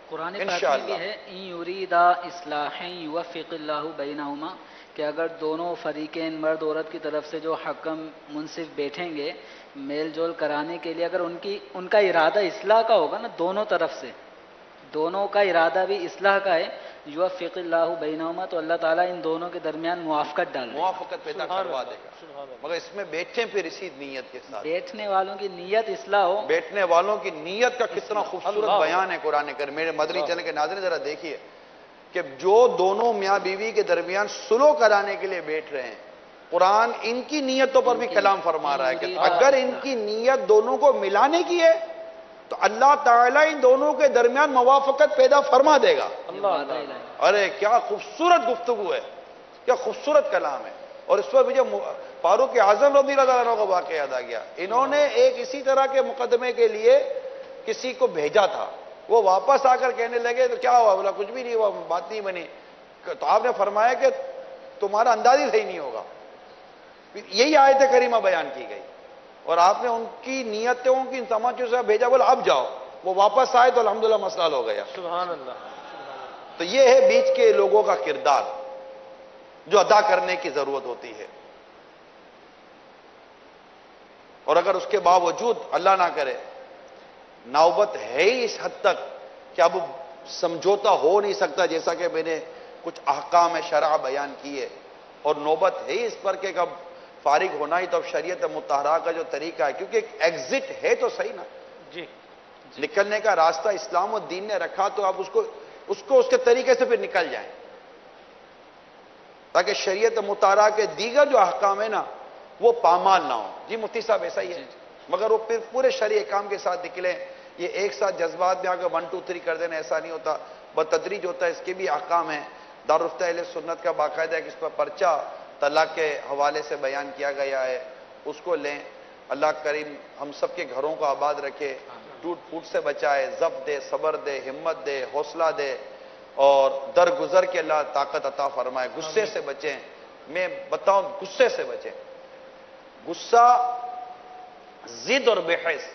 قرآن پاک میں انشاءاللہ. بھی ہے ان یریدا اصلاحا یوفق اللہ بینہما، کہ اگر دونوں فریقین مرد عورت کی طرف سے جو حکم منصف بیٹھیں گے میل جول کرانے کے لیے، اگر ان کا ارادہ اصلاح کا ہوگا نا، دونوں طرف سے دونوں کا ارادہ بھی اصلاح کا ہے، یوفق اللہ بینہما، تو اللہ تعالیٰ ان دونوں کے درمیان موافقت ڈال دے گا، موافقت پیدا کروا دے گا. مگر اس میں بیٹھیں پھر اسی نیت کے ساتھ. بیٹھنے والوں کی نیت اصلاح ہو. بیٹھنے والوں کی نیت کا کتنا خوبصورت بیان ہے قرآن کریم. میرے مدنی چینل کے ناظرین ذرا دیکھیے کہ جو دونوں میاں بیوی کے درمیان صلح کرانے کے لیے بیٹھ رہے ہیں، قرآن ان کی نیتوں پر بھی کلام فرما رہا ہے کہ اگر ان کی نیت دونوں کو ملانے کی ہے تو اللہ تعالیٰ ان دونوں کے درمیان موافقت پیدا فرما دے گا. ارے کیا خوبصورت گفتگو ہے، کیا خوبصورت کلام ہے. اور اس پر مجھے فاروق اعظم رضی اللہ عنہ کا واقعہ یاد آ گیا. انہوں نے ایک اسی طرح کے مقدمے کے لیے کسی کو بھیجا تھا، وہ واپس آ کر کہنے لگے تو کیا ہوا؟ بولا کچھ بھی نہیں ہوا، بات نہیں بنی. تو آپ نے فرمایا کہ تمہارا انداز ہی صحیح نہیں ہوگا. یہی آیت کریمہ بیان کی گئی اور آپ نے ان کی نیتوں کی ان سماجوں سے بھیجا، بولا اب جاؤ. وہ واپس آئے تو الحمدللہ مسئلہ ہو گیا. سبحان اللہ. تو یہ ہے بیچ کے لوگوں کا کردار جو ادا کرنے کی ضرورت ہوتی ہے. اور اگر اس کے باوجود اللہ نہ کرے نوبت ہے ہی اس حد تک کہ اب سمجھوتا ہو نہیں سکتا، جیسا کہ میں نے کچھ احکام شرع بیان کیے، اور نوبت ہے ہی اس پر کہ اب فارغ ہونا ہی تو اب شریعت مطہرہ کا جو طریقہ ہے، کیونکہ ایک ایگزٹ ہے تو صحیح نا، جی نکلنے کا راستہ اسلام و دین نے رکھا، تو اب اس کو اس کے طریقے سے پھر نکل جائیں تاکہ شریعت مطہرہ کے دیگر جو احکام ہیں نا وہ پامال نہ ہوں. جی مفتی صاحب ایسا ہی ہے، مگر وہ پھر پورے شرعی احکام کے ساتھ نکلیں. یہ ایک ساتھ جذبات میں آ کے 1 2 3 کر دینا ایسا نہیں ہوتا، بتدریج ہوتا ہے. اس کے بھی احکام ہیں. دارالفتہ اہل سنت کا باقاعدہ ہے کہ اس پر پرچہ طلاق کے حوالے سے بیان کیا گیا ہے، اس کو لیں. اللہ کریم ہم سب کے گھروں کو آباد رکھے، ٹوٹ پھوٹ سے بچائے، ضبط دے، صبر دے، ہمت دے، حوصلہ دے، اور درگزر کے اللہ طاقت عطا فرمائے. غصے سے بچیں. میں بتاؤں غصے سے بچیں. غصہ، ضد اور بے حیث،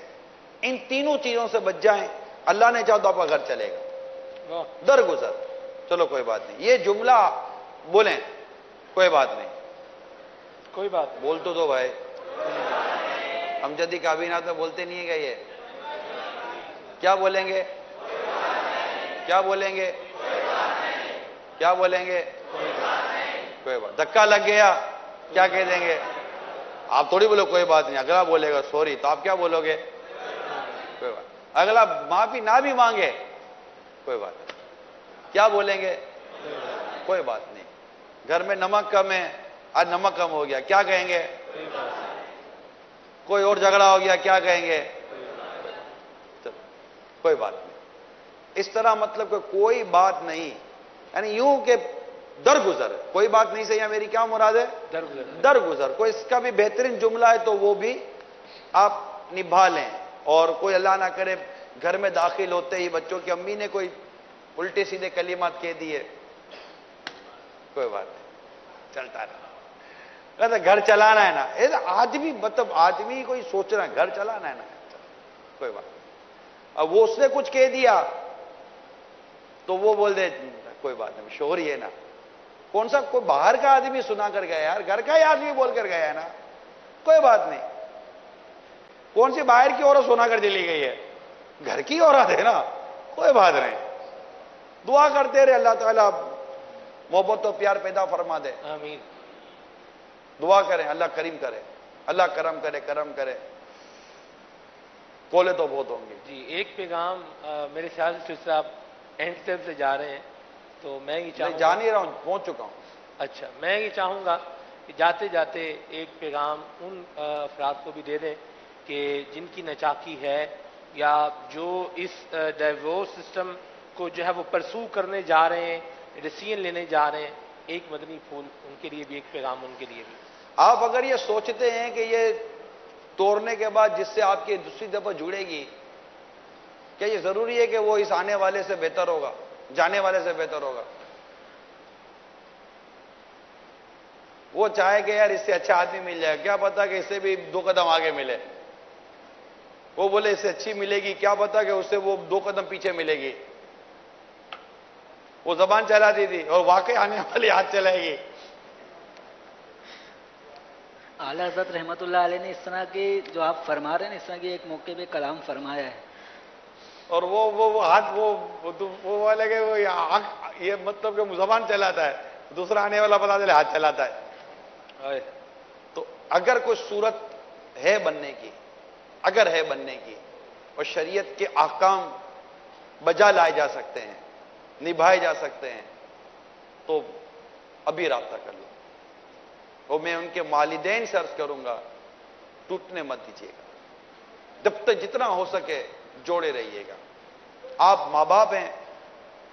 ان تینوں چیزوں سے بچ جائیں، اللہ نے چاہا تو آپ کا گھر چلے گا. درگزر چلو کوئی بات نہیں، یہ جملہ بولیں کوئی بات نہیں، کوئی بات نہیں. بول تو دو بھائی. امجدی کابینات میں بولتے نہیں ہے گا یہ؟ کیا بولیں گے؟ کیا بولیں گے؟ کیا بولیں گے؟ کوئی بات. دھکا لگ گیا کیا کہہ دیں گے؟ آپ تھوڑی بولو کوئی بات نہیں، اگلا بولے گا سوری تو آپ کیا بولو گے؟ کوئی بات. اگلا معافی نہ بھی مانگے کوئی بات نہیں، کیا بولیں گے؟ کوئی بات نہیں. گھر میں نمک کم ہے، آج نمک کم ہو گیا، کیا کہیں گے؟ کوئی اور جھگڑا ہو گیا، کیا کہیں گے؟ کوئی بات نہیں. اس طرح مطلب کہ کوئی بات نہیں، یعنی یوں کہ درگزر، کوئی بات نہیں سے میری کیا مراد ہے؟ درگزر. کوئی اس کا بھی بہترین جملہ ہے تو وہ بھی آپ نبھا لیں. اور کوئی اللہ نہ کرے گھر میں داخل ہوتے ہی بچوں کی امی نے کوئی الٹے سیدھے کلمات کہہ دیے، کوئی بات نہیں، چلتا رہا. گھر چلانا ہے نا، آدمی مطلب آدمی کوئی سوچ رہا ہے گھر چلانا ہے نا، کوئی بات نہیں. اب وہ اس نے کچھ کہہ دیا تو وہ بول دے کوئی بات نہیں، شوہر ہی ہے نا. کون سا کوئی باہر کا آدمی سنا کر گیا یار، گھر کا ہی آدمی بول کر گیا ہے نا، کوئی بات نہیں. کون سی باہر کی عورت سنا کر چلی گئی ہے، گھر کی عورت ہے نا، کوئی بات نہیں. دعا کرتے رہے اللہ تعالیٰ محبت و پیار پیدا فرما دے. آمین. دعا کریں اللہ کریم کرے، اللہ کرم کرے، کرم کرے. کولے تو بہت ہوں گے. جی ایک پیغام میرے خیال سے صاحب اینڈ اسٹیپ سے جا رہے ہیں، تو میں یہ چاہوں جا نہیں رہا ہوں، پہنچ چکا ہوں. اچھا، میں یہ چاہوں گا کہ جاتے جاتے ایک پیغام ان افراد کو بھی دے دیں کہ جن کی نچاکی ہے یا جو اس ڈائیورس سسٹم کو جو ہے وہ پرسو کرنے جا رہے ہیں، ڈیسیژن لینے جا رہے ہیں. ایک مدنی پھول ان کے لیے بھی، ایک پیغام ان کے لیے بھی. آپ اگر یہ سوچتے ہیں کہ یہ توڑنے کے بعد جس سے آپ کی دوسری دفعہ جڑے گی، کیا یہ ضروری ہے کہ وہ اس آنے والے سے بہتر ہوگا، جانے والے سے بہتر ہوگا؟ وہ چاہے کہ یار اس سے اچھا آدمی مل جائے، کیا پتا کہ اس سے بھی 2 قدم آگے ملے. وہ بولے اس سے اچھی ملے گی، کیا پتا کہ اس سے وہ 2 قدم پیچھے ملے گی. وہ زبان چلاتی تھی اور واقعی آنے والی ہاتھ چلائے گی. اعلیٰ حضرت رحمۃ اللہ علیہ نے اس طرح کی جو آپ فرما رہے ہیں اس طرح کی ایک موقع پہ کلام فرمایا ہے. اور وہ ہاتھ وہ والے کہ وہ یہ مطلب کہ زبان چلاتا ہے، دوسرا آنے والا پتا چلے ہاتھ چلاتا ہے. تو اگر کوئی صورت ہے بننے کی، اگر ہے بننے کی اور شریعت کے احکام بجا لائے جا سکتے ہیں، نبھائے جا سکتے ہیں، تو ابھی رابطہ کر لو. اور میں ان کے والدین سے عرض کروں گا ٹوٹنے مت دیجیے گا، جب تک جتنا ہو سکے جوڑے رہیے گا. آپ ماں باپ ہیں،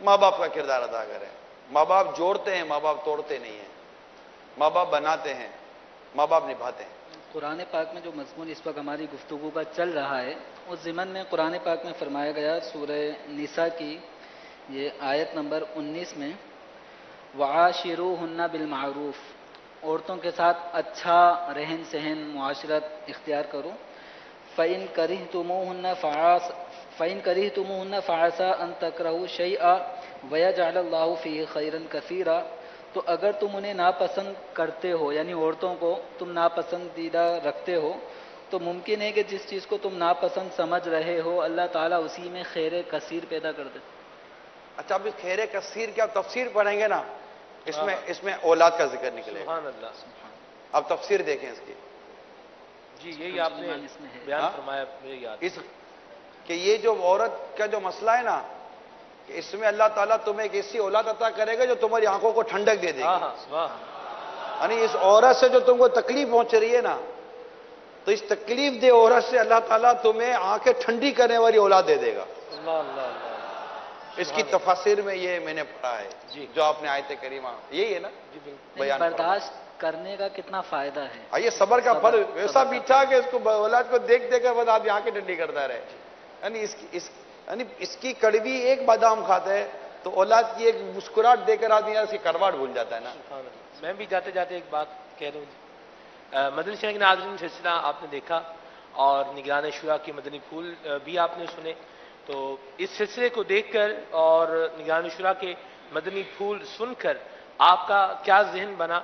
ماں باپ کا کردار ادا کریں. ماں باپ جوڑتے ہیں، ماں باپ توڑتے نہیں ہیں. ماں باپ بناتے ہیں، ماں باپ نبھاتے ہیں. قرآن پاک میں جو مضمون اس وقت ہماری گفتگو کا چل رہا ہے، اس ضمن میں قرآن پاک میں فرمایا گیا سورہ نساء کی یہ آیت نمبر 19 میں، وعاشروہن بالمعروف، عورتوں کے ساتھ اچھا رہن سہن معاشرت اختیار کرو. فَإِن كَرِهْتُمُوهُنَّ فَعَسَىٰ أَن تَكْرَهُوا شَيْئًا وَيَجْعَلَ اللَّهُ فِيهِ خَيْرًا كَثِيرًا. تو اگر تم انہیں ناپسند کرتے ہو، یعنی عورتوں کو تم ناپسندیدہ رکھتے ہو، تو ممکن ہے کہ جس چیز کو تم ناپسند سمجھ رہے ہو اللہ تعالیٰ اسی میں خیر کثیر پیدا کر دے. اچھا، اب اس خیر کثیر کی آپ تفسیر پڑھیں گے نا، اس میں اولاد کا ذکر نکلے گا. سبحان اللہ. اب تفسیر دیکھیں اس کی. جی یہی آپ نے بیان فرمایا، میرے یاد اس کہ یہ جو عورت کا جو مسئلہ ہے نا، کہ اس میں اللہ تعالیٰ تمہیں ایک ایسی اولاد عطا کرے گا جو تمہاری آنکھوں کو ٹھنڈک دے دے گی. یعنی اس عورت سے جو تم کو تکلیف پہنچ رہی ہے نا، تو اس تکلیف دے عورت سے اللہ تعالیٰ تمہیں آنکھیں ٹھنڈی کرنے والی اولاد دے دے گا. اس کی تفاسیر میں یہ میں نے پڑھا ہے جو آپ نے آیت کریمہ یہی ہے نا بیان. برداشت کرنے کا کتنا فائدہ ہے. یہ صبر کا پھل ایسا میٹھا کہ اس کو اولاد کو دیکھ دیکھ کر بس آدمی آنکھیں ٹھنڈی کرتا رہے. یعنی اس کی کڑوی ایک بادام کھاتا ہے تو اولاد کی ایک مسکراہٹ دے کر آدمی اس کی کڑواہٹ بھول جاتا ہے نا. میں بھی جاتے جاتے ایک بات کہہ دوں. مدنی چینل کے ناظرین سلسلہ آپ نے دیکھا اور نگران شورا کے مدنی پھول بھی آپ نے سنے. تو اس سلسلے کو دیکھ کر اور نگران شورا کے مدنی پھول سن کر آپ کا کیا ذہن بنا،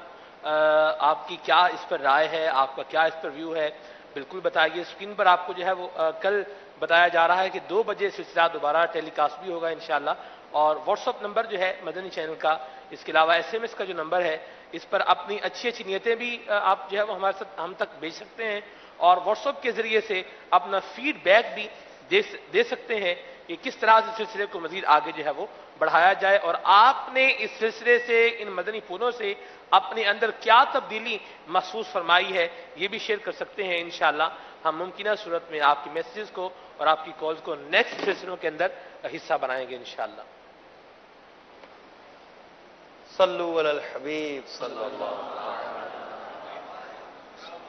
آپ کی کیا اس پر رائے ہے، آپ کا کیا اس پر ویو ہے، بالکل بتائیے. اسکرین پر آپ کو جو ہے وہ کل بتایا جا رہا ہے کہ 2 بجے سلسلہ دوبارہ ٹیلی کاسٹ بھی ہوگا انشاءاللہ. اور واٹس ایپ نمبر جو ہے مدنی چینل کا، اس کے علاوہ SMS کا جو نمبر ہے، اس پر اپنی اچھی اچھی نیتیں بھی آپ جو ہے وہ ہمارے ساتھ ہم تک بھیج سکتے ہیں، اور واٹس ایپ کے ذریعے سے اپنا فیڈ بیک بھی دے سکتے ہیں کہ کس طرح اس سلسلے کو مزید آگے جو ہے وہ بڑھایا جائے، اور آپ نے اس سلسلے سے، ان مدنی پھولوں سے اپنے اندر کیا تبدیلی محسوس فرمائی ہے یہ بھی شیئر کر سکتے ہیں. انشاءاللہ ہم ممکنہ صورت میں آپ کی میسیجز کو اور آپ کی کالز کو نیکسٹ سلسلوں کے اندر حصہ بنائیں گے انشاءاللہ. صلو علی الحبیب صلی اللہ علیہ وسلم.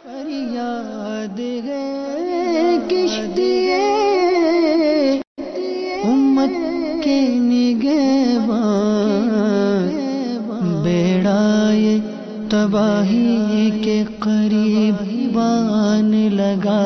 فریاد ہے کشتی امت کے نگہبان، بیڑائے تباہی کے قریب بان لگا